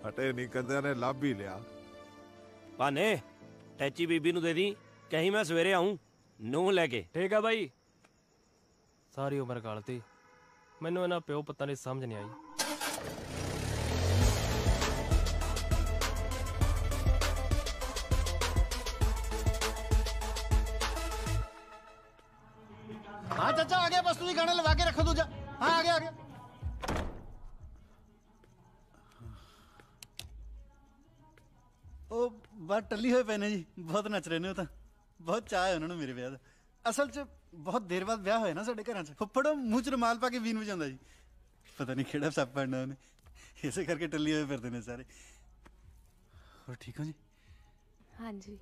ਫਟੇ ਨਹੀਂ ਕੰਦਿਆਂ ਨੇ ਲੱਭ ਹੀ ਲਿਆ। ਭਾਨੇ ਟੈਚੀ ਬੀਬੀ ਨੂੰ ਦੇ ਦੀ, ਕਹੀਂ ਮੈਂ ਸਵੇਰੇ ਆਉਂ ਨੂੰ ਲੈ ਕੇ। ਠੀਕ ਆ ਬਾਈ। ਸਾਰੀ ਉਮਰ ਗਾਲਤੀ, ਮੈਨੂੰ ਇਹਨਾਂ ਪਿਓ ਪੁੱਤਾਂ ਦੀ ਸਮਝ ਨਹੀਂ ਆਈ। हाँ चाचा आ गया, बस तुझे गाना लगा के रखो दूजा। हाँ आ गया आ गया। ਉਹ ਬਾਹਰ ਟੱਲੀ ਹੋਏ ਪਏ ਨੇ ਜੀ, ਬਹੁਤ ਨੱਚ ਰਹੇ ਨੇ। ਉਹ ਤਾਂ ਬਹੁਤ ਚਾਹ ਹੈ ਉਹਨਾਂ ਨੂੰ ਮੇਰੇ ਵਿਆਹ ਦਾ। ਅਸਲ 'ਚ ਬਹੁਤ ਦੇਰ ਬਾਅਦ ਵਿਆਹ ਹੋਇਆ ਨਾ ਸਾਡੇ ਘਰਾਂ 'ਚ। ਫੁੱਫੜੋ ਮੂੰਹ 'ਚ ਰੁਮਾਲ ਪਾ ਕੇ ਵੀਨ ਵਜਾਉਂਦਾ ਜੀ, ਪਤਾ ਨਹੀਂ ਕਿਹੜਾ ਸੱਪ ਪੜਨਾ ਉਹਨੇ, ਇਸੇ ਕਰਕੇ ਟੱਲੀ ਹੋਏ ਫਿਰਦੇ ਨੇ ਸਾਰੇ। ਹੋਰ ਠੀਕ ਹੋ ਜੀ? ਹਾਂਜੀ।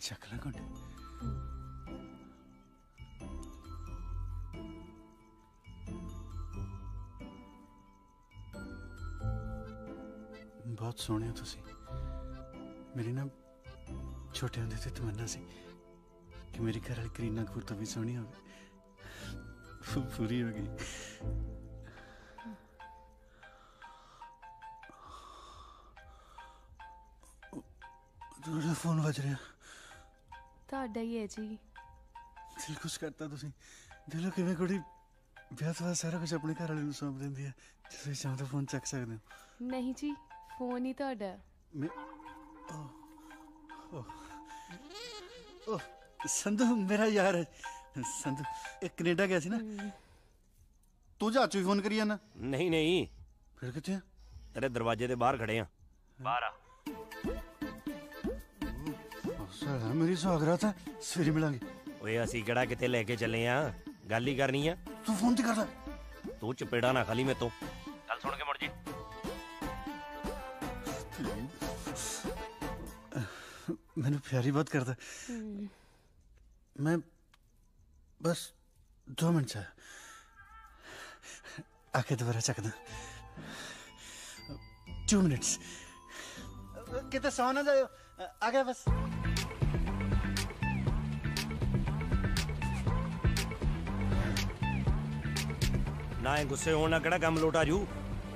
ਚੱਕ ਲੈ ਘੰਟੇ। ਬਹੁਤ ਸੋਹਣੇ ਹੋ ਤੁਸੀਂ। ਮੇਰੀ ਨਾ ਛੋਟੇ ਹੁੰਦੇ ਤੋਂ ਤਮੰਨਾ ਸੀ ਕਿ ਮੇਰੀ ਘਰ ਵਾਲੀ ਕਰੀਨਾ ਕਪੂਰ ਤੋਂ ਵੀ ਸੋਹਣੀ ਹੋਵੇ। ਪੂਰੀ ਹੋ ਗਈ। ਤੁਹਾਡਾ ਫੋਨ ਵੱਜ ਰਿਹਾ। ਤੁਹਾਡਾ ਹੀ ਹੈ ਜੀ। ਦਿਲ ਖੁਸ਼ ਕਰਤਾ ਤੁਸੀਂ। ਦਿਲੋਂ ਕਿਵੇਂ ਕੁੜੀ ਵਿਆਹ ਤੋਂ ਬਾਅਦ ਸਾਰਾ ਕੁਝ ਆਪਣੇ ਘਰ ਵਾਲੇ ਨੂੰ ਸੌਂਪ ਦਿੰਦੀ ਹੈ। ਤੁਸੀਂ ਚਾਹੋ ਤਾਂ ਫੋਨ ਚੱਕ ਸਕਦੇ ਹੋ। ਨਹੀਂ ਜੀ, ਫੋਨ ਹੀ ਤੁਹਾਡਾ। ਸੰਧੂ ਮੇਰਾ ਯਾਰ ਹੈ। ਸੰਧੂ ਇਹ ਕੈਨੇਡਾ ਗਿਆ ਸੀ ਨਾ। ਤੂੰ ਜਹਾਜ਼ 'ਚ ਵੀ ਫੋਨ ਕਰੀ ਜਾਣਾ? ਨਹੀਂ ਨਹੀਂ। ਫਿਰ ਕਿੱਥੇ ਆ? ਤੇਰੇ ਦਰਵਾਜ਼ੇ ਦੇ ਬਾਹਰ ਖੜੇ ਆ। ਬਾਹਰ ਆ। ਸਾਲਾ ਮੇਰੀ ਸੁਹਾਗਰਾਤ ਹੈ, ਸਵੇਰੇ ਮਿਲਾਂਗੇ। ਓਏ ਅਸੀਂ ਕਿਹੜਾ ਕਿਤੇ ਲੈ ਕੇ ਚੱਲੇ ਆ, ਗੱਲ ਹੀ ਕਰਨੀ ਆ। ਤੂੰ ਫੋਨ ਤੇ ਕਰਦਾ। ਤੂੰ ਚਪੇੜਾ ਨਾ ਖਾਲੀ ਮੇਤੋਂ। ਗੱਲ ਸੁਣ ਕੇ ਮੁੜ ਜੀ। ਮੈਨੂੰ ਪਿਆਰੀ ਬਹੁਤ ਕਰਦਾ। मैं बस 2 मिनट से आके दोबारा चकना। 2 मिनट्स कितने सौ ना जाओ। आ गया बस। ना गुस्से होना केड़ा काम लोटा जू।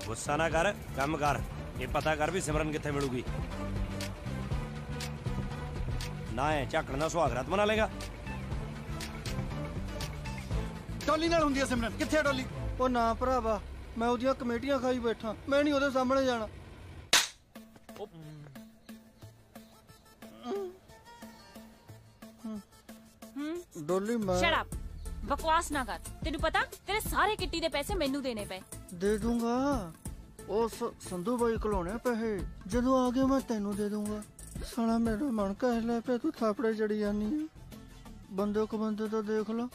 गुस्सा ना कर, काम कर। ये पता कर भी सिमरन कित्थे मिलूगी। ना है झाकण दा सुहागरात मना लेगा। डॉली नाल हुंदी है सिमरन। कित्थे डॉली? ਉਹ ਨਾ ਭਰਾਵਾ, ਮੈਂ ਉਹਦੀਆਂ ਕਮੇਟੀਆਂ ਖਾਈ ਬੈਠਾ, ਮੈਂ ਨਹੀਂ ਉਹਦੇ ਸਾਹਮਣੇ ਜਾਣਾ। ਡੋਲੀ ਮੈਂ ਸ਼ਟ ਅਪ। ਬਕਵਾਸ ਨਾ ਕਰ। ਤੈਨੂੰ ਪਤਾ ਤੇਰੇ ਸਾਰੇ ਕਿੱਟੀ ਦੇ ਪੈਸੇ ਮੈਨੂੰ ਦੇਣੇ ਪਏ। ਦੇ ਦੂੰਗਾ। ਉਹ ਸੰਧੂ ਬਾਈ ਕੋਲੋਂ ਪੈਸੇ ਜਦੋਂ ਆ ਗਏ ਮੈਂ ਤੈਨੂੰ ਦੇ ਦੂੰਗਾ। ਸਾਲਾ ਮੇਰਾ ਮਨ ਕਹਿ ਲੈ ਪਿਆ, ਤੂੰ ਥਾਪੜੇ ਜੜੀ ਜਾਨੀ ਆ। ਬੰਦੇ ਕੋ ਬੰਦੇ ਤਾਂ ਦੇਖ ਲਾ।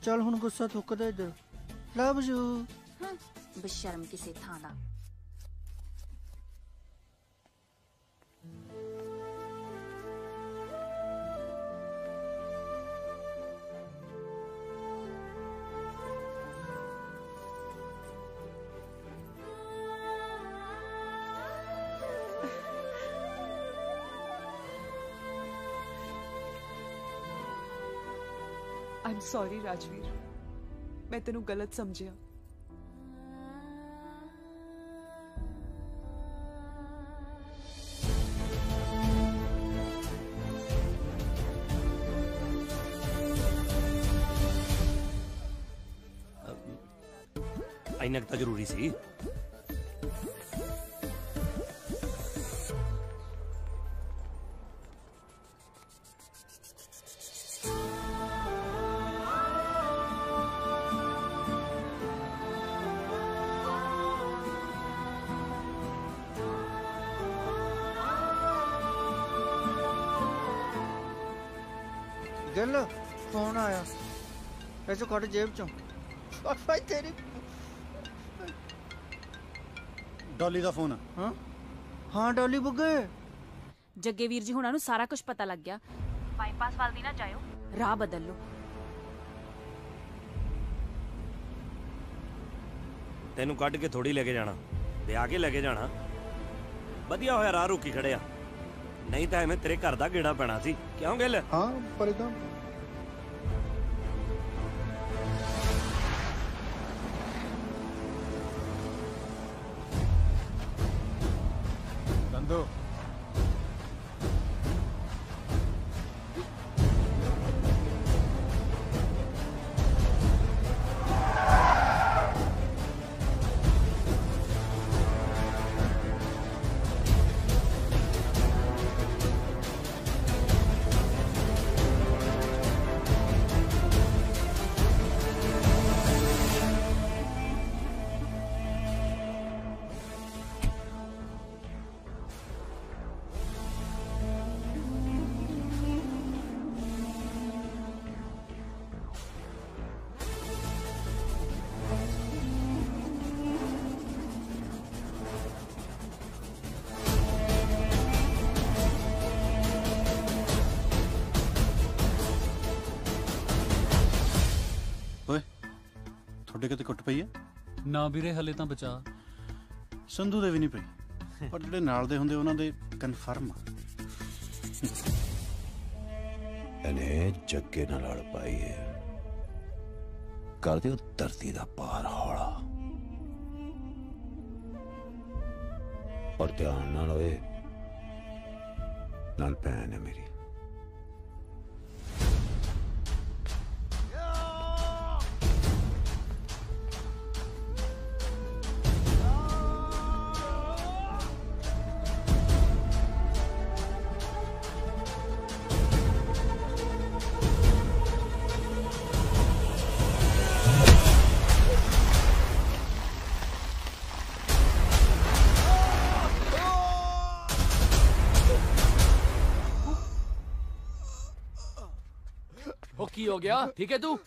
ਚੱਲ ਹੁਣ ਗੁੱਸਾ ਥੁੱਕ ਦੇ ਇੱਧਰ। Love you. ਬੇਸ਼ਰਮ ਕਿਸੇ ਥਾਂ ਦਾ। I'm sorry ਰਾਜਵੀਰ, ਮੈਂ ਤੈਨੂੰ ਗਲਤ ਸਮਝਿਆ। ਇੰਨਾ ਕੁ ਤਾਂ ਜ਼ਰੂਰੀ ਸੀ। गिल फोन आया ऐसे कट जेब चो भाई तेरी डॉली ਦਾ ਫੋਨ ਹਾਂ ਹਾਂ ਡੋਲੀ ਬੁੱਗੇ ਜੱਗੇ ਵੀਰ ਜੀ ਹੁਣਾਂ ਨੂੰ ਸਾਰਾ ਕੁਝ ਪਤਾ ਲੱਗ ਗਿਆ। ਬਾਈਪਾਸ ਵੱਲ ਦੀ ਨਾ ਜਾਇਓ, ਰਾਹ ਬਦਲ ਲਓ। ਤੈਨੂੰ ਕੱਢ ਕੇ ਥੋੜੀ ਲੈ ਕੇ ਜਾਣਾ, ਵਿਆਹ ਕੇ ਲੈ ਕੇ ਜਾਣਾ। ਵਧੀਆ ਹੋਇਆ ਰਾਹ ਰੋਕੀ ਖੜਿਆ, ਨਹੀਂ ਤਾਂ ਐਵੇਂ ਤੇਰੇ ਘਰ ਦਾ ਗੇੜਾ ਪੈਣਾ ਸੀ। ਕਿਉਂ ਗਿੱਲ? ਹਾਂ ਪਰ ਇਦਾਂ दो ਤੁਹਾਡੇ ਕਿਤੇ ਕੁੱਟ ਪਈ ਹੈ? ਨਾ ਵੀਰੇ ਹਲੇ ਤਾਂ ਬਚਾ। ਸੰਧੂ ਦੇ ਵੀ ਨਹੀਂ ਪਈ, ਪਰ ਜਿਹੜੇ ਨਾਲ ਦੇ ਹੁੰਦੇ ਉਹਨਾਂ ਦੇ ਕਨਫਰਮ ਆ। ਇਹਨੇ ਜੱਗੇ ਨਾਲ ਲੜ ਪਾਈ ਹੈ, ਕਰ ਦਿਓ ਧਰਤੀ ਦਾ ਪਾਰ ਹੌਲਾ। ਔਰ ਧਿਆਨ ਨਾਲ ਹੋਏ, ਨਾਲ ਭੈਣ ਹੈ ਮੇਰੀ। की हो गया? ठीक है तू?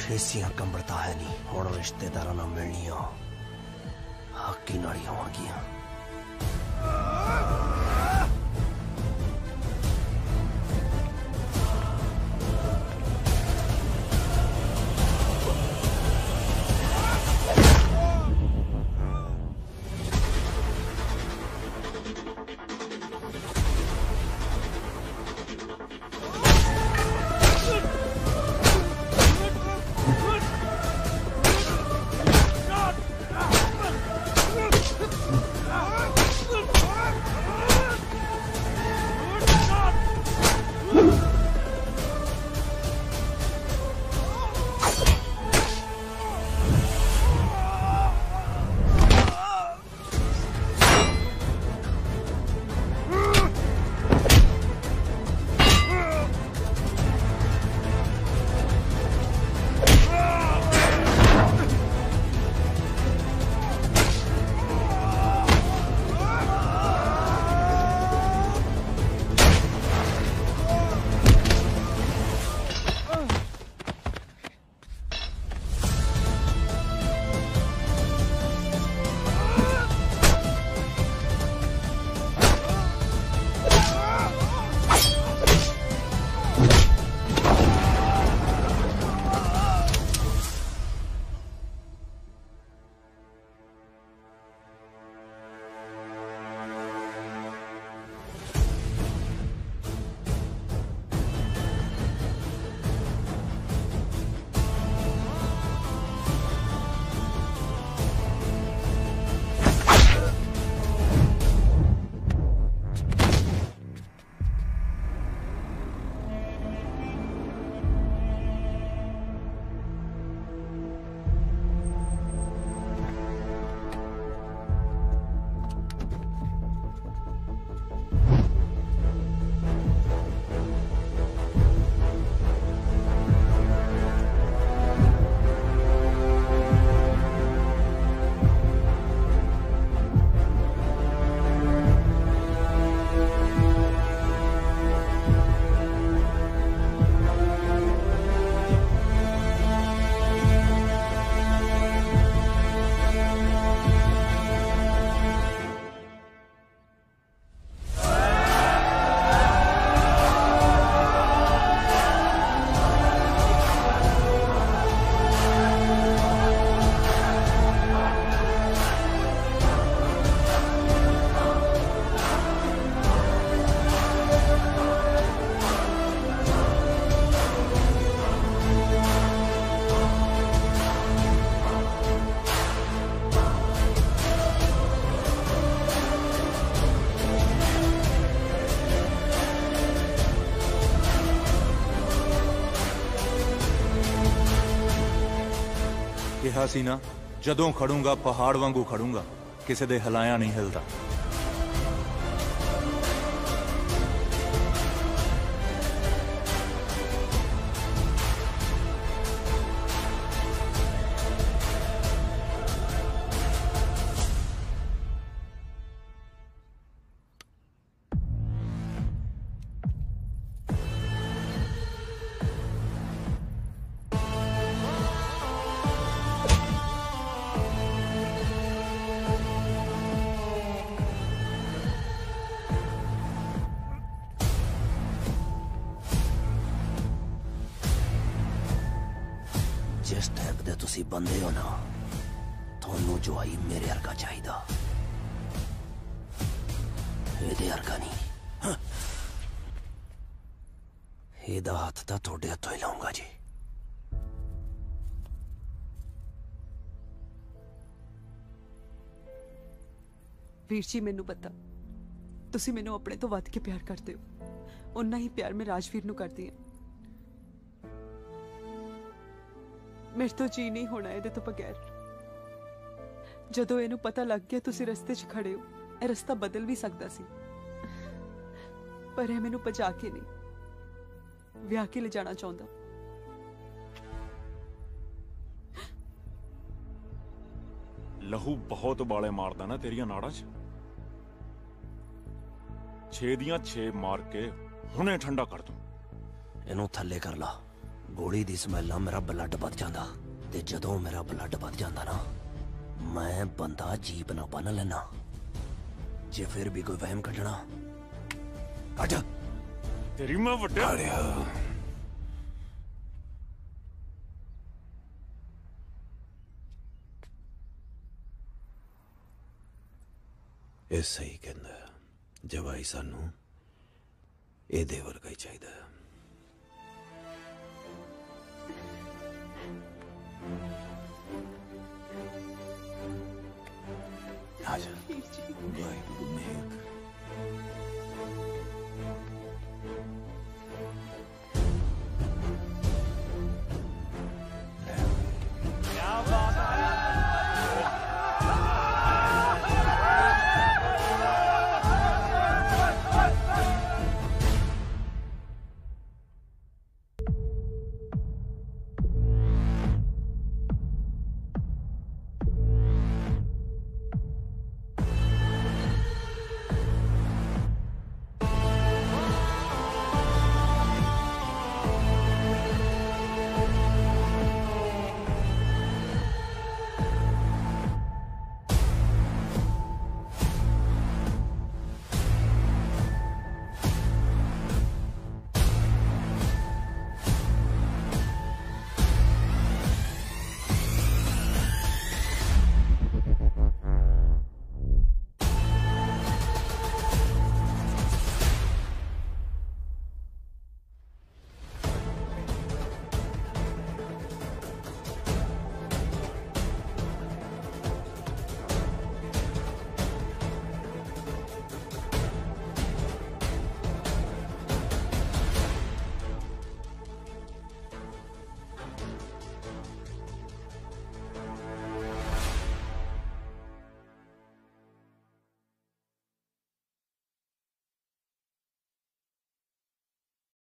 ਖੇਸੀਆਂ ਕੰਬੜਤਾ ਹੈ ਨਹੀਂ, ਹੁਣ ਰਿਸ਼ਤੇਦਾਰਾਂ ਨਾਲ ਮਿਲਣੀਆਂ ਹੱਕੀ ਨਾਲੀ ਹੋਣਗੀਆਂ। ਕਿਹਾ ਸੀ ਨਾ, ਜਦੋਂ ਖੜੂੰਗਾ ਪਹਾੜ ਵਾਂਗੂ ਖੜੂੰਗਾ, ਕਿਸੇ ਦੇ ਹਿਲਾਇਆ ਨਹੀਂ ਹਿਲਦਾ। जिस टाइप दे तुसी बंदे हो ना, थोनू जो आई मेरे हरका चाहिदा, एदे हरका नहीं। हाँ। एदा हाथ तां थोड़े हथों ही लाऊंगा जी। ਵੀਰ ਜੀ ਮੈਨੂੰ ਪਤਾ ਤੁਸੀਂ ਮੈਨੂੰ ਆਪਣੇ ਤੋਂ ਵੱਧ ਕੇ ਪਿਆਰ ਕਰਦੇ ਹੋ, ਉਨਾ ਹੀ ਪਿਆਰ ਮੈਂ ਰਾਜਵੀਰ ਨੂੰ ਕਰਦੀ ਹਾਂ। ਮੇਰੇ ਤੋਂ ਜੀ ਨਹੀਂ ਹੋਣਾ ਇਹਦੇ ਤੋਂ ਬਗੈਰ। ਜਦੋਂ ਇਹਨੂੰ ਪਤਾ ਲੱਗ ਗਿਆ ਤੁਸੀਂ ਰਸਤੇ 'ਚ ਖੜੇ ਹੋ, ਇਹ ਰਸਤਾ ਬਦਲ ਵੀ ਸਕਦਾ ਸੀ, ਪਰ ਇਹ ਮੈਨੂੰ ਭਜਾ ਕੇ ਨਹੀਂ, ਵਿਆਹ ਕੇ ਲੈ ਜਾਣਾ ਚਾਹੁੰਦਾ। ਲਹੂ ਬਹੁਤ ਬਾਲੇ ਮਾਰਦਾ ਨਾ ਤੇਰੀਆਂ ਨਾੜਾਂ 'ਚ। 6 ਦੀਆਂ 6 ਮਾਰ ਕੇ ਹੁਣੇ ਠੰਡਾ ਕਰ ਦੂੰ। ਇਹਨੂੰ ਥੱਲੇ ਕਰ ਲਾ। ਗੋਲੀ ਦੀ ਸਮੈਲ ਨਾਲ ਮੇਰਾ ਬਲੱਡ ਵੱਧ ਜਾਂਦਾ, ਤੇ ਜਦੋਂ ਮੇਰਾ ਬਲੱਡ ਵੱਧ ਜਾਂਦਾ ਨਾ, ਮੈਂ ਬੰਦਾ ਜੀਪ ਨਾ ਬੰਨ ਲੈਣਾ। ਜੇ ਫਿਰ ਵੀ ਕੋਈ ਵਹਿਮ ਕੱਢਣਾ, ਕੱਢ। ਤੇਰੀ ਮੈਂ ਵੱਡਾ ਇਹ ਸਹੀ ਕਹਿੰਦਾ, ਜਵਾਈ ਸਾਨੂੰ ਇਹਦੇ ਵਰਗਾ ਹੀ ਚਾਹੀਦਾ। ਆਜਾ ਵਾਹਿਗੁਰੂ ਮੇਹਰ